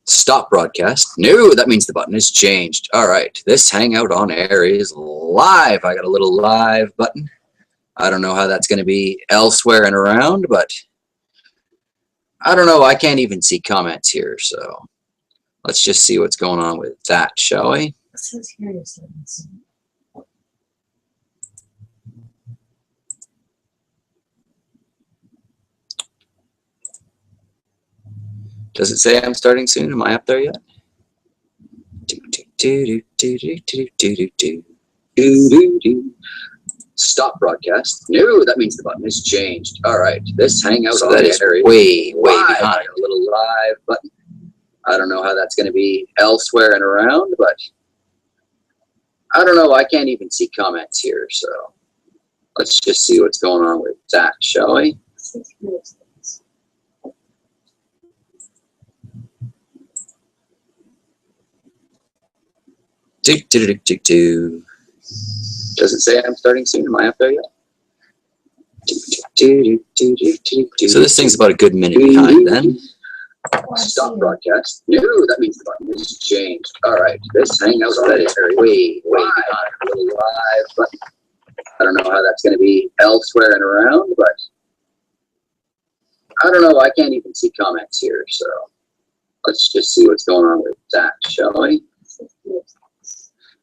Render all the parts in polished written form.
Stop broadcast. No, that means the button is changed. All right, this Hangout on air is live. I got a little live button. I don't know how that's going to be elsewhere and around, but I don't know. I can't even see comments here, so let's just see what's going on with that, shall we? It says here you're starting soon. Does it say I'm starting soon? Am I up there yet? Stop broadcast. No, that means the button is changed. All right, this Hangout so that is way behind. A little live button. I don't know how that's going to be elsewhere and around, but I don't know. I can't even see comments here, so let's just see what's going on with that, shall we? Does it say I'm starting soon? Am I up there yet? So this thing's about a good minute behind then. Stop broadcast. No, that means the button is changed. All right, this Hangout that is way behind. A little live button. I don't know how that's going to be elsewhere and around, but I don't know. I can't even see comments here, so let's just see what's going on with that, shall we?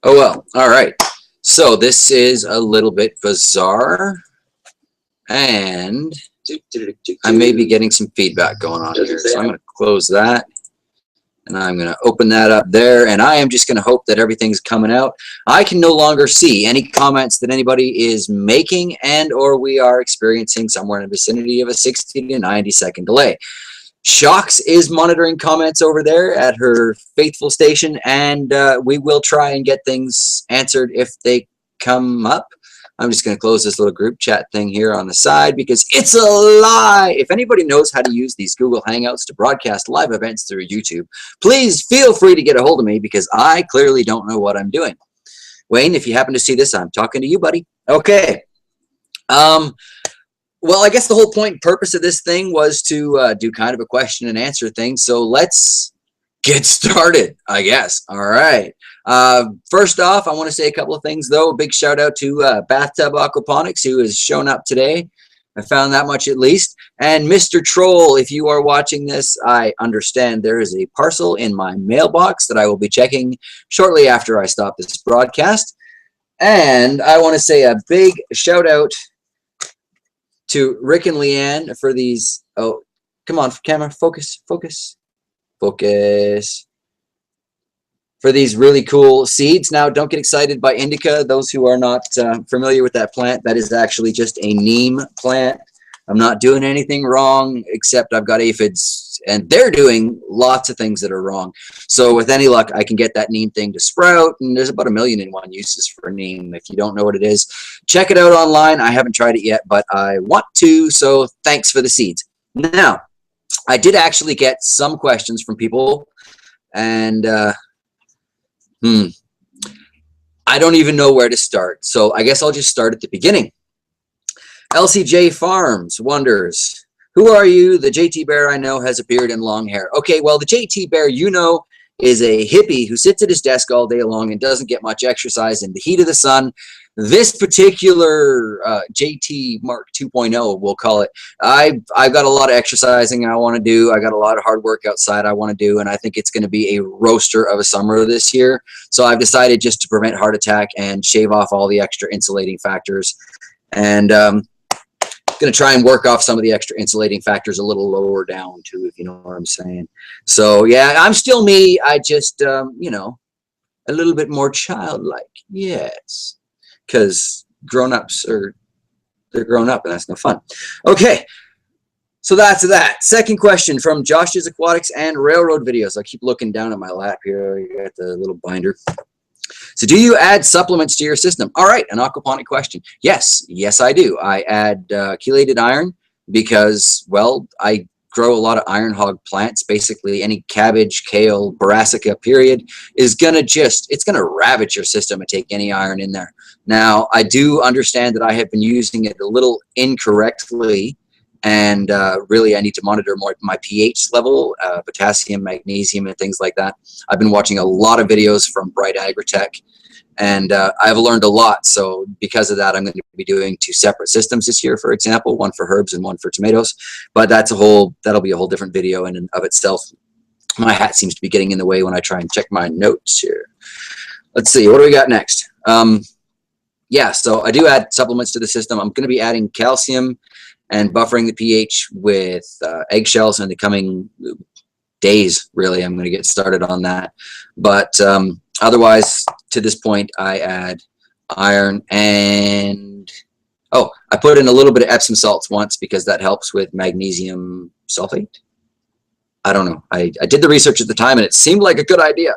Oh well, all right. So this is a little bit bizarre, and I may be getting some feedback going on here. So I'm going to close that, and I'm going to open that up there, and I am just going to hope that everything's coming out. I can no longer see any comments that anybody is making, and or we are experiencing somewhere in the vicinity of a 60 to 90 second delay. Chox is monitoring comments over there at her faithful station, and we will try and get things answered if they come up. I'm just going to close this little group chat thing here on the side because it's a lie. If anybody knows how to use these Google Hangouts to broadcast live events through YouTube, please feel free to get a hold of me because I clearly don't know what I'm doing. Wayne, if you happen to see this, I'm talking to you, buddy. Okay. Well, I guess the whole point and purpose of this thing was to do kind of a question and answer thing. So let's get started, I guess. All right. First off, I want to say a couple of things, though. A big shout out to Bathtub Aquaponics, who has shown up today. I found that much at least. And Mr. Troll, if you are watching this, I understand there is a parcel in my mailbox that I will be checking shortly after I stop this broadcast. And I want to say a big shout out to Rick and Leanne for these. Oh, come on, camera, focus. For these really cool seeds. Now, don't get excited by indica. Those who are not familiar with that plant, that is actually just a neem plant. I'm not doing anything wrong, except I've got aphids, and they're doing lots of things that are wrong. So with any luck, I can get that neem thing to sprout, and there's about 1,000,001 uses for neem. If you don't know what it is, check it out online. I haven't tried it yet, but I want to, so thanks for the seeds. Now, I did actually get some questions from people, and I don't even know where to start, so I guess I'll just start at the beginning. LCJ Farms wonders, who are you? The JT Bear I know has a beard and long hair. Okay, well, the JT Bear you know is a hippie who sits at his desk all day long and doesn't get much exercise in the heat of the sun. This particular JT Mark 2.0, we'll call it, I've got a lot of exercising I want to do. I got a lot of hard work outside I want to do, and I think it's going to be a roaster of a summer this year. So I've decided just to prevent heart attack and shave off all the extra insulating factors. And going to try and work off some of the extra insulating factors a little lower down too, if you know what I'm saying. So yeah, I'm still me. I just, you know, a little bit more childlike. Yes. Because grown-ups they're grown up and that's no fun. Okay. So that's that. Second question from Josh's Aquatics and Railroad Videos. I keep looking down at my lap here. You got the little binder. So do you add supplements to your system? All right, an aquaponic question. Yes, I do. I add chelated iron because, well, I grow a lot of iron hog plants. Basically, any cabbage, kale, brassica, period, is going to it's going to ravage your system and take any iron in there. Now, I do understand that I have been using it a little incorrectly And really, I need to monitor more my pH level, potassium, magnesium, and things like that. I've been watching a lot of videos from Bright Agritech, and I've learned a lot. So because of that, I'm going to be doing 2 separate systems this year, for example, one for herbs and one for tomatoes. But that'll be a whole different video in and of itself. My hat seems to be getting in the way when I try and check my notes here. Let's see, what do we got next? Yeah, so I do add supplements to the system. I'm going to be adding calcium and buffering the pH with eggshells in the coming days, really. I'm going to get started on that. But otherwise, to this point, I add iron and, oh, I put in a little bit of Epsom salts once because that helps with magnesium sulfate. I don't know. I did the research at the time and it seemed like a good idea.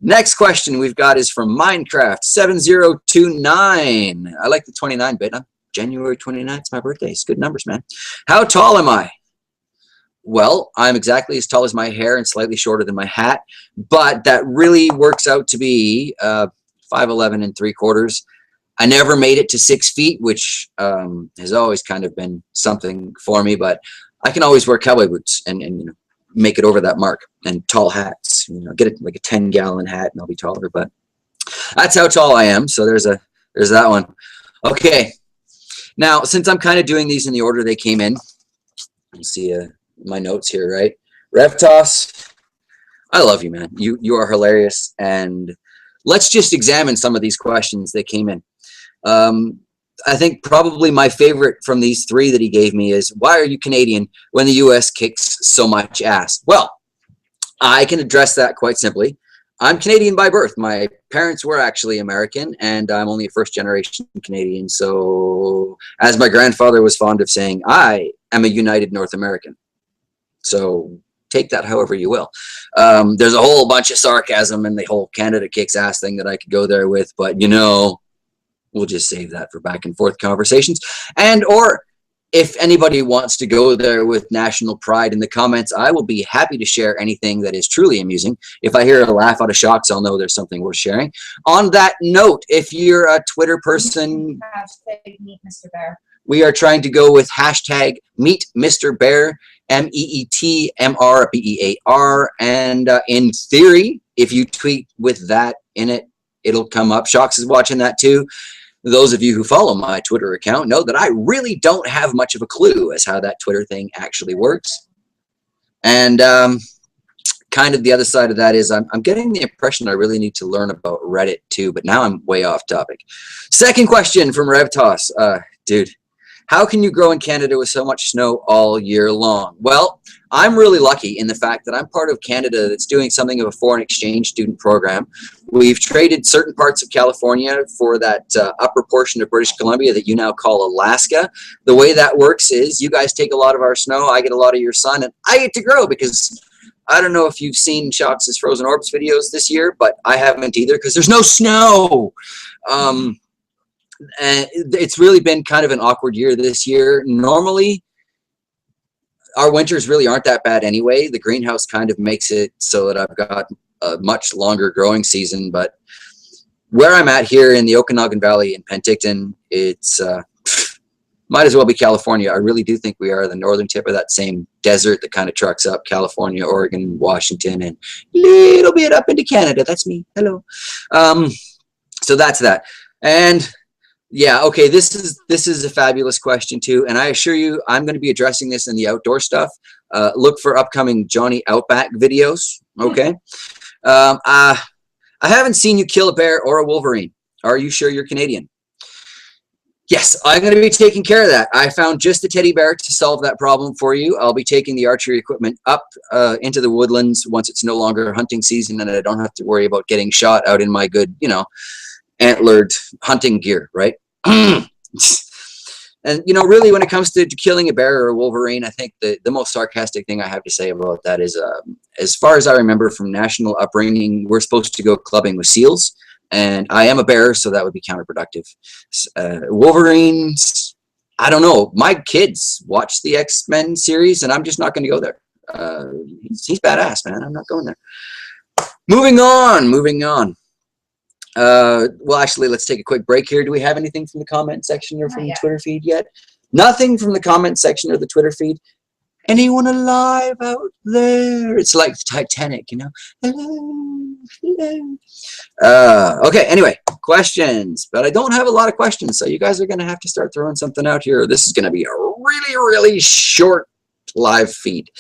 Next question we've got is from Minecraft 7029. I like the 29-bit. January 29th, it's my birthday. It's good numbers, man. How tall am I? Well, I'm exactly as tall as my hair and slightly shorter than my hat, but that really works out to be 5'11" ¾ I never made it to 6 feet, which has always kind of been something for me, but I can always wear cowboy boots and you know, make it over that mark, and tall hats. You know, get it like a 10-gallon hat and I'll be taller, but that's how tall I am. So there's that one. Okay. Now, since I'm kind of doing these in the order they came in, you see my notes here, right? Revtos, I love you, man. You are hilarious. And let's just examine some of these questions that came in. I think probably my favorite from these 3 that he gave me is, why are you Canadian when the US kicks so much ass? Well, I can address that quite simply. I'm Canadian by birth. My parents were actually American, and I'm only a first-generation Canadian. So, as my grandfather was fond of saying, I am a united North American. So, take that however you will. There's a whole bunch of sarcasm in the whole Canada kicks ass thing that I could go there with, but you know, we'll just save that for back and forth conversations. And or if anybody wants to go there with national pride in the comments, I will be happy to share anything that is truly amusing. If I hear a laugh out of Chox, I'll know there's something worth sharing. On that note, if you're a Twitter person, Hashtag meet Mr. Bear. we are trying to go with hashtag meet Mr. Bear, MEETMRBEAR. And in theory, if you tweet with that in it, it'll come up. Chox is watching that too. Those of you who follow my Twitter account know that I really don't have much of a clue as how that Twitter thing actually works. And kind of the other side of that is I'm getting the impression I really need to learn about Reddit too, but now I'm way off topic. Second question from Revtos. Dude, how can you grow in Canada with so much snow all year long? Well, I'm really lucky in the fact that I'm part of Canada that's doing something of a foreign exchange student program. We've traded certain parts of California for that upper portion of British Columbia that you now call Alaska. The way that works is you guys take a lot of our snow, I get a lot of your sun, and I get to grow because I don't know if you've seen Chox's Frozen Orbs videos this year, but I haven't either because there's no snow. And it's really been kind of an awkward year this year. Normally, our winters really aren't that bad anyway. The greenhouse kind of makes it so that I've got a much longer growing season. But where I'm at here in the Okanagan Valley in Penticton, it's might as well be California. I really do think we are the northern tip of that same desert that kind of trucks up California, Oregon, Washington, and a little bit up into Canada. That's me. Hello. So that's that. And yeah, okay, this is a fabulous question too, and I assure you I'm going to be addressing this in the outdoor stuff. Look for upcoming Johnny Outback videos, okay? I haven't seen you kill a bear or a wolverine. Are you sure you're Canadian? Yes, I'm going to be taking care of that. I found just the teddy bear to solve that problem for you. I'll be taking the archery equipment up into the woodlands once it's no longer hunting season and I don't have to worry about getting shot out in my good, you know, antlered hunting gear, right? And you know, really when it comes to killing a bear or a wolverine, I think the most sarcastic thing I have to say about that is as far as I remember from national upbringing, we're supposed to go clubbing with seals, and I am a bear, so that would be counterproductive. Wolverines, I don't know, my kids watch the X-Men series and I'm just not going to go there. He's badass, man. I'm not going there. Moving on. Well, actually, let's take a quick break here. Do we have anything from the comment section or from the Twitter feed yet? Nothing from the comment section or the Twitter feed. Anyone alive out there? It's like Titanic, you know. Hello, hello. Okay, anyway, questions. But I don't have a lot of questions, so you guys are going to have to start throwing something out here. This is going to be a really, really short live feed.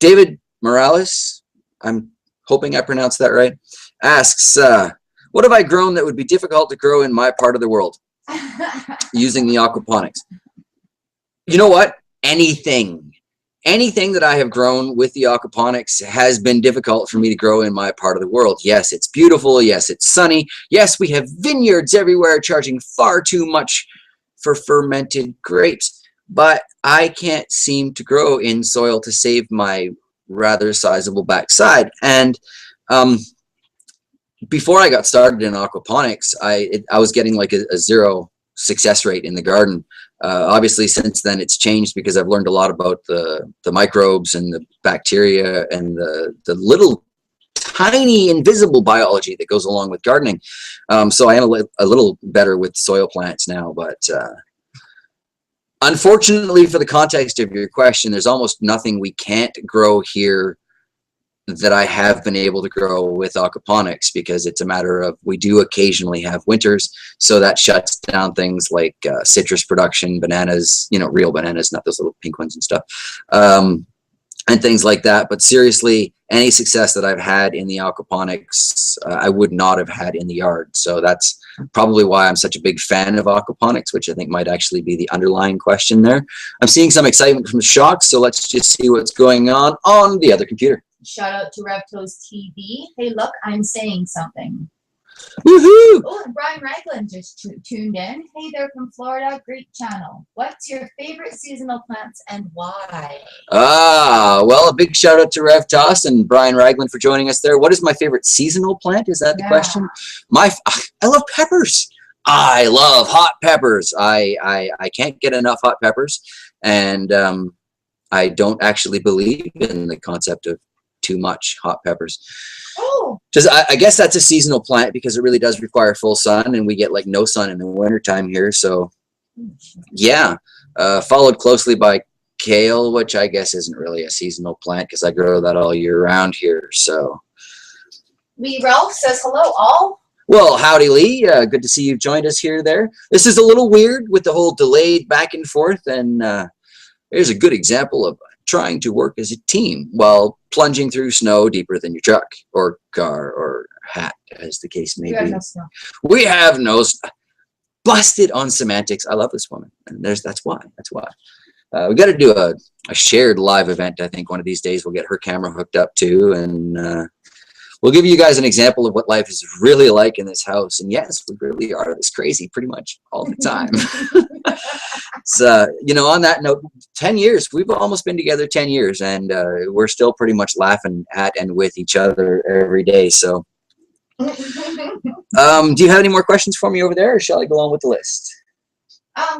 David Morales, I'm hoping I pronounced that right, asks, what have I grown that would be difficult to grow in my part of the world using the aquaponics? You know what? Anything that I have grown with the aquaponics has been difficult for me to grow in my part of the world. Yes, it's beautiful. Yes, it's sunny. Yes, we have vineyards everywhere charging far too much for fermented grapes, but I can't seem to grow in soil to save my rather sizable backside. And before I got started in aquaponics, I was getting like a 0 success rate in the garden. Obviously, since then it's changed because I've learned a lot about the microbes and the bacteria and the little tiny invisible biology that goes along with gardening. So I am a little better with soil plants now, but unfortunately for the context of your question, there's almost nothing we can't grow here that I have been able to grow with aquaponics, because it's a matter of, we do occasionally have winters, so that shuts down things like citrus production, bananas, you know, real bananas, not those little pink ones and stuff, and things like that. But seriously, any success that I've had in the aquaponics, I would not have had in the yard. So that's probably why I'm such a big fan of aquaponics, which I think might actually be the underlying question there. I'm seeing some excitement from Chox, so let's just see what's going on the other computer. Shout out to RevToes TV. Hey, look, I'm saying something. Woohoo! Oh, and Brian Ragland just tuned in. Hey there from Florida. Great channel. What's your favorite seasonal plants and why? Well, a big shout out to RevToss and Brian Ragland for joining us there. What is my favorite seasonal plant? Is that the question? I love peppers. I love hot peppers. I can't get enough hot peppers, and I don't actually believe in the concept of too much hot peppers. Oh, Just I guess that's a seasonal plant because it really does require full sun, and we get like no sun in the wintertime here. So yeah, followed closely by kale, which I guess isn't really a seasonal plant because I grow that all year round here. So Lee Ralph says hello all. Well, howdy, Lee. Good to see you've joined us here there. This is a little weird with the whole delayed back and forth, and here's a good example of trying to work as a team while plunging through snow deeper than your truck or car or hat, as the case may be. We have no snow. Busted on semantics. I love this woman, and that's why. We got to do a shared live event. I think one of these days we'll get her camera hooked up too, and we'll give you guys an example of what life is really like in this house. And yes, we really are this crazy pretty much all the time. So, you know, on that note, 10 years, we've almost been together 10 years, and we're still pretty much laughing at and with each other every day. So, do you have any more questions for me over there, or shall I go on with the list?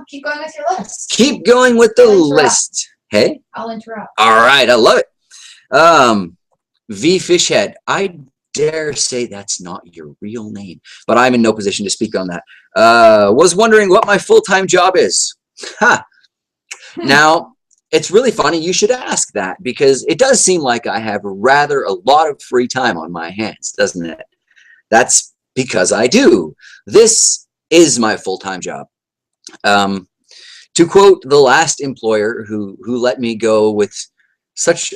Keep going with your list. Keep going with the list. Hey? I'll interrupt. All right, I love it. V Fishhead, I dare say that's not your real name, but I'm in no position to speak on that. Was wondering what my full-time job is. Ha! Now, it's really funny you should ask that, because it does seem like I have rather a lot of free time on my hands, doesn't it? That's because I do. This is my full-time job. To quote the last employer who let me go with such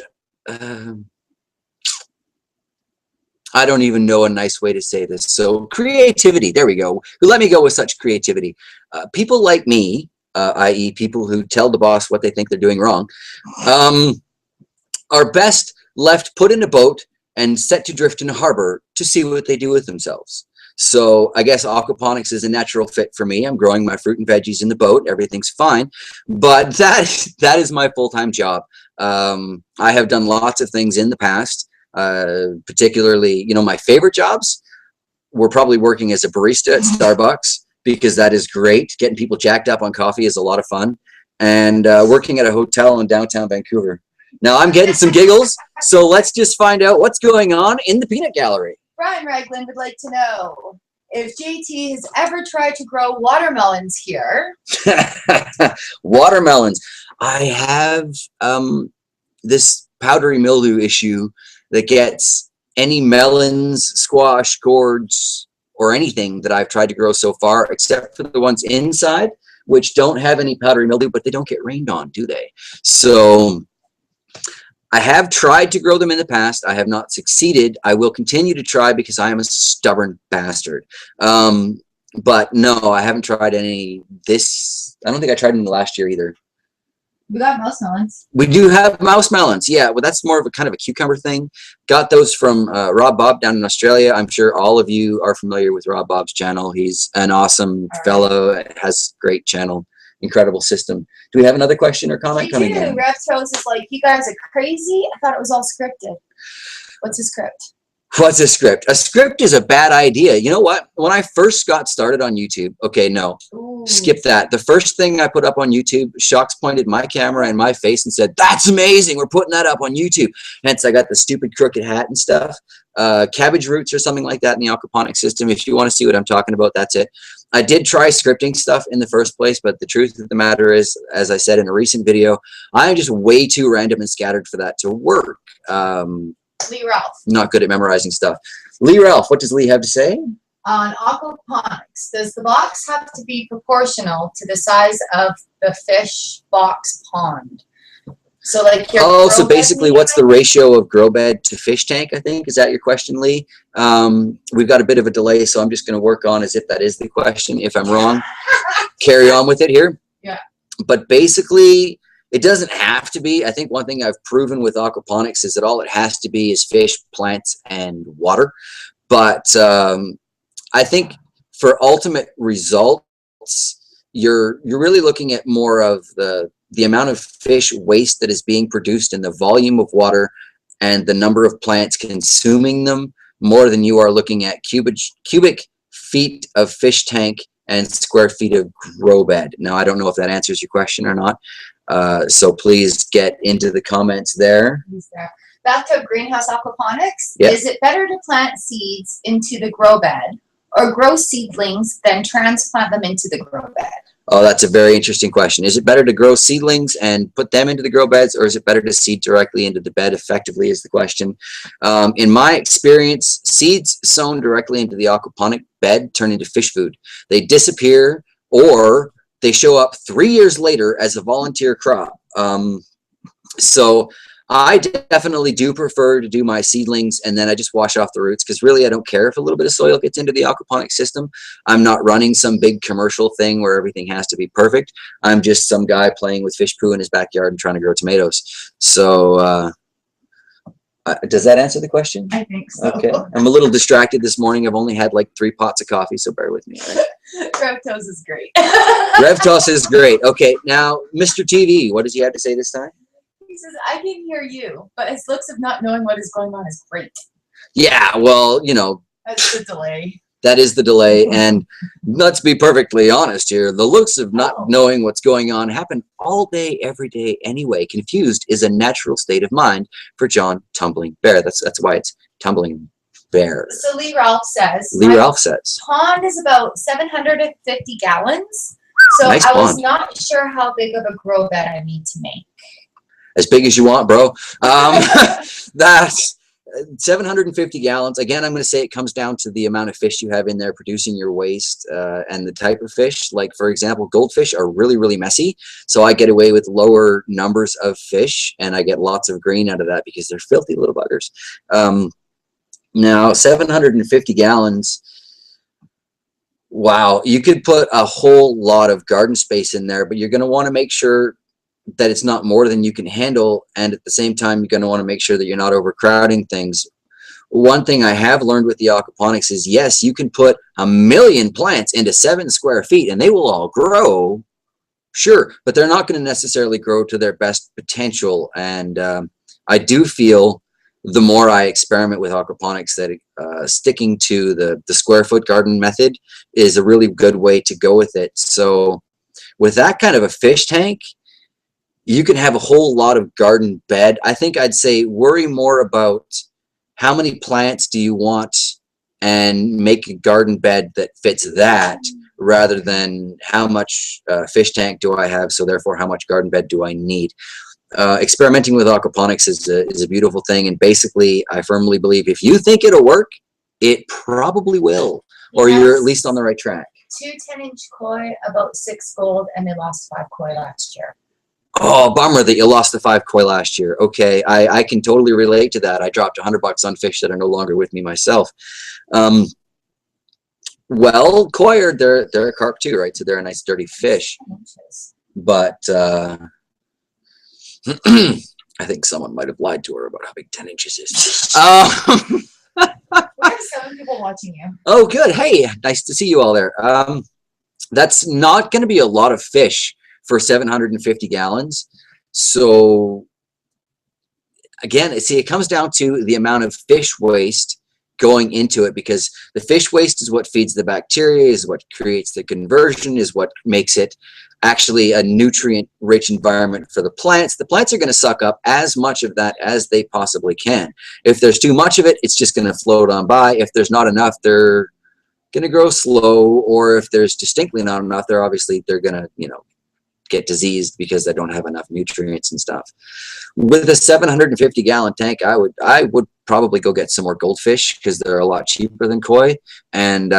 I don't even know a nice way to say this. So creativity, there we go. Who let me go with such creativity. People like me, i.e. people who tell the boss what they think they're doing wrong, are best left put in a boat and set to drift in a harbor to see what they do with themselves. So I guess aquaponics is a natural fit for me. I'm growing my fruit and veggies in the boat. Everything's fine. But that is my full-time job. I have done lots of things in the past. Particularly, you know, my favorite jobs were probably working as a barista at Starbucks, because that is great. Getting people jacked up on coffee is a lot of fun. And working at a hotel in downtown Vancouver. Now I'm getting some giggles, so let's just find out what's going on in the peanut gallery. Brian Ragland would like to know, if JT has ever tried to grow watermelons here. Watermelons. I have this powdery mildew issue that gets any melons, squash, gourds, or anything that I've tried to grow so far, except for the ones inside, which don't have any powdery mildew, but they don't get rained on, do they? So I have tried to grow them in the past. I have not succeeded. I will continue to try because I am a stubborn bastard. But no, I haven't tried any this. I don't think I tried any last year either. We got mouse melons. We do have mouse melons. Yeah, well, that's more of a kind of a cucumber thing. Got those from Rob Bob down in Australia. I'm sure all of you are familiar with Rob Bob's channel. He's an awesome fellow. Has a great channel. Incredible system. Do we have another question or comment coming in? Reptos is like, you guys are crazy. I thought it was all scripted. What's a script? What's a script? A script is a bad idea. You know what? When I first got started on YouTube, okay, no, skip that. The first thing I put up on YouTube, Chox pointed my camera in my face and said, "That's amazing. We're putting that up on YouTube." Hence, I got the stupid crooked hat and stuff. Cabbage roots or something like that in the aquaponics system. If you want to see what I'm talking about, that's it. I did try scripting stuff in the first place, but the truth of the matter is, as I said in a recent video, I am just way too random and scattered for that to work. Lee Ralph. Not good at memorizing stuff. Lee Ralph, what does Lee have to say? On aquaponics, does the box have to be proportional to the size of the fish box pond? So like your so basically what's the ratio of grow bed to fish tank, I think? Is that your question, Lee? We've got a bit of a delay, so I'm just going to work on as if that is the question. If I'm wrong, carry on with it here. Yeah. But basically, it doesn't have to be. I think one thing I've proven with aquaponics is that all it has to be is fish, plants, and water. But I think for ultimate results, you're really looking at more of the amount of fish waste that is being produced and the volume of water and the number of plants consuming them more than you are looking at cubic feet of fish tank and square feet of grow bed. Now, I don't know if that answers your question or not. So please get into the comments there. Bathtub greenhouse aquaponics. Yep. Is it better to plant seeds into the grow bed or grow seedlings than transplant them into the grow bed? Oh, that's a very interesting question. Is it better to grow seedlings and put them into the grow beds, or is it better to seed directly into the bed effectively is the question. In my experience, seeds sown directly into the aquaponic bed turn into fish food. They disappear or they show up 3 years later as a volunteer crop. So I definitely do prefer to do my seedlings and then I just wash off the roots, because really I don't care if a little bit of soil gets into the aquaponic system. I'm not running some big commercial thing where everything has to be perfect. I'm just some guy playing with fish poo in his backyard and trying to grow tomatoes. So does that answer the question? I think so. Okay. I'm a little distracted this morning. I've only had like 3 pots of coffee, so bear with me. Right? Reptos is great. Reptos is great. Okay, now Mr. TV, what does he have to say this time? He says, I can hear you, but his looks of not knowing what is going on is great. Yeah, well, you know. That's the delay. That is the delay. And let's be perfectly honest here. The looks of not knowing what's going on happen all day, every day anyway. Confused is a natural state of mind for John Tumbling Bear. That's why it's Tumbling Bear. So Lee Ralph says. Lee Ralph says. Pond is about 750 gallons. So nice I was pond. not sure how big of a grow bed I need to make. As big as you want, bro. That's 750 gallons. Again, I'm going to say it comes down to the amount of fish you have in there producing your waste and the type of fish. Like, for example, goldfish are really, really messy. So I get away with lower numbers of fish and I get lots of green out of that because they're filthy little buggers. Now, 750 gallons. Wow. You could put a whole lot of garden space in there, but you're going to want to make sure that it's not more than you can handle, and at the same time you're going to want to make sure that you're not overcrowding things. One thing I have learned with the aquaponics is, yes, you can put 1 million plants into 7 square feet and they will all grow, sure, but they're not going to necessarily grow to their best potential. And I do feel the more I experiment with aquaponics that sticking to the square foot garden method is a really good way to go with it. So with that kind of a fish tank, you can have a whole lot of garden bed. I think I'd say worry more about how many plants do you want and make a garden bed that fits that, rather than how much fish tank do I have, so therefore how much garden bed do I need. Experimenting with aquaponics is a beautiful thing, and basically I firmly believe if you think it'll work, it probably will, or Yes. you're at least on the right track. 2 10-inch koi, about 6 gold, and they lost 5 koi last year. Oh, bummer that you lost the 5 koi last year. Okay, I can totally relate to that. I dropped $100 on fish that are no longer with me myself. Well, koi are they're a carp too, right? So they're a nice dirty fish. But I think someone might have lied to her about how big 10 inches is. We have 7 people watching you. Oh, good. Hey, nice to see you all there. That's not going to be a lot of fish for 750 gallons. So again, see, it comes down to the amount of fish waste going into it, because the fish waste is what feeds the bacteria, is what creates the conversion, is what makes it actually a nutrient-rich environment for the plants. The plants are going to suck up as much of that as they possibly can. If there's too much of it, it's just going to float on by. If there's not enough, they're going to grow slow, or if there's distinctly not enough, they're going to, you know, get diseased because they don't have enough nutrients and stuff. With a 750 gallon tank, I would probably go get some more goldfish, because they're a lot cheaper than koi. And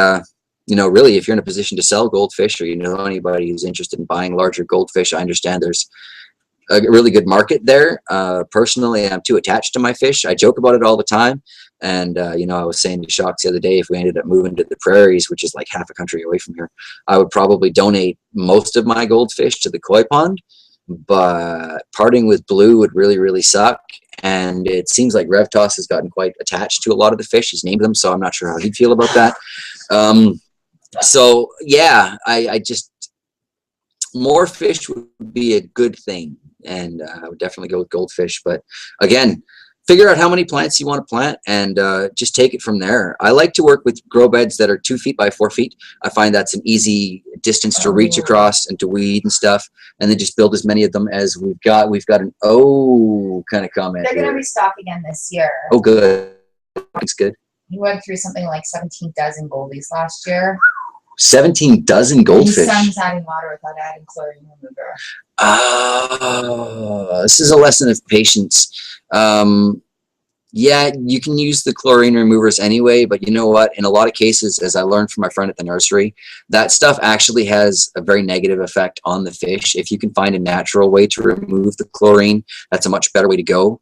you know, really, if you're in a position to sell goldfish, or you know anybody who's interested in buying larger goldfish, I understand there's a really good market there. Personally, I'm too attached to my fish. I joke about it all the time. And, you know, I was saying to Chox the other day, if we ended up moving to the prairies, which is like half a country away from here, I would probably donate most of my goldfish to the koi pond. But parting with Blue would really, really suck. And it seems like Revtos has gotten quite attached to a lot of the fish. He's named them, so I'm not sure how he'd feel about that. So, yeah, I just, more fish would be a good thing. And I would definitely go with goldfish. But again, figure out how many plants you want to plant, and just take it from there. I like to work with grow beds that are 2 feet by 4 feet. I find that's an easy distance to reach across and to weed and stuff, and then just build as many of them as we've got. We've got an kind of comment. They're going to restock again this year. Oh, good. That's good. He went through something like 17 dozen goldies last year. 17 dozen goldfish. His son's adding water without adding chlorine remover. This is a lesson of patience. Yeah, you can use the chlorine removers anyway, but you know what? In a lot of cases, as I learned from my friend at the nursery, that stuff actually has a very negative effect on the fish. If you can find a natural way to remove the chlorine, that's a much better way to go.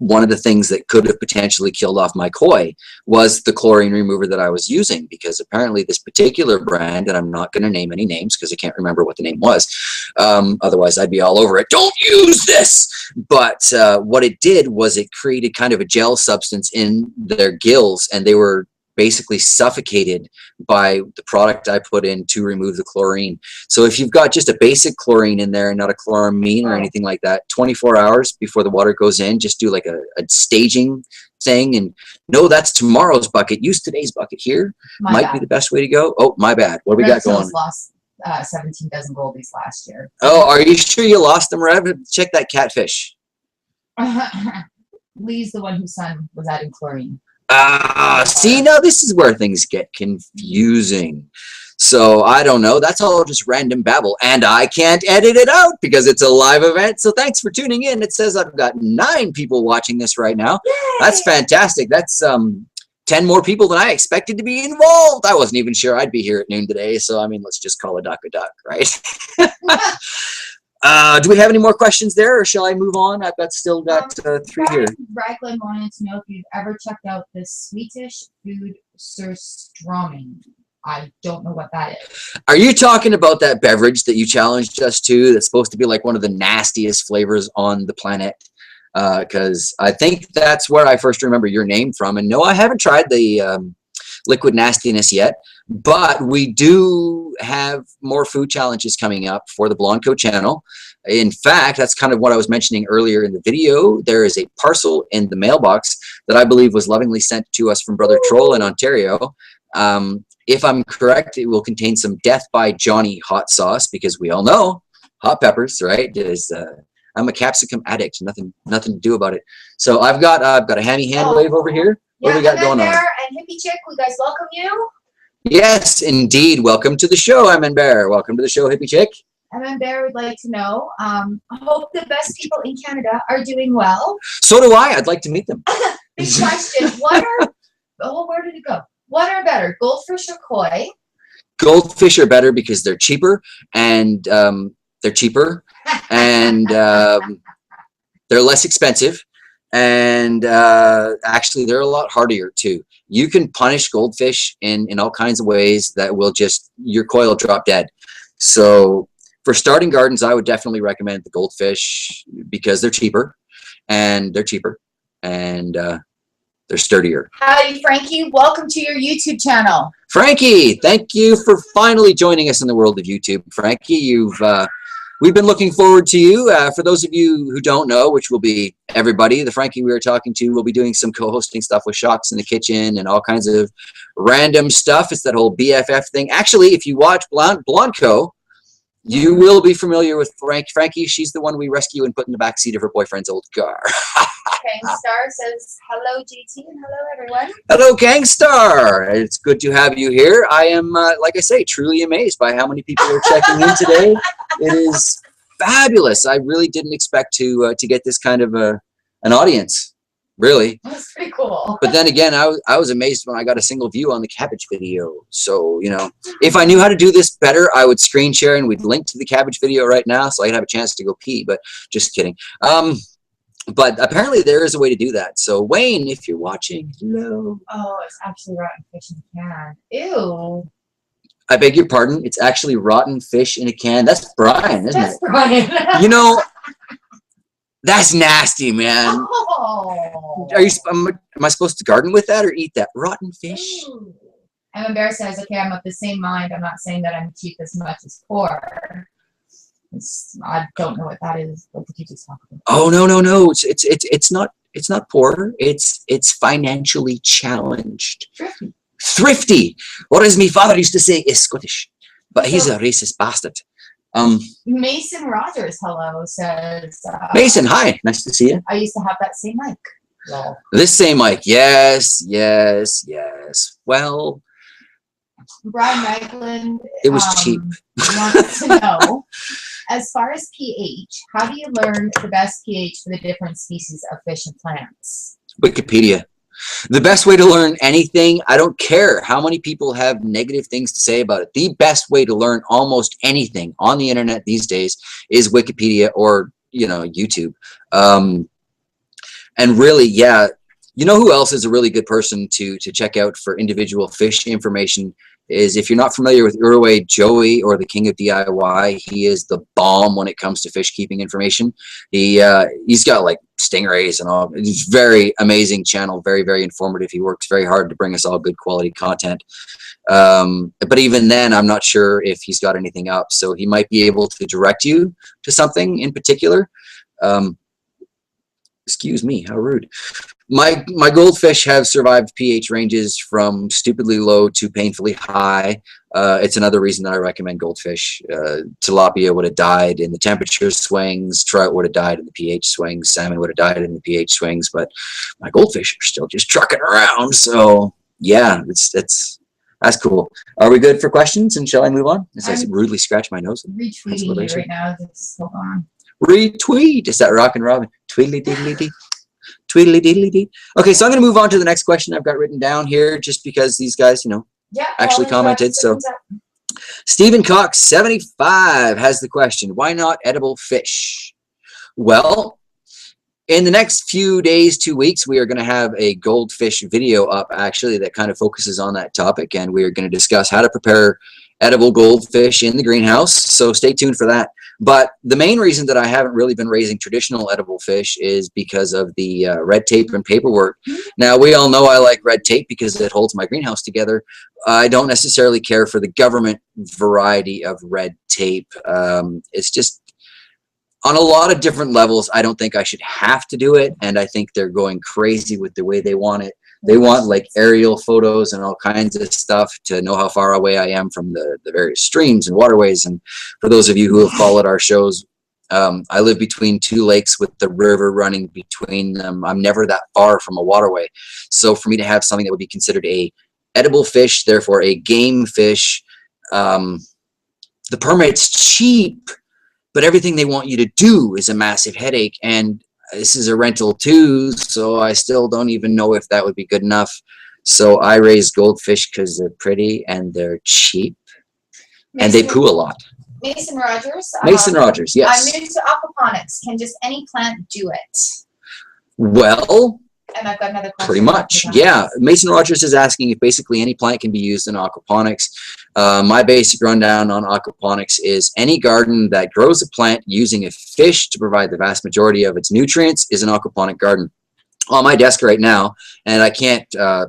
One of the things that could have potentially killed off my koi was the chlorine remover that I was using, because apparently this particular brand, and I'm not going to name any names because I can't remember what the name was, otherwise I'd be all over it, don't use this. But what it did was it created kind of a gel substance in their gills, and they were basically suffocated by the product I put in to remove the chlorine. So if you've got just a basic chlorine in there and not a chloramine or anything like that, 24 hours before the water goes in, just do like a staging thing, and no, that's tomorrow's bucket. Use today's bucket here. Might be the best way to go. Oh, my bad. What do we got going? Lost 17 dozen goldies last year. Oh, are you sure you lost them, Rev? Check that catfish. Lee's the one whose son was adding chlorine. See, now this is where things get confusing. So I don't know. That's all just random babble, and I can't edit it out because it's a live event. So thanks for tuning in. It says I've got 9 people watching this right now. Yay! That's fantastic. That's 10 more people than I expected to be involved. I wasn't even sure I'd be here at noon today. So I mean, let's just call a duck, right? Do we have any more questions there, or shall I move on? I've still got 3 here. Raglan wanted to know if you've ever checked out the Swedish food surströmming. I don't know what that is. Are you talking about that beverage that you challenged us to that's supposed to be like one of the nastiest flavors on the planet? Because I think that's where I first remember your name from. And no, I haven't tried the liquid nastiness yet, but we do have more food challenges coming up for the Blonco channel. In fact, that's kind of what I was mentioning earlier in the video. There is a parcel in the mailbox that I believe was lovingly sent to us from Brother Troll in Ontario. If I'm correct, it will contain some Death by Johnny hot sauce, because we all know hot peppers, right? I'm a capsicum addict. Nothing to do about it. So I've got a hammy hand wave over here. What do we got going on? And and Hippie Chick, we guys welcome you. Yes, indeed. Welcome to the show, M&M Bear. Welcome to the show, Hippie Chick. M&M Bear would like to know, I hope the best people in Canada are doing well. So do I. I'd like to meet them. Big question. What are, oh, where did it go? What are better, goldfish or koi? Goldfish are better because they're cheaper, and they're less expensive, and actually they're a lot hardier too. You can punish goldfish in all kinds of ways that will just, your koi will drop dead. So for starting gardens, I would definitely recommend the goldfish because they're cheaper, and they're sturdier. Howdy, Frankie. Welcome to your YouTube channel. Frankie, thank you for finally joining us in the world of YouTube. Frankie, we've been looking forward to you. For those of you who don't know, which will be everybody, the Frankie we were talking to will be doing some co-hosting stuff with Chox in the kitchen and all kinds of random stuff. It's that whole BFF thing. Actually, if you watch Blonco, you will be familiar with Frankie. She's the one we rescue and put in the backseat of her boyfriend's old car. Gangstar says, hello, GT, and hello, everyone. Hello, Gangstar. It's good to have you here. I am, like I say, truly amazed by how many people are checking in today. It is fabulous. I really didn't expect to get this kind of an audience, really. That's pretty cool. But then again, I was amazed when I got a single view on the cabbage video. So, you know, if I knew how to do this better, I would screen share and we'd link to the cabbage video right now so I'd have a chance to go pee, but just kidding. But apparently there is a way to do that. So Wayne, if you're watching, hello. Oh, it's actually rotten fish in a can. Ew. I beg your pardon. It's actually rotten fish in a can. That's Brian, isn't it? That's Brian. You know, that's nasty, man. Oh. Am I supposed to garden with that or eat that? Rotten fish? M&M Bear says, okay, I'm of the same mind. I'm not saying that I'm cheap as much as poor. I don't know what that is. What did you just talk about? Oh, no. It's not poor. It's financially challenged. Thrifty. Or as my father used to say, is Scottish. But he's a racist bastard. Mason Rogers, hello, says Mason, hi. Nice to see you. I used to have that same mic. Well, this same mic. Yes. Well, Brian Ragland, it was cheap. Wants to know, as far as pH, how do you learn the best pH for the different species of fish and plants? Wikipedia. The best way to learn anything, I don't care how many people have negative things to say about it. The best way to learn almost anything on the internet these days is Wikipedia or, you know, YouTube. And really, yeah, you know who else is a really good person to check out for individual fish information is if you're not familiar with Uruguay Joey or the King of DIY. He is the bomb when it comes to fish keeping information. He's got like stingrays and all. It's very amazing channel, very, very informative. He works very hard to bring us all good quality content. But even then, I'm not sure if he's got anything up. So he might be able to direct you to something in particular. Excuse me, how rude. My goldfish have survived pH ranges from stupidly low to painfully high. It's another reason that I recommend goldfish. Tilapia would have died in the temperature swings. Trout would have died in the pH swings. Salmon would have died in the pH swings. But my goldfish are still just trucking around. So yeah, that's cool. Are we good for questions? And shall I move on? As I rudely scratch my nose. Retweeting you right now. Just hold on. Retweet. Is that Rockin' Robin? Tweedly diddly dee. Tweedly diddly dee. Okay, so I'm going to move on to the next question I've got written down here just because these guys, you know, actually commented. So Stephen Cox 75 has the question, why not edible fish? Well, in the next few days, 2 weeks, we are going to have a goldfish video up actually that kind of focuses on that topic, and we are going to discuss how to prepare edible goldfish in the greenhouse. So stay tuned for that. But the main reason that I haven't really been raising traditional edible fish is because of the red tape and paperwork. Now, we all know I like red tape because it holds my greenhouse together. I don't necessarily care for the government variety of red tape. It's just on a lot of different levels, I don't think I should have to do it. And I think they're going crazy with the way they want it. They want like aerial photos and all kinds of stuff to know how far away I am from the various streams and waterways. And for those of you who have followed our shows, I live between two lakes with the river running between them. I'm never that far from a waterway. So for me to have something that would be considered a edible fish, therefore a game fish, the permit's cheap, but everything they want you to do is a massive headache. And this is a rental too, so I still don't even know if that would be good enough. So I raise goldfish because they're pretty and they're cheap, and they poo a lot. Mason Rogers. Mason Rogers, yes. I'm new to aquaponics. Can just any plant do it? Well, and I've got another question. Pretty much, yeah. Mason Rogers is asking if basically any plant can be used in aquaponics. My basic rundown on aquaponics is any garden that grows a plant using a fish to provide the vast majority of its nutrients is an aquaponic garden. On my desk right now, and I can't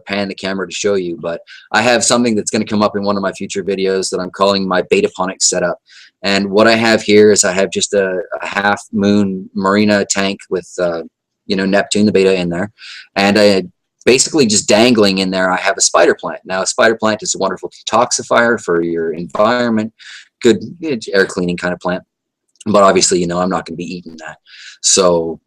pan the camera to show you, but I have something that's going to come up in one of my future videos that I'm calling my Betaponics setup. And what I have here is I have just a half moon marina tank with you know, Neptune, the beta in there, and basically just dangling in there I have a spider plant. Now a spider plant is a wonderful detoxifier for your environment, good air cleaning kind of plant, but obviously, you know, I'm not going to be eating that. So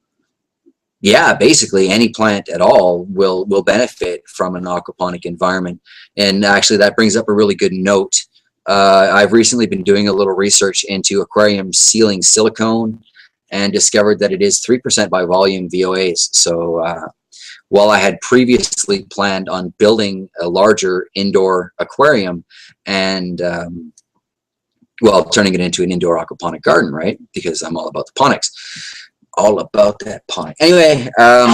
yeah, basically any plant at all will benefit from an aquaponic environment. And actually that brings up a really good note. I've recently been doing a little research into aquarium sealing silicone and discovered that it is 3% by volume VOAs. So while I had previously planned on building a larger indoor aquarium and well, turning it into an indoor aquaponic garden, right? Because I'm all about the ponics. All about that ponic. Anyway, all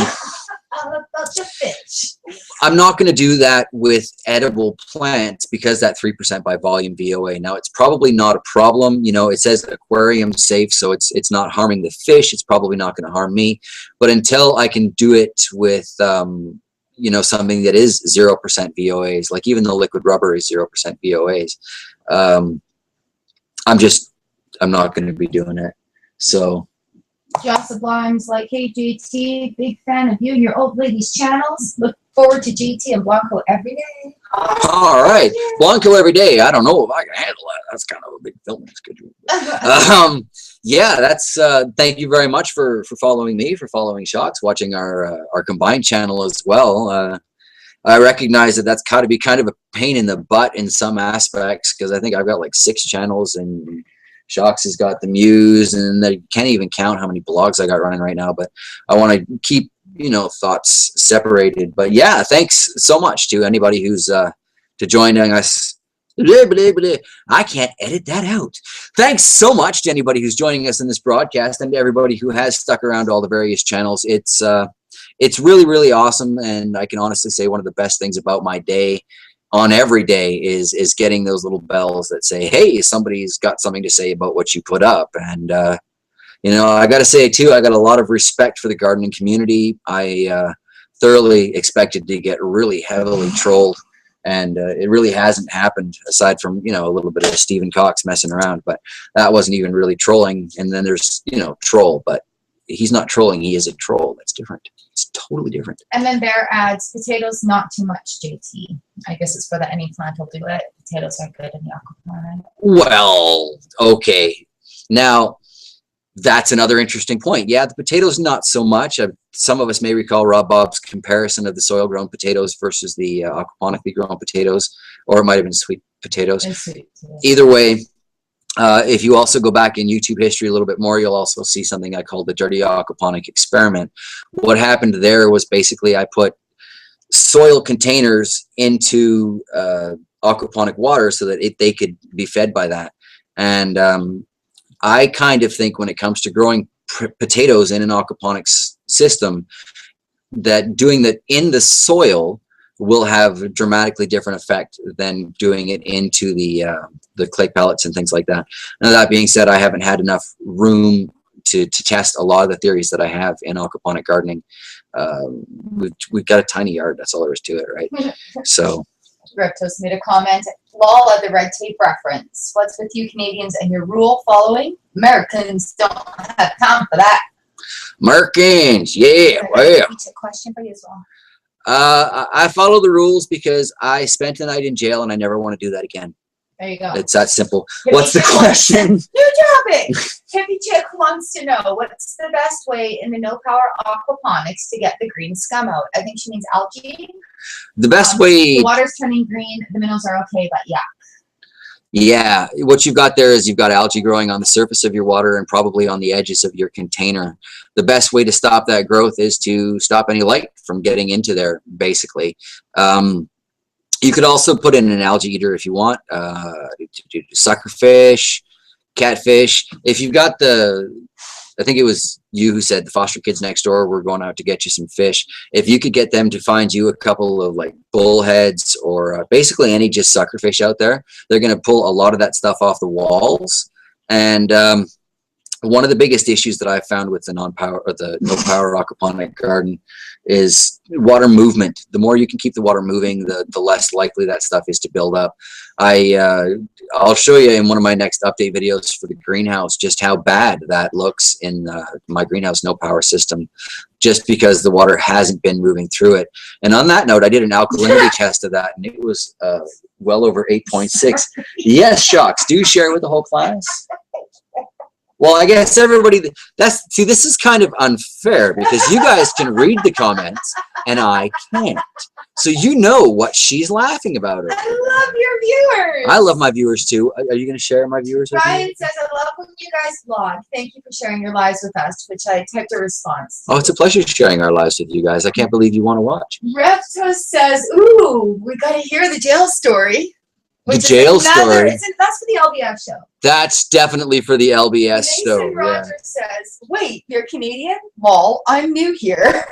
about the fish. I'm not going to do that with edible plants because that 3% by volume VOA. Now, it's probably not a problem. You know, it says aquarium safe, so it's not harming the fish. It's probably not going to harm me. But until I can do it with, you know, something that is 0% VOAs, like even the liquid rubber is 0% VOAs, I'm not going to be doing it. So. Josh Sublime's like, hey JT, big fan of you and your old ladies channels. Look forward to JT and Blanco every day. All right, Blanco every day. I don't know if I can handle that. That's kind of a big filming schedule. Yeah, that's thank you very much for following me, for following Chox, watching our combined channel as well. I recognize that that's got to be kind of a pain in the butt in some aspects because I think I've got like 6 channels and Chox has got TheMuse, and they can't even count how many blogs I got running right now, but I want to keep, you know, thoughts separated. But yeah, thanks so much to anybody who's to joining us. I can't edit that out. Thanks so much to anybody who's joining us in this broadcast and to everybody who has stuck around all the various channels. It's really, really awesome, and I can honestly say one of the best things about my day on every day is getting those little bells that say, hey, somebody's got something to say about what you put up. And you know, I got to say too, I got a lot of respect for the gardening community. I thoroughly expected to get really heavily trolled, and it really hasn't happened aside from, you know, a little bit of Stephen Cox messing around, but that wasn't even really trolling. And then there's, you know, troll, but he's not trolling, he is a troll. That's different. It's totally different. And then Bear adds, potatoes not too much, JT. I guess it's for the any plant will do it. Potatoes are good in the aquaponic. Well, okay. Now, that's another interesting point. Yeah, the potatoes not so much. Some of us may recall Rob Bob's comparison of the soil-grown potatoes versus the aquaponically grown potatoes, or it might have been sweet potatoes. Sweet, yeah. Either way, if you also go back in YouTube history a little bit more, you'll also see something I called the dirty aquaponic experiment. What happened there was basically I put soil containers into aquaponic water so that they could be fed by that. And I kind of think when it comes to growing potatoes in an aquaponics system, that doing that in the soil will have a dramatically different effect than doing it into the clay pellets and things like that. Now, that being said, I haven't had enough room to test a lot of the theories that I have in aquaponic gardening. We've got a tiny yard. That's all there is to it, right? So. Reptos made a comment. Lala, the red tape reference. What's with you Canadians and your rule following? Americans don't have time for that. Americans, yeah. Well. It's a question for you as well. I follow the rules because I spent a night in jail and I never want to do that again. There you go. It's that simple. Hippie What's the chick question? New topic. Hippie chick wants to know what's the best way in the no power aquaponics to get the green scum out. I think she means algae. The best way. The water's turning green. The minerals are okay, but yeah. Yeah, what you've got there is you've got algae growing on the surface of your water and probably on the edges of your container. The best way to stop that growth is to stop any light from getting into there, basically. You could also put in an algae eater if you want, suckerfish, catfish. If you've got I think it was you who said the foster kids next door were going out to get you some fish. If you could get them to find you a couple of like bullheads or basically any just suckerfish out there, they're going to pull a lot of that stuff off the walls. And one of the biggest issues that I found with the no power aquaponic garden is water movement. The more you can keep the water moving, the less likely that stuff is to build up. I'll show you in one of my next update videos for the greenhouse just how bad that looks in my greenhouse no power system, just because the water hasn't been moving through it. And on that note, I did an alkalinity test of that, and it was well over 8.6. Yes, Chox, do share with the whole class. Well, I guess everybody, see, this is kind of unfair because you guys can read the comments and I can't. So you know what she's laughing about. Her. I love your viewers. I love my viewers too. Are you going to share my viewers with Brian me? says, I love when you guys vlog. Thank you for sharing your lives with us, which I typed a response to. Oh, it's a pleasure sharing our lives with you guys. I can't believe you want to watch. Repto says, ooh, we got to hear the jail story. The jail story. That's for the LBS show. That's definitely for the LBS show. Mason Rogers says, wait, you're Canadian? Lol, I'm new here.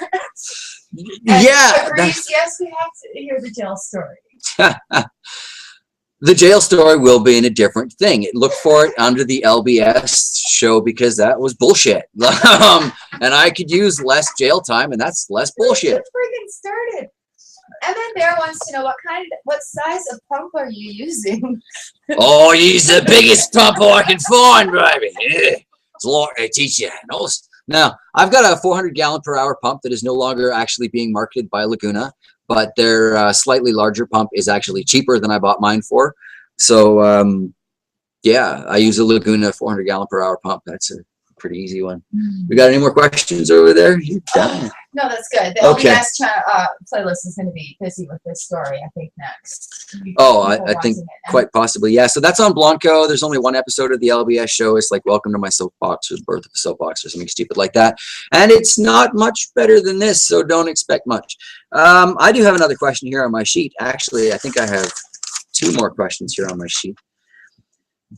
Yeah. Agrees, yes, we have to hear the jail story. The jail story will be in a different thing. Look for it under the LBS show because that was bullshit. And I could use less jail time, and that's less bullshit. Get freaking started. And then Bear wants to know what size of pump are you using? Oh, use the biggest pump I can find, baby. Yeah. It's a lot to teach you. Now, I've got a 400 gallon per hour pump that is no longer actually being marketed by Laguna, but their slightly larger pump is actually cheaper than I bought mine for. So, yeah, I use a Laguna 400 gallon per hour pump. That's a pretty easy one. We got any more questions over there? You're done. No, that's good. The LBS playlist is going to be busy with this story, I think, next. Oh, I think quite possibly. Yeah, so that's on Blanco. There's only one episode of the LBS show. It's like Welcome to My Soapbox or The Birth of a Soapbox or something stupid like that. And it's not much better than this, so don't expect much. I do have another question here on my sheet. Actually, I think I have 2 more questions here on my sheet.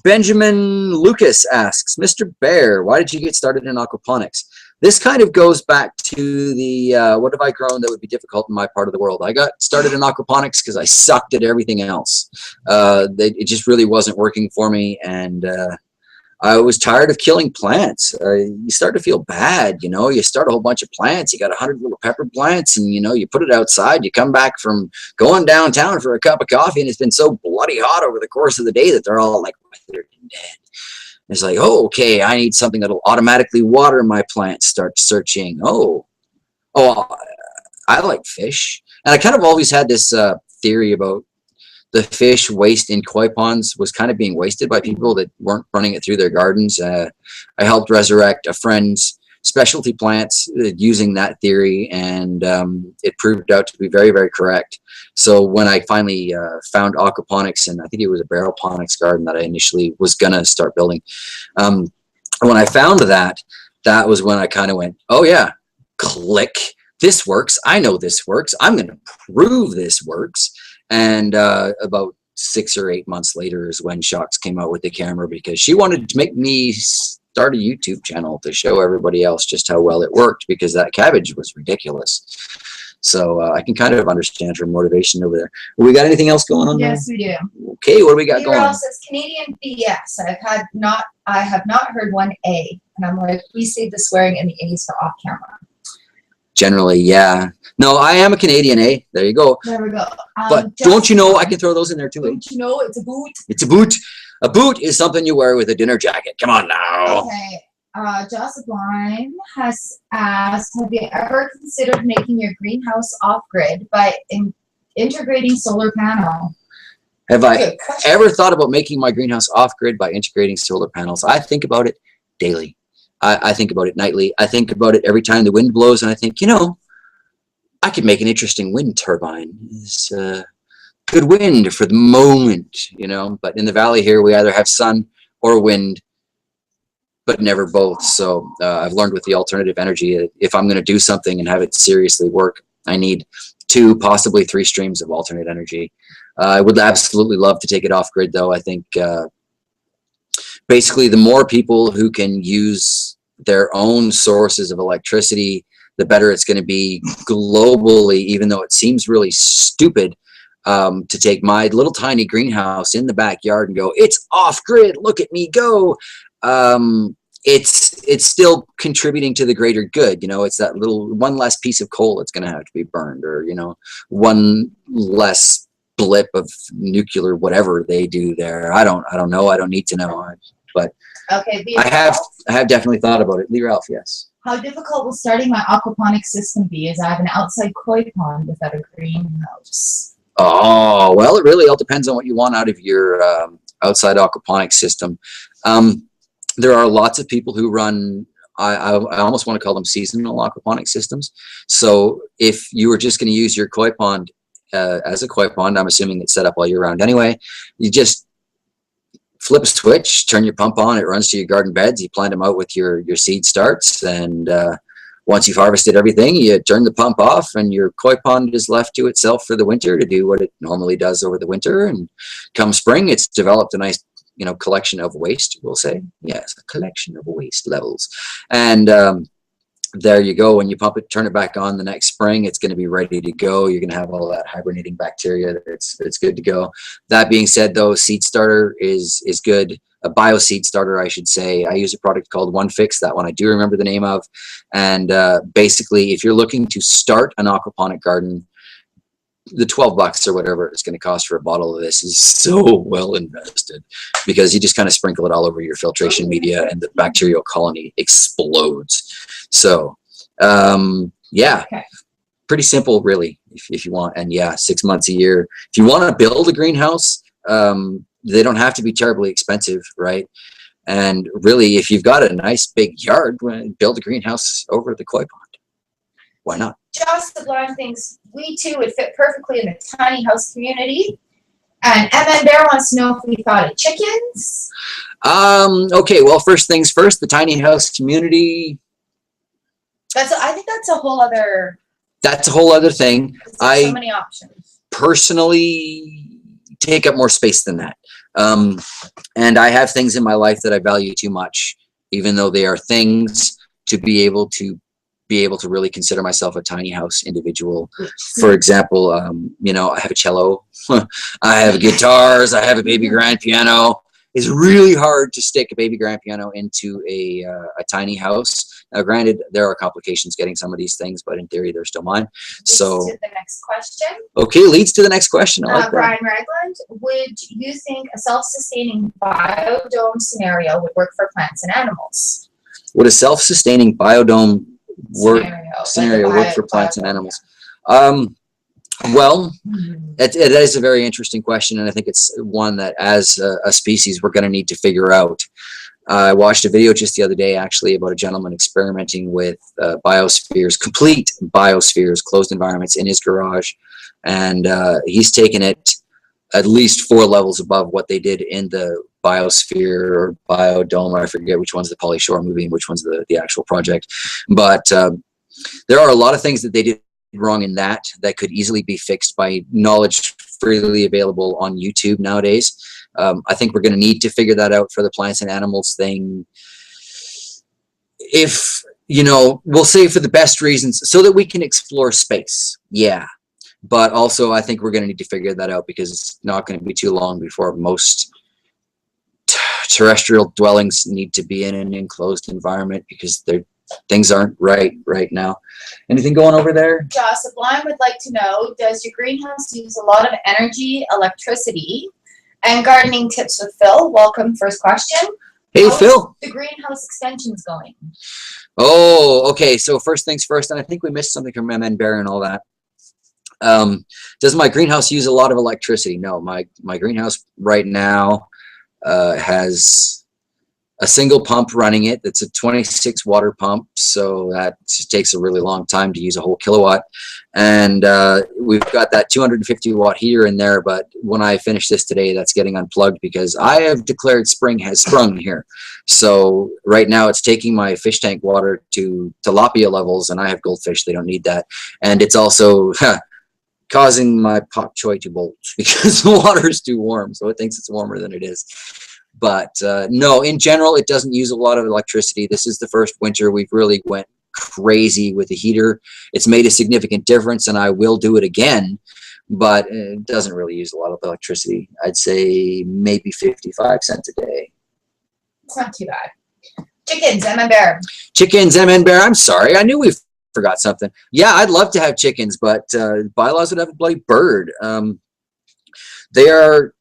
Benjamin Lucas asks, Mr. Bear, why did you get started in aquaponics? This kind of goes back to the what have I grown that would be difficult in my part of the world. I got started in aquaponics because I sucked at everything else. It just really wasn't working for me, and I was tired of killing plants. You start to feel bad, you know. You start a whole bunch of plants. You got 100 little pepper plants, and you know, you put it outside. You come back from going downtown for a cup of coffee, and it's been so bloody hot over the course of the day that they're all like withered and dead. It's like, oh, okay, I need something that'll automatically water my plants. Start searching. Oh, I like fish, and I kind of always had this theory about the fish waste in koi ponds was kind of being wasted by people that weren't running it through their gardens. I helped resurrect a friend's specialty plants using that theory, and it proved out to be very, very correct. So when I finally found aquaponics, and I think it was a barrel ponics garden that I initially was going to start building, when I found that was when I kind of went, oh yeah, click, this works. I know this works. I'm going to prove this works. And about 6 or 8 months later is when Chox came out with the camera, because she wanted to make me start a YouTube channel to show everybody else just how well it worked, because that cabbage was ridiculous. So I can kind of understand her motivation over there. We got anything else going on there? Yes, we do. Okay, what do we got going on? Says Canadian BS. I have not heard one A, and I'm like, please save the swearing and the A's for off camera. Generally, yeah. No, I am a Canadian, eh? There you go. There we go. But don't you know I can throw those in there too? Don't you know it's a boot? It's a boot. A boot is something you wear with a dinner jacket. Come on now. Okay. Joseph Line has asked, have you ever considered making your greenhouse off-grid by integrating solar panel? Have I ever thought about making my greenhouse off-grid by integrating solar panels? I think about it daily. I think about it nightly. I think about it every time the wind blows, and I think, you know, I could make an interesting wind turbine. It's good wind for the moment, you know, but in the valley here, we either have sun or wind, but never both. So I've learned with the alternative energy, if I'm going to do something and have it seriously work, I need 2, possibly 3 streams of alternate energy. I would absolutely love to take it off grid, though. I think basically the more people who can use their own sources of electricity, the better it's going to be globally, even though it seems really stupid to take my little tiny greenhouse in the backyard and go, it's off grid, look at me go. It's still contributing to the greater good. You know, it's that little one less piece of coal that's going to have to be burned, or, you know, one less blip of nuclear whatever they do there. I don't know. I don't need to know. But okay, I have definitely thought about it. Lee Ralph, yes. How difficult will starting my aquaponics system be, as I have an outside koi pond without a greenhouse? Oh, well, it really all depends on what you want out of your outside aquaponics system. There are lots of people who run, I almost want to call them seasonal aquaponic systems. So if you were just going to use your koi pond as a koi pond, I'm assuming it's set up all year round anyway, you just flip a switch, turn your pump on, it runs to your garden beds, you plant them out with your seed starts, and once you've harvested everything, you turn the pump off, and your koi pond is left to itself for the winter to do what it normally does over the winter. And come spring, it's developed a nice, you know, collection of waste, we'll say. Yes, a collection of waste levels. And there you go. When you pump it, turn it back on the next spring, it's going to be ready to go. You're going to have all that hibernating bacteria. It's good to go. That being said, though, seed starter is good. A bio seed starter, I should say. I use a product called One Fix. That one I do remember the name of. And basically, if you're looking to start an aquaponic garden, the $12 or whatever it's going to cost for a bottle of this is so well invested, because you just kind of sprinkle it all over your filtration media and the bacterial colony explodes. So yeah, okay. Pretty simple, really, if you want. And yeah, 6 months a year. If you want to build a greenhouse, they don't have to be terribly expensive, right? And really, if you've got a nice big yard, build a greenhouse over the koi pond. Why not? Joss the Blonde thinks we too would fit perfectly in the tiny house community. And MN Bear wants to know if we thought of chickens. Okay, well, first things first, the tiny house community. I think that's a whole other. That's a whole other thing. There's so many options. Personally take up more space than that. And I have things in my life that I value too much, even though they are things, to be able to really consider myself a tiny house individual. For example, you know, I have a cello, I have guitars, I have a baby grand piano. It's really hard to stick a baby grand piano into a tiny house. Now, granted, there are complications getting some of these things, but in theory, they're still mine. So, leads to the next question. Okay, leads to the next question. I like Brian Ragland, would you think a self-sustaining biodome scenario would work for plants and animals? Would a self-sustaining biodome scenario work for plants and animals? Well, it is a very interesting question, and I think it's one that as a species we're going to need to figure out. I watched a video just the other day, actually, about a gentleman experimenting with biospheres, complete biospheres, closed environments in his garage, and he's taken it at least 4 levels above what they did in the biosphere or biodome. I forget which one's the Pauly Shore movie and which one's the actual project. But there are a lot of things that they did wrong in that could easily be fixed by knowledge freely available on YouTube nowadays. I think we're going to need to figure that out for the plants and animals thing. If, you know, we'll say for the best reasons, so that we can explore space. Yeah. But also, I think we're going to need to figure that out, because it's not going to be too long before most terrestrial dwellings need to be in an enclosed environment, because things aren't right now. Anything going over there? Joss Sublime would like to know, does your greenhouse use a lot of energy, electricity? And gardening tips with Phil. Welcome. First question. Hey, Phil. The greenhouse extension's going. Oh, okay. So first things first, and I think we missed something from MN Bear and all that. Does my greenhouse use a lot of electricity? No, my greenhouse right now has a single pump running it. It's a 26 water pump, so that takes a really long time to use a whole kilowatt. And we've got that 250 watt heater in there, but when I finish this today, that's getting unplugged because I have declared spring has sprung here. So right now it's taking my fish tank water to tilapia levels, and I have goldfish. They don't need that. And it's also causing my pak choy to bolt because the water is too warm, so it thinks it's warmer than it is. But no, in general, it doesn't use a lot of electricity. This is the first winter we've really went crazy with the heater. It's made a significant difference, and I will do it again, but it doesn't really use a lot of electricity. I'd say maybe 55 cents a day. It's not too bad. Chickens, M and Bear. Chickens, M and Bear. I'm sorry. I knew we forgot something. Yeah, I'd love to have chickens, but bylaws would have a bloody bird. They're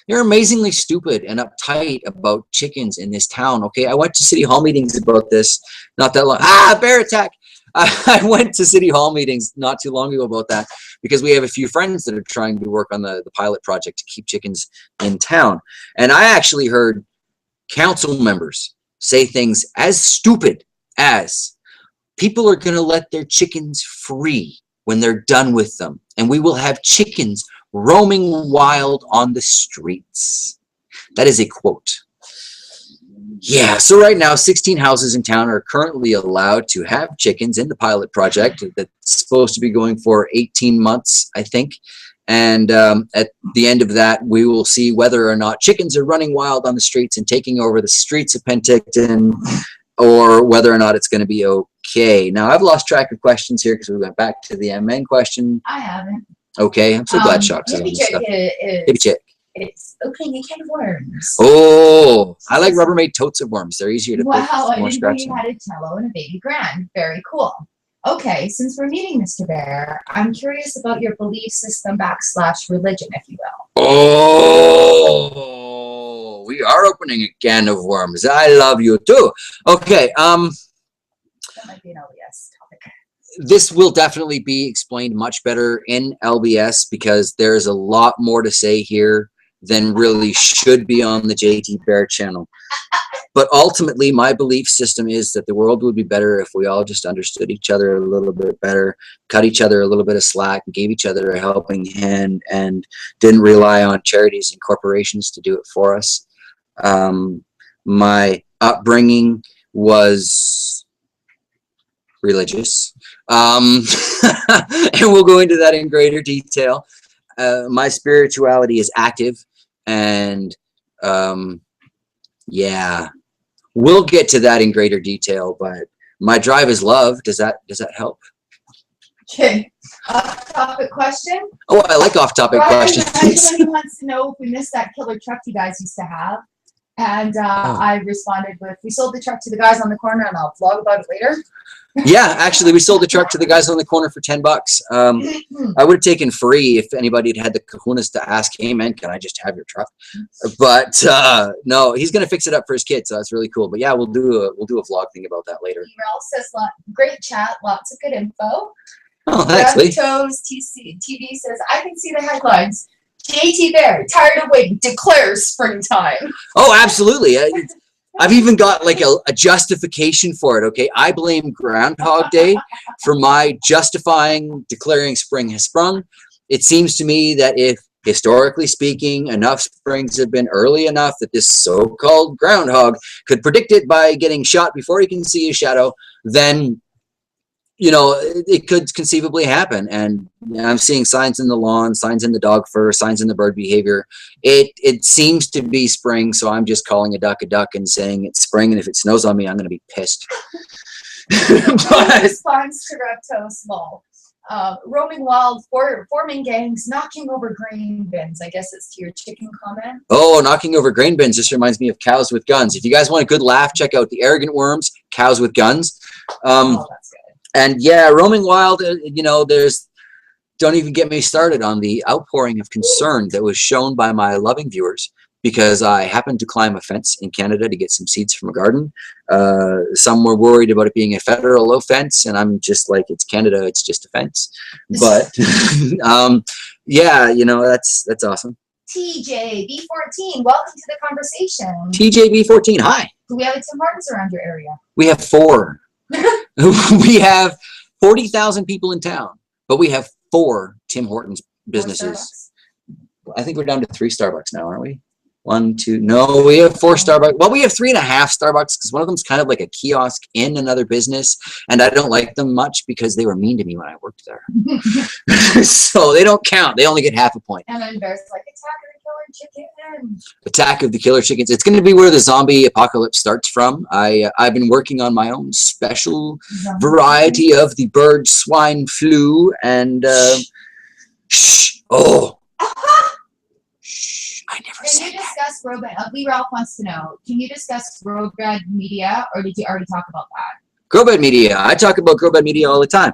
amazingly stupid and uptight about chickens in this town. Okay, I went to city hall meetings about this not that long. Bear attack! I went to city hall meetings not too long ago about that because we have a few friends that are trying to work on the pilot project to keep chickens in town. And I actually heard council members say things as stupid as people are going to let their chickens free when they're done with them, and we will have chickens roaming wild on the streets. That is a quote. Yeah, so right now 16 houses in town are currently allowed to have chickens in the pilot project that's supposed to be going for 18 months, I think. And at the end of that, we will see whether or not chickens are running wild on the streets and taking over the streets of Penticton, or whether or not it's going to be okay. Now, I've lost track of questions here because we went back to the MN question. I haven't. Okay, I'm so glad Chox is on Hippie this Chick stuff. is, Hippie Chick. It's opening a can of worms. Oh, I like Rubbermaid totes of worms. They're easier to pick. Wow, I More didn't know scratch you them. had a cello and a baby grand. Very cool. Okay, since we're meeting Mr. Bear, I'm curious about your belief system / religion, if you will. Oh, we are opening a can of worms. I love you too. Okay, That might be an LBS topic. this will definitely be explained much better in LBS because there's a lot more to say here than really should be on the JT Bear channel. But ultimately, my belief system is that the world would be better if we all just understood each other a little bit better, cut each other a little bit of slack, and gave each other a helping hand, and didn't rely on charities and corporations to do it for us. My upbringing was religious, and we'll go into that in greater detail. My spirituality is active, and yeah, we'll get to that in greater detail. But my drive is love. Does that help? Okay. Off-topic question. Oh, I like off-topic questions. Actually wants to know if we missed that killer truck you guys used to have. And I responded with, we sold the truck to the guys on the corner, and I'll vlog about it later. Yeah, actually, we sold the truck to the guys on the corner for $10. I would have taken free if anybody had the kahunas to ask, hey, man, can I just have your truck? But no, he's going to fix it up for his kids, so that's really cool. But yeah, we'll do a vlog thing about that later. Email says, great chat, lots of good info. Oh, thanks, Lee. Toes TV says, I can see the headlines. JT Bear, tired of waiting, declares springtime. Oh, absolutely. I've even got like a justification for it, okay? I blame Groundhog Day for my justifying declaring spring has sprung. It seems to me that if, historically speaking, enough springs have been early enough that this so-called groundhog could predict it by getting shot before he can see his shadow, then, you know, it could conceivably happen. And I'm seeing signs in the lawn, signs in the dog fur, signs in the bird behavior. It seems to be spring, so I'm just calling a duck and saying it's spring, and if it snows on me, I'm going to be pissed. But response to Repto Small. Roaming wild, forming gangs, knocking over grain bins. I guess it's to your chicken comment. Oh, knocking over grain bins. This reminds me of cows with guns. If you guys want a good laugh, check out the Arrogant Worms, Cows with Guns. Oh, that's good. And yeah, roaming wild, you know, don't even get me started on the outpouring of concern that was shown by my loving viewers because I happened to climb a fence in Canada to get some seeds from a garden. Some were worried about it being a federal offense, and I'm just like, it's Canada, it's just a fence. But yeah, you know, that's awesome. TJB14, welcome to the conversation. TJB14, hi. Do we have a Tim Hortons around your area? We have 4. We have 40,000 people in town, but we have 4 Tim Hortons businesses. I think we're down to 3 Starbucks now, aren't we? 1, 2, no, we have 4 Starbucks. Well, we have 3.5 Starbucks because one of them's kind of like a kiosk in another business, and I don't like them much because they were mean to me when I worked there. So they don't count. They only get half a point. And then there's like Attack of the Killer Chicken. Attack of the Killer Chickens. It's going to be where the zombie apocalypse starts from. I've been working on my own special variety of the bird swine flu, and I never said that. Can you discuss grow bed? Ralph wants to know. Can you discuss grow bed media, or did you already talk about that? Grow bed media. I talk about grow bed media all the time,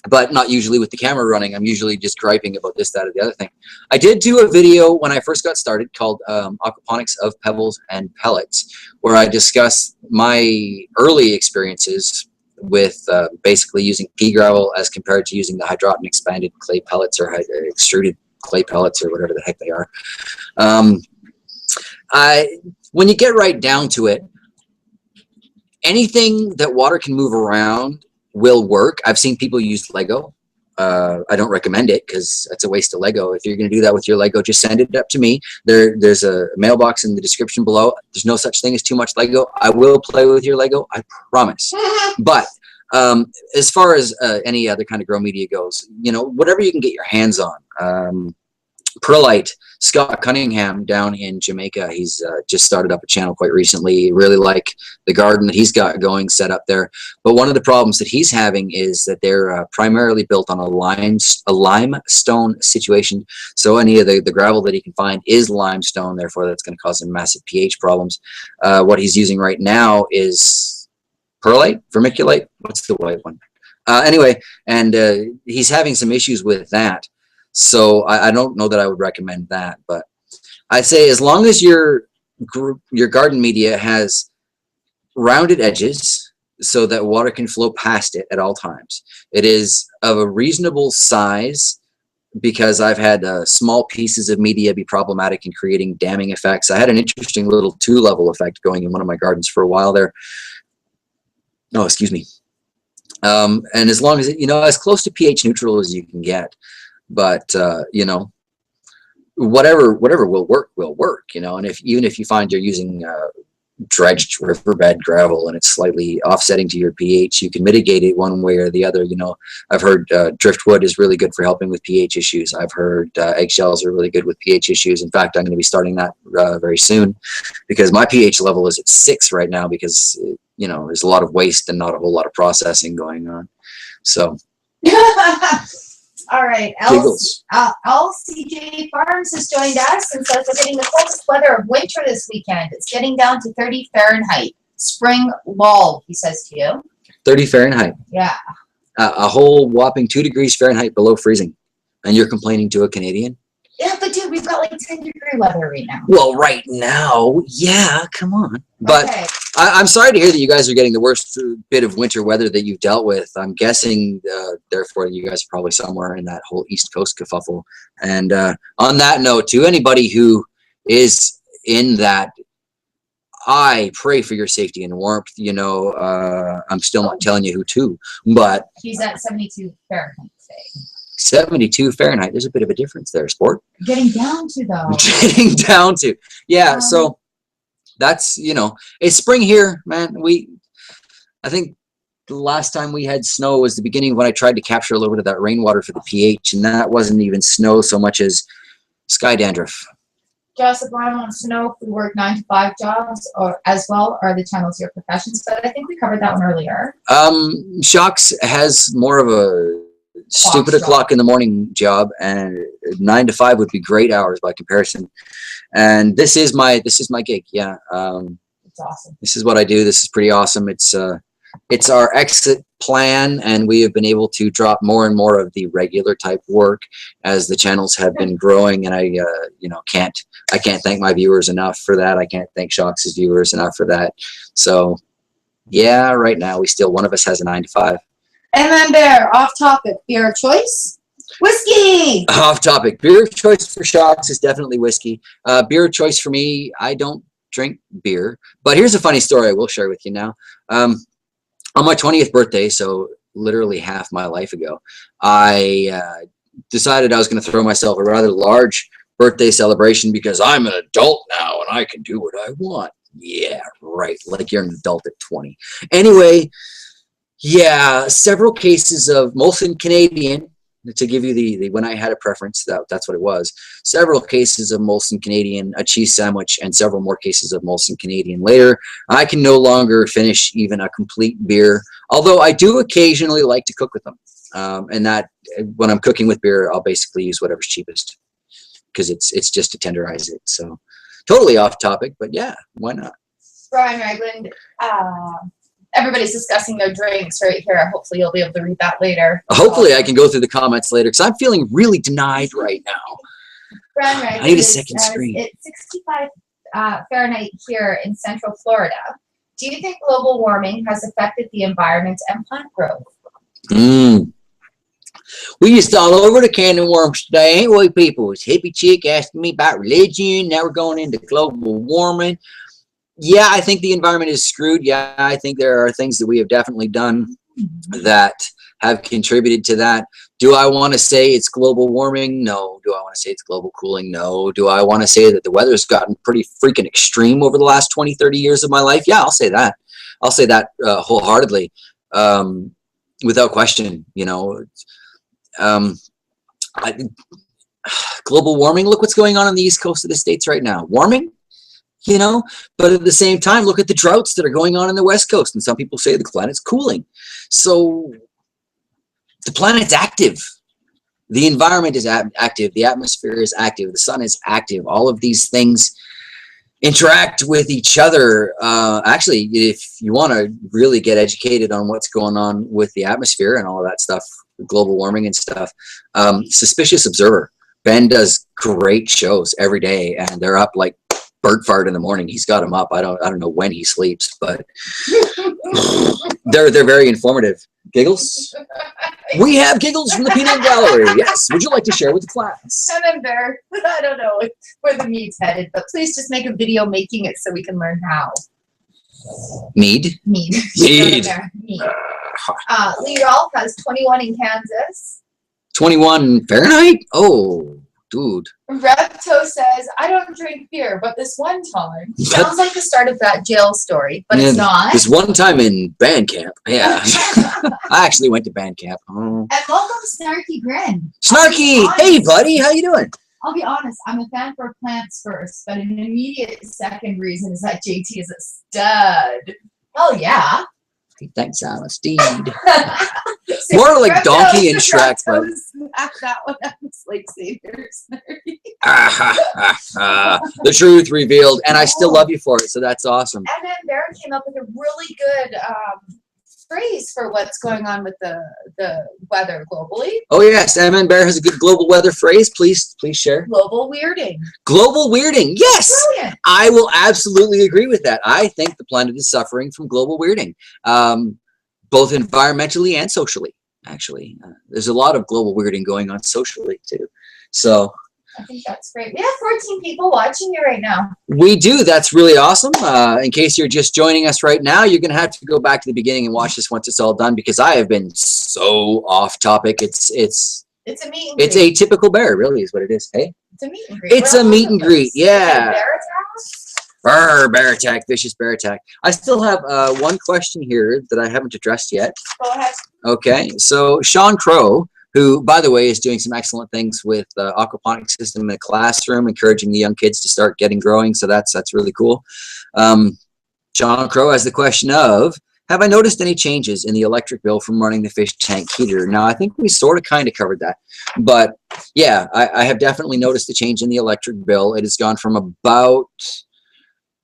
but not usually with the camera running. I'm usually just griping about this, that, or the other thing. I did do a video when I first got started called Aquaponics of Pebbles and Pellets, where I discuss my early experiences with basically using pea gravel as compared to using the hydroton expanded clay pellets or extruded clay pellets or whatever the heck they are. When you get right down to it, anything that water can move around will work. I've seen people use Lego. I don't recommend it because that's a waste of Lego. If you're going to do that with your Lego, just send it up to me. There's a mailbox in the description below. There's no such thing as too much Lego. I will play with your Lego, I promise. But as far as any other kind of grow media goes, you know, whatever you can get your hands on. Perlite, Scott Cunningham down in Jamaica, he's just started up a channel quite recently. Really like the garden that he's got going set up there. But one of the problems that he's having is that they're primarily built on a limestone situation. So any of the gravel that he can find is limestone, therefore that's going to cause him massive pH problems. What he's using right now is perlite, vermiculite. What's the white one? Anyway, and he's having some issues with that. So I don't know that I would recommend that, but I'd say as long as your garden media has rounded edges so that water can flow past it at all times. It is of a reasonable size, because I've had small pieces of media be problematic in creating damming effects. I had an interesting little 2-level effect going in one of my gardens for a while there. Oh, excuse me. And as long as it, you know, as close to pH neutral as you can get. But you know, whatever will work, you know. And even if you find you're using dredged riverbed gravel and it's slightly offsetting to your pH, you can mitigate it one way or the other. You know, I've heard driftwood is really good for helping with pH issues. I've heard eggshells are really good with pH issues. In fact, I'm going to be starting that very soon, because my pH level is at 6 right now because you know, there's a lot of waste and not a whole lot of processing going on. So. All right, LCJ Farms has joined us and says we're getting the coldest weather of winter this weekend. It's getting down to 30 Fahrenheit. Spring lull, he says to you. 30 Fahrenheit. Yeah. A whole whopping 2 degrees Fahrenheit below freezing. And you're complaining to a Canadian? Yeah, but dude, we've got like 10-degree weather right now. Well, right now, yeah, come on. But okay. I'm sorry to hear that you guys are getting the worst bit of winter weather that you've dealt with. I'm guessing, therefore, you guys are probably somewhere in that whole East Coast kerfuffle. And on that note, to anybody who is in that, I pray for your safety and warmth. You know, I'm still not telling you who to, but he's at 72 Fahrenheit today. 72 Fahrenheit. There's a bit of a difference there, sport. Getting down to though. Getting down to, yeah. So that's, you know, it's spring here, man. I think the last time we had snow was the beginning when I tried to capture a little bit of that rainwater for the pH, and that wasn't even snow so much as sky dandruff. Joseph Brown wants to know if we work 9-to-5 jobs or as well, or the channels your professions, but I think we covered that one earlier. Chox has more of a stupid o'clock in the morning job, and 9 to 5 would be great hours by comparison. And this is my gig. Yeah. It's awesome. This is what I do. This is pretty awesome. It's it's our exit plan, and we have been able to drop more and more of the regular type work as the channels have been growing. And I, you know, I can't thank my viewers enough for that. I can't thank Chox's viewers enough for that. So yeah, right now one of us has a 9 to 5. And then there, off topic, beer of choice, whiskey. Off topic, beer of choice for Chox is definitely whiskey. Beer of choice for me, I don't drink beer, but here's a funny story I will share with you now. On my 20th birthday, so literally half my life ago, I decided I was going to throw myself a rather large birthday celebration because I'm an adult now and I can do what I want. Yeah, right. Like you're an adult at 20. Anyway, yeah, several cases of Molson Canadian, to give you the when I had a preference, that's what it was. Several cases of Molson Canadian, a cheese sandwich, and several more cases of Molson Canadian later. I can no longer finish even a complete beer, although I do occasionally like to cook with them. And that when I'm cooking with beer, I'll basically use whatever's cheapest because it's just to tenderize it. So totally off topic, but yeah, why not? Brian Ragland, everybody's discussing their drinks right here. Hopefully you'll be able to read that later. Hopefully I can go through the comments later because I'm feeling really denied right now. Brian Ragland, I need a second screen. It's 65 Fahrenheit here in Central Florida. Do you think global warming has affected the environment and plant growth? We just all over the can of worms today, ain't we, people? It's hippie chick asking me about religion. Now we're going into global warming. Yeah, I think the environment is screwed. Yeah, I think there are things that we have definitely done that have contributed to that. Do I want to say it's global warming? No. Do I want to say it's global cooling? No. Do I want to say that the weather's gotten pretty freaking extreme over the last 20, 30 years of my life? Yeah, I'll say that. I'll say that wholeheartedly, without question, you know. Global warming, look what's going on the east coast of the States right now. Warming? You know, but at the same time, look at the droughts that are going on in the West Coast. And some people say the planet's cooling. So the planet's active. The environment is active. The atmosphere is active. The sun is active. All of these things interact with each other. Actually, if you want to really get educated on what's going on with the atmosphere and all of that stuff, global warming and stuff, Suspicious Observer. Ben does great shows every day, and they're up like bird fart in the morning. He's got him up. I don't know when he sleeps, but they're very informative. Giggles? We have giggles from the peanut gallery. Yes. Would you like to share with the class? And then there, I don't know where the mead's headed, but please just make a video making it so we can learn how. Mead? Mead. Mead. Mead. Lee Rolfe has 21 in Kansas. 21 Fahrenheit? Oh, dude. Repto says, I don't drink beer, but this one time. Sounds like the start of that jail story, but it's not. This one time in band camp. Yeah. I actually went to band camp. Oh. And welcome Snarky Grin. Snarky! Hey, buddy. How you doing? I'll be honest, I'm a fan for plants first, but an immediate second reason is that JT is a stud. Oh, yeah. He thinks I'm a steed. More like Donkey and Shrek. But that one was like Saviors. The truth revealed, and I still love you for it, so that's awesome. And then Baron came up with a really good phrase for what's going on with the weather globally. Oh yes, M. Bear has a good global weather phrase. Please share. Global weirding. Global weirding. Yes, brilliant. I will absolutely agree with that. I think the planet is suffering from global weirding, both environmentally and socially. Actually, there's a lot of global weirding going on socially too. So I think that's great. We have 14 people watching you right now. We do. That's really awesome. In case you're just joining us right now, you're going to have to go back to the beginning and watch this once it's all done because I have been so off topic. It's a meet and greet. It's a typical bear, really, is what it is. Hey, it's a meet and greet. It's a meet and greet. Yeah. Bear attack? Bear attack, vicious bear attack. I still have one question here that I haven't addressed yet. Go ahead. Okay, so Sean Crow, who, by the way, is doing some excellent things with the aquaponics system in the classroom, encouraging the young kids to start getting growing. So that's really cool. John Crow has the question of, have I noticed any changes in the electric bill from running the fish tank heater? Now, I think we sort of kind of covered that. But, yeah, I have definitely noticed a change in the electric bill. It has gone from about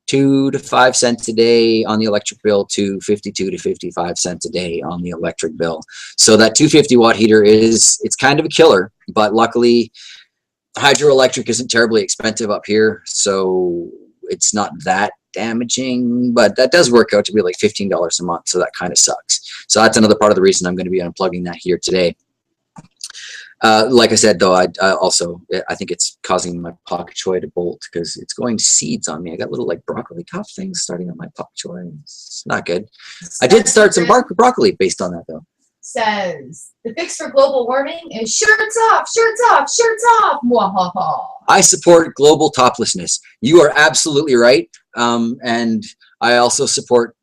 2 to 5 cents a day on the electric bill to 52 to 55 cents a day on the electric bill. So that 250 watt heater it's kind of a killer, but luckily hydroelectric isn't terribly expensive up here, so it's not that damaging, but that does work out to be like $15 a month, so that kind of sucks. So that's another part of the reason I'm going to be unplugging that here today. Like I said, though, I think it's causing my pak choi to bolt because it's going seeds on me. I got little like broccoli top things starting on my pak choi. It's not good. I did start some broccoli based on that, though. Says the fix for global warming is shirts off, shirts off, shirts off. Mwahaha. I support global toplessness. You are absolutely right. And I also support,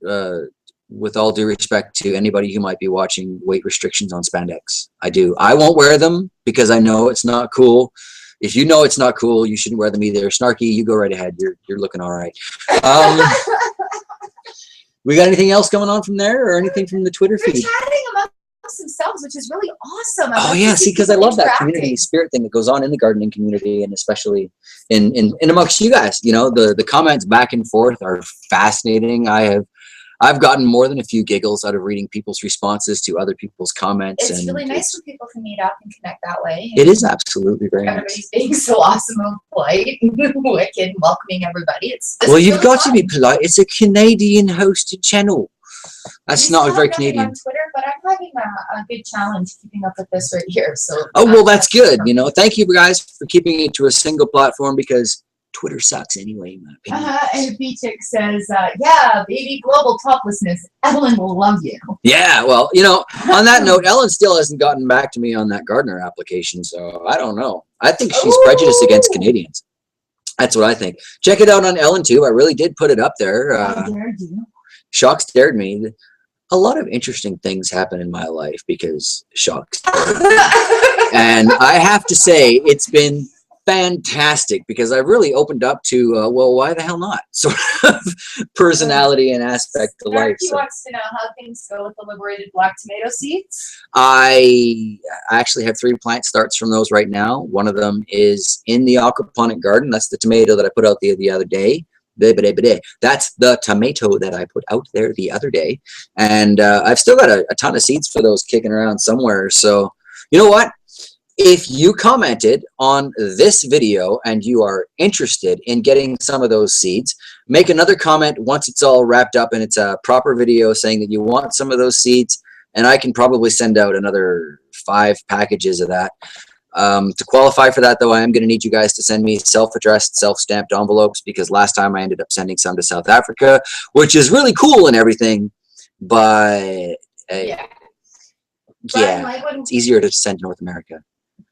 with all due respect to anybody who might be watching, weight restrictions on spandex. I do. I won't wear them because I know it's not cool. If you know it's not cool, you shouldn't wear them either. Snarky, you go right ahead. You're looking all right. We got anything else going on from there, or anything from the Twitter feed? They're chatting amongst themselves, which is really awesome. Oh yeah, see, because I love that community spirit thing that goes on in the gardening community, and especially in amongst you guys. You know, the comments back and forth are fascinating. I've gotten more than a few giggles out of reading people's responses to other people's comments. It's really nice when people can meet up and connect that way. It is absolutely very nice. Everybody's being so awesome and polite and wicked, welcoming everybody. Well, you've got to be polite. It's a Canadian hosted channel. That's not very Canadian. On Twitter, but I'm having a good challenge keeping up with this right here. So. Oh well, that's good. You know, thank you guys for keeping it to a single platform because Twitter sucks anyway, in my opinion. And B-Chick says, yeah, baby, global toplessness. Evelyn will love you. Yeah, well, you know, on that note, Ellen still hasn't gotten back to me on that gardener application, so I don't know. I think she's prejudiced against Canadians. That's what I think. Check it out on Ellen, too. I really did put it up there. I dared you. Chox dared me. A lot of interesting things happen in my life because Chox dared me. And I have to say, it's been fantastic because I really opened up to well, why the hell not sort of personality and aspect of life. He wants to know how things go with the liberated black tomato seeds. I actually have 3 plant starts from those right now. One of them is in the aquaponic garden. That's the tomato that I put out the other day. That's the tomato that I put out there the other day, and I've still got a ton of seeds for those kicking around somewhere. So you know what? If you commented on this video and you are interested in getting some of those seeds, make another comment once it's all wrapped up and it's a proper video saying that you want some of those seeds, and I can probably send out another 5 packages of that. To qualify for that, though, I am going to need you guys to send me self-addressed, self-stamped envelopes because last time I ended up sending some to South Africa, which is really cool and everything, but yeah, it's easier to send to North America.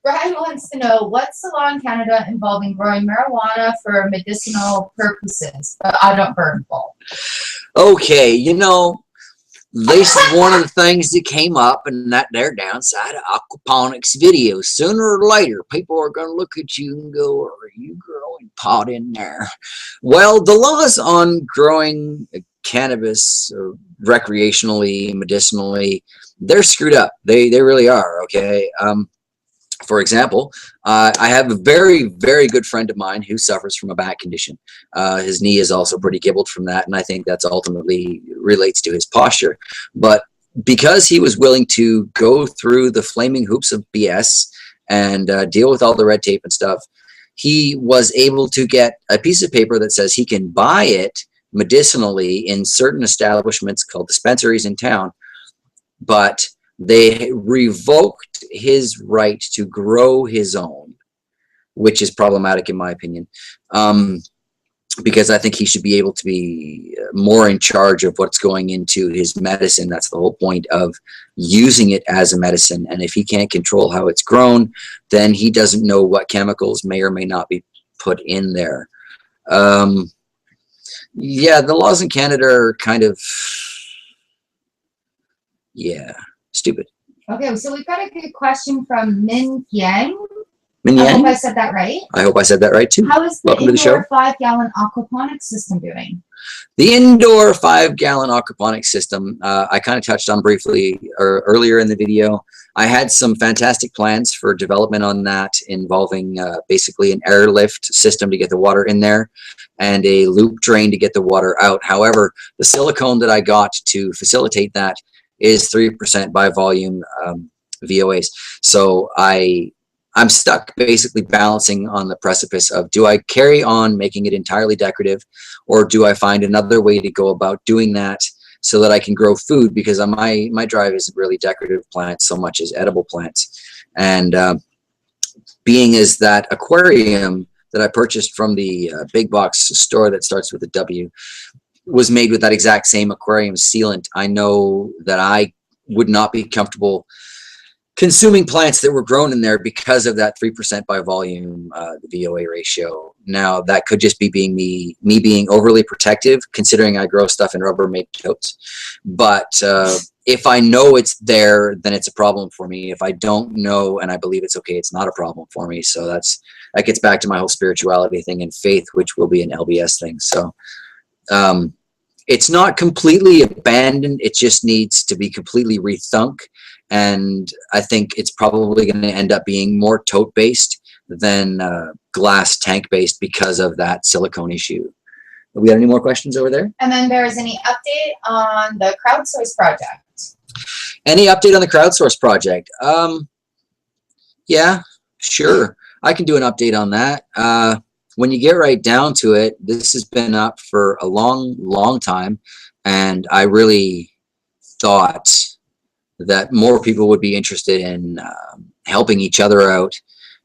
Brian wants to know what's the law in Canada involving growing marijuana for medicinal purposes, but I don't burn full. Okay, you know, this is one of the things that came up in that there downside of aquaponics videos. Sooner or later, people are going to look at you and go, are you growing pot in there? Well, the laws on growing cannabis recreationally, medicinally, they're screwed up. They really are, okay? For example, I have a very, very good friend of mine who suffers from a back condition. His knee is also pretty gibbled from that, and I think that's ultimately relates to his posture. But because he was willing to go through the flaming hoops of BS and deal with all the red tape and stuff, he was able to get a piece of paper that says he can buy it medicinally in certain establishments called dispensaries in town, but they revoked his right to grow his own, which is problematic in my opinion, because I think he should be able to be more in charge of what's going into his medicine. That's the whole point of using it as a medicine. And if he can't control how it's grown, then he doesn't know what chemicals may or may not be put in there. Yeah, the laws in Canada are kind of, yeah, stupid. Okay, so we've got a good question from Min Yang. Min Yang? I hope I said that right. I hope I said that right too. How is the Welcome to the show. 5-gallon aquaponics system doing? The indoor 5-gallon aquaponics system, I kind of touched on briefly earlier in the video. I had some fantastic plans for development on that, involving basically an airlift system to get the water in there and a loop drain to get the water out. However, the silicone that I got to facilitate that is 3% by volume VOAs. So I'm stuck basically balancing on the precipice of, do I carry on making it entirely decorative, or do I find another way to go about doing that so that I can grow food? Because my drive isn't really decorative plants so much as edible plants. And being as that aquarium that I purchased from the big box store that starts with a W was made with that exact same aquarium sealant, I know that I would not be comfortable consuming plants that were grown in there because of that 3% by volume VOA ratio. Now, that could just be me being overly protective, considering I grow stuff in Rubbermaid totes. But if I know it's there, then it's a problem for me. If I don't know and I believe it's okay, it's not a problem for me. So that gets back to my whole spirituality thing and faith, which will be an LBS thing. So it's not completely abandoned. It just needs to be completely rethunk. And I think it's probably going to end up being more tote based than glass tank based because of that silicone issue. Have we got any more questions over there? And then there's any update on the crowdsource project? Any update on the crowdsource project? Yeah, sure. I can do an update on that. When you get right down to it, this has been up for a long, long time. And I really thought that more people would be interested in helping each other out.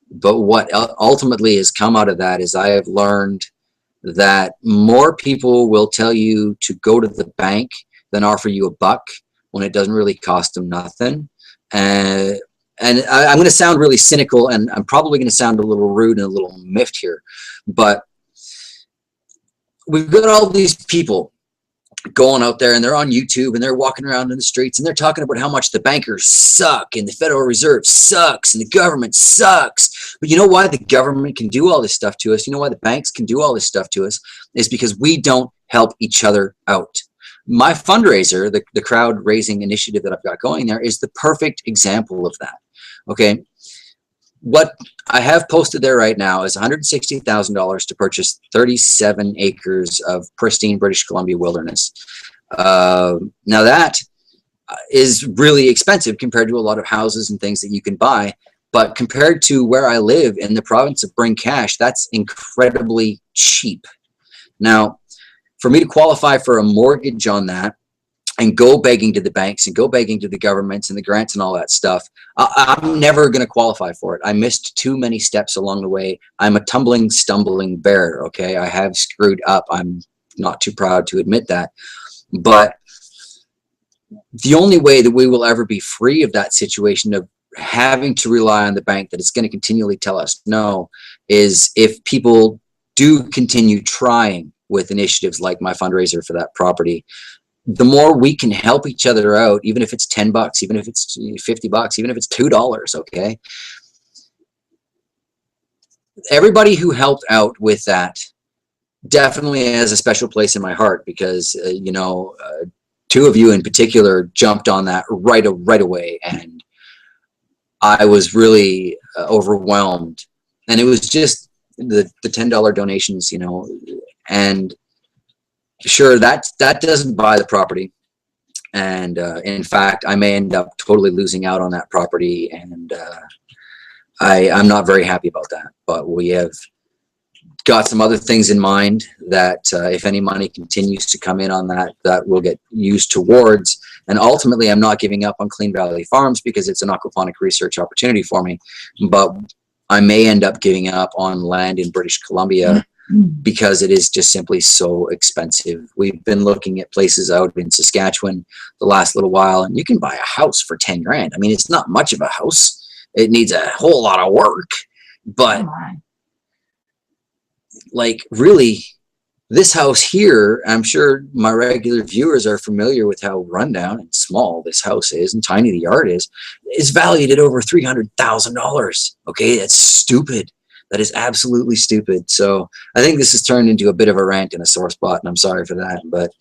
But what ultimately has come out of that is I have learned that more people will tell you to go to the bank than offer you $1 when it doesn't really cost them nothing. And I'm going to sound really cynical, and I'm probably going to sound a little rude and a little miffed here, but we've got all these people going out there and they're on YouTube and they're walking around in the streets and they're talking about how much the bankers suck and the Federal Reserve sucks and the government sucks. But you know why the government can do all this stuff to us? You know why the banks can do all this stuff to us? Is because we don't help each other out. My fundraiser, the crowd raising initiative that I've got going there, is the perfect example of that. Okay. What I have posted there right now is $160,000 to purchase 37 acres of pristine British Columbia wilderness. Now that is really expensive compared to a lot of houses and things that you can buy, but compared to where I live in the province of Bring Cash, that's incredibly cheap. Now, for me to qualify for a mortgage on that and go begging to the banks and go begging to the governments and the grants and all that stuff, I'm never going to qualify for it. I missed too many steps along the way. I'm a tumbling, stumbling bear, okay? I have screwed up. I'm not too proud to admit that. But the only way that we will ever be free of that situation of having to rely on the bank that it's going to continually tell us no is if people do continue trying with initiatives like my fundraiser for that property. The more we can help each other out, even if it's $10, even if it's $50, even if it's $2, okay? Everybody who helped out with that definitely has a special place in my heart because, you know, two of you in particular jumped on that right away, and I was really overwhelmed. And it was just the $10 donations, you know, and sure, that doesn't buy the property, and in fact, I may end up totally losing out on that property, and I'm not very happy about that. But we have got some other things in mind that if any money continues to come in on that, that will get used towards. And ultimately, I'm not giving up on Clean Valley Farms because it's an aquaponic research opportunity for me, but I may end up giving up on land in British Columbia because it is just simply so expensive. We've been looking at places out in Saskatchewan the last little while, and you can buy a house for 10 grand. I mean, it's not much of a house. It needs a whole lot of work, but like really this house here, I'm sure my regular viewers are familiar with how rundown and small this house is and tiny the yard is valued at over $300,000. Okay. That's stupid. That is absolutely stupid. So I think this has turned into a bit of a rant and a sore spot, and I'm sorry for that. But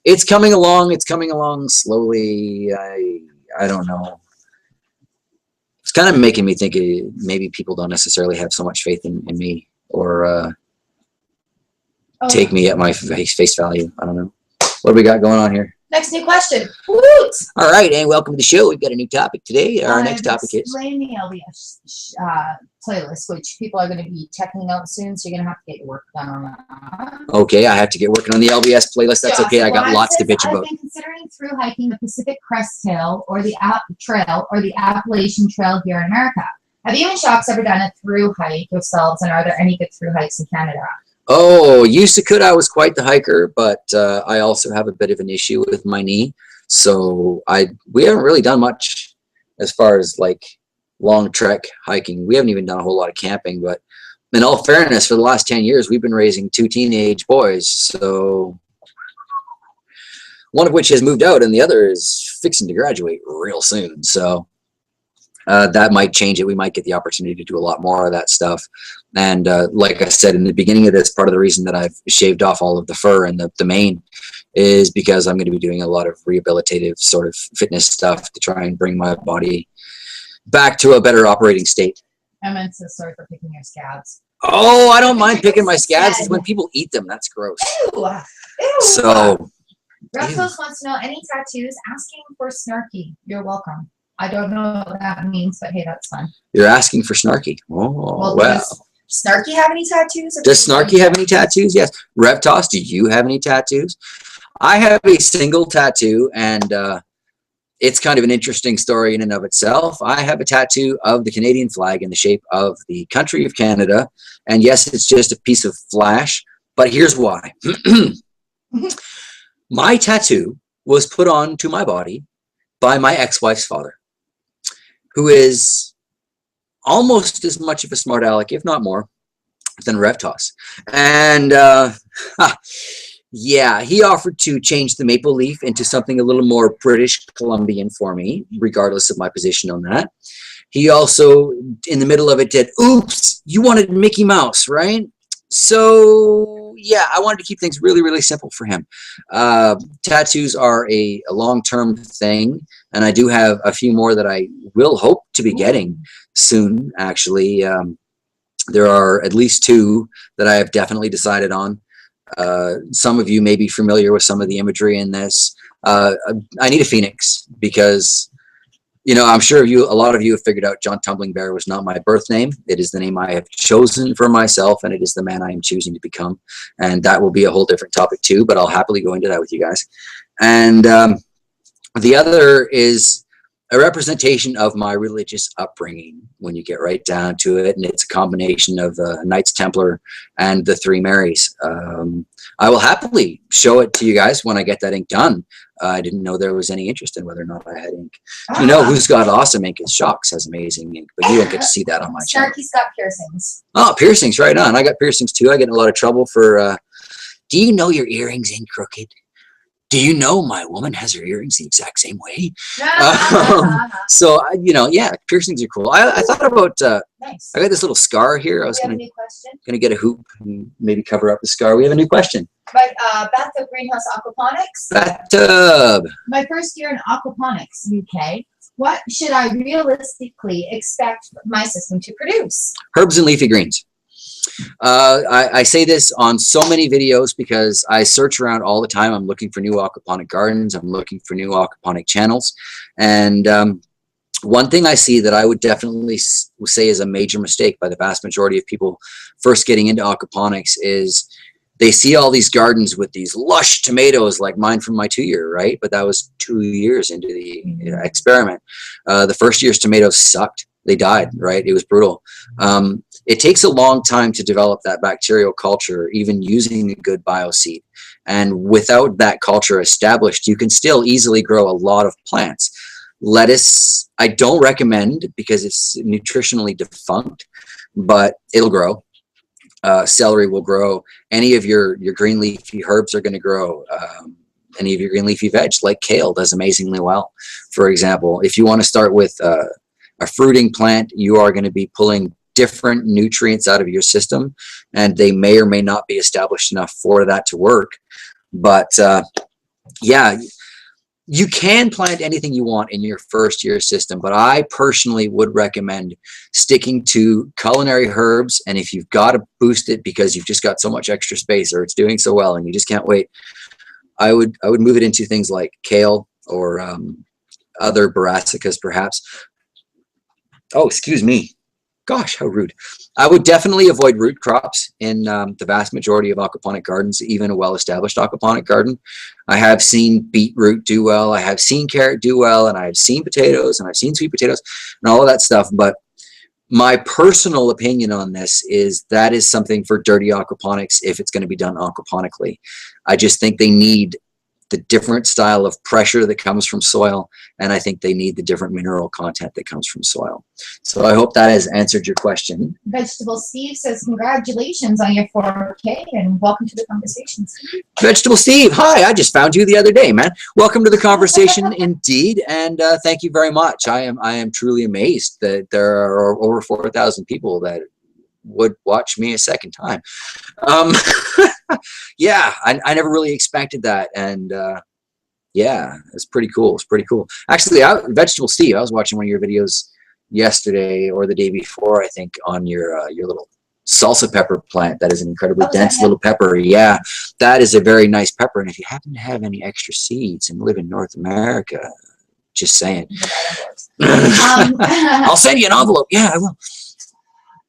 it's coming along. It's coming along slowly. I don't know. It's kind of making me think maybe people don't necessarily have so much faith in me, or take me at my face value. I don't know. What do we got going on here? Next new question. Woot! All right, and welcome to the show. We've got a new topic today. Our next topic is explain the LBS playlist, which people are going to be checking out soon. So you're going to have to get your work done on that. Okay, I have to get working on the LBS playlist. That's okay. I got lots to bitch about. I've been considering through hiking the Pacific Crest Trail or the Appalachian Trail here in America. Have you and Chox ever done a through hike yourselves, and are there any good through hikes in Canada? Oh, used to could. I was quite the hiker, but I also have a bit of an issue with my knee. So we haven't really done much as far as like long trek hiking. We haven't even done a whole lot of camping, but in all fairness, for the last 10 years, we've been raising 2 teenage boys. So one of which has moved out and the other is fixing to graduate real soon. So that might change it. We might get the opportunity to do a lot more of that stuff. And like I said in the beginning of this, part of the reason that I've shaved off all of the fur and the mane is because I'm going to be doing a lot of rehabilitative sort of fitness stuff to try and bring my body back to a better operating state. I meant to sorry for picking your scabs. Oh, I don't mind picking my scabs. It's when people eat them. That's gross. Ew. Ew. So Reptiles wants to know any tattoos, asking for snarky. You're welcome. I don't know what that means, but hey, that's fun. You're asking for snarky. Oh, well. Does Snarky have any tattoos? Does Snarky have any tattoos? Yes. Reptos, do you have any tattoos? I have a single tattoo, and it's kind of an interesting story in and of itself. I have a tattoo of the Canadian flag in the shape of the country of Canada. And yes, it's just a piece of flash, but here's why. My tattoo was put on to my body by my ex-wife's father, who is almost as much of a smart aleck, if not more, than Reptos. And yeah, he offered to change the maple leaf into something a little more British Columbian for me, regardless of my position on that. He also, in the middle of it, did, oops, you wanted Mickey Mouse, right? So yeah, I wanted to keep things really, really simple for him. Tattoos are a long-term thing, and I do have a few more that I will hope to be getting soon, actually. There are at least 2 that I have definitely decided on. Some of you may be familiar with some of the imagery in this. I need a phoenix because, you know, I'm sure a lot of you have figured out John Tumbling Bear was not my birth name. It is the name I have chosen for myself, and it is the man I am choosing to become. And that will be a whole different topic too, but I'll happily go into that with you guys. And the other is a representation of my religious upbringing when you get right down to it, and it's a combination of Knights Templar and the 3 Marys. I will happily show it to you guys when I get that ink done. I didn't know there was any interest in whether or not I had ink. You know who's got awesome ink is Chox has amazing ink, but you don't get to see that on my channel. Snarky's got piercings. Oh, piercings, right on. I got piercings too. I get in a lot of trouble for, do you know your earrings ain't crooked? Do you know my woman has her earrings the exact same way? So, you know, yeah, piercings are cool. I thought about, nice. I got this little scar here. I was going to get a hoop and maybe cover up the scar. We have a new question. Right, Bathtub Greenhouse Aquaponics. Bathtub. My first year in Aquaponics, UK. What should I realistically expect my system to produce? Herbs and leafy greens. I say this on so many videos because I search around all the time. I'm looking for new aquaponic gardens. I'm looking for new aquaponic channels. And one thing I see that I would definitely say is a major mistake by the vast majority of people first getting into aquaponics is they see all these gardens with these lush tomatoes like mine from my 2-year, right? But that was 2 years into the experiment. The first year's tomatoes sucked. They died, right? It was brutal. It takes a long time to develop that bacterial culture, even using a good bioseed. And without that culture established, you can still easily grow a lot of plants. Lettuce, I don't recommend because it's nutritionally defunct, but it'll grow. Celery will grow. Any of your green leafy herbs are going to grow. Any of your green leafy veg, like kale, does amazingly well. For example, if you want to start with a fruiting plant, you are going to be pulling different nutrients out of your system, and they may or may not be established enough for that to work. But yeah, you can plant anything you want in your first year system, but I personally would recommend sticking to culinary herbs. And if you've got to boost it because you've just got so much extra space or it's doing so well and you just can't wait, I would move it into things like kale or other brassicas perhaps. Oh, excuse me. Gosh, how rude. I would definitely avoid root crops in the vast majority of aquaponic gardens, even a well-established aquaponic garden. I have seen beetroot do well, I have seen carrot do well, and I've seen potatoes, and I've seen sweet potatoes, and all of that stuff. But my personal opinion on this is that is something for dirty aquaponics if it's going to be done aquaponically. I just think they need the different style of pressure that comes from soil, and I think they need the different mineral content that comes from soil. So I hope that has answered your question. Vegetable Steve says, congratulations on your 4K and welcome to the conversation. Vegetable Steve, hi, I just found you the other day, man. Welcome to the conversation indeed, and thank you very much. I am truly amazed that there are over 4,000 people that would watch me a second time. Yeah, I never really expected that, and yeah, it's pretty cool. It's pretty cool. Actually, Vegetable Steve, I was watching one of your videos yesterday or the day before, I think, on your little salsa pepper plant. That is an incredibly dense little pepper. Yeah, that is a very nice pepper. And if you happen to have any extra seeds and live in North America, just saying, I'll send you an envelope. Yeah, I will.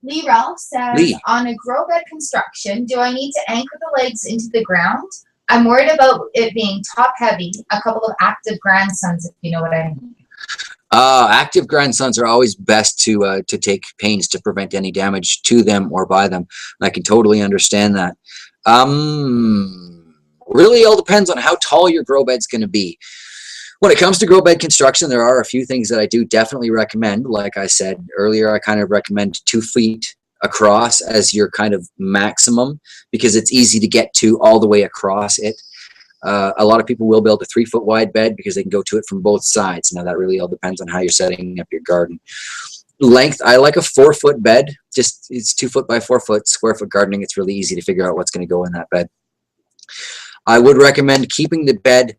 Lee Ralph says, on a grow bed construction, do I need to anchor the legs into the ground? I'm worried about it being top heavy, a couple of active grandsons, if you know what I mean. Active grandsons are always best to take pains to prevent any damage to them or by them. And I can totally understand that. Really all depends on how tall your grow bed's going to be. When it comes to grow bed construction, there are a few things that I do definitely recommend. Like I said earlier, I kind of recommend 2 feet across as your kind of maximum because it's easy to get to all the way across it. A lot of people will build a 3-foot wide bed because they can go to it from both sides. Now that really all depends on how you're setting up your garden. Length, I like a 4-foot bed. Just it's 2 foot by 4 foot square foot gardening. It's really easy to figure out what's going to go in that bed. I would recommend keeping the bed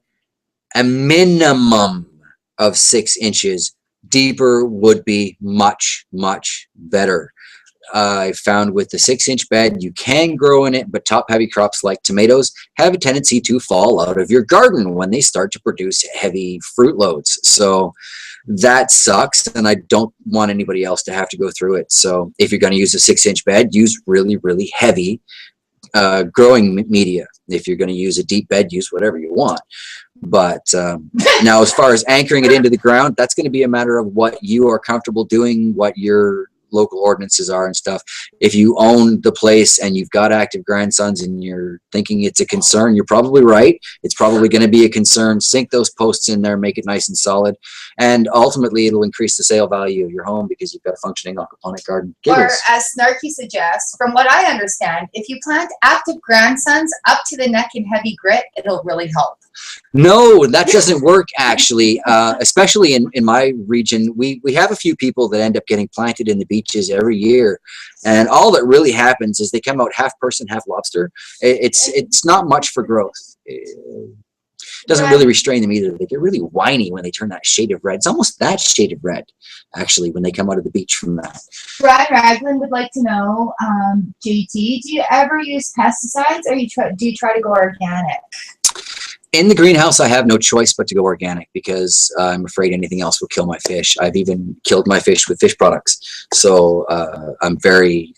a minimum of 6 inches. Deeper would be much, much better. I found with the 6-inch bed, you can grow in it, but top-heavy crops like tomatoes have a tendency to fall out of your garden when they start to produce heavy fruit loads. So that sucks, and I don't want anybody else to have to go through it. So if you're going to use a 6-inch bed, use really, really heavy growing media. If you're going to use a deep bed, use whatever you want. But now as far as anchoring it into the ground, that's going to be a matter of what you are comfortable doing, what your local ordinances are and stuff. If you own the place and you've got active grandsons and you're thinking it's a concern, you're probably right. It's probably going to be a concern. Sink those posts in there, make it nice and solid, and ultimately it'll increase the sale value of your home because you've got a functioning aquaponic garden. Or as Snarky suggests, from what I understand, if you plant active grandsons up to the neck in heavy grit, it'll really help. No, that doesn't work actually, especially in my region. We have a few people that end up getting planted in the beaches every year, and all that really happens is they come out half person, half lobster. It's not much for growth. It doesn't really restrain them either. They get really whiny when they turn that shade of red. It's almost that shade of red, actually, when they come out of the beach from that. Brad Ragland would like to know, JT, do you ever use pesticides or do you try to go organic? In the greenhouse, I have no choice but to go organic because I'm afraid anything else will kill my fish. I've even killed my fish with fish products. So I'm very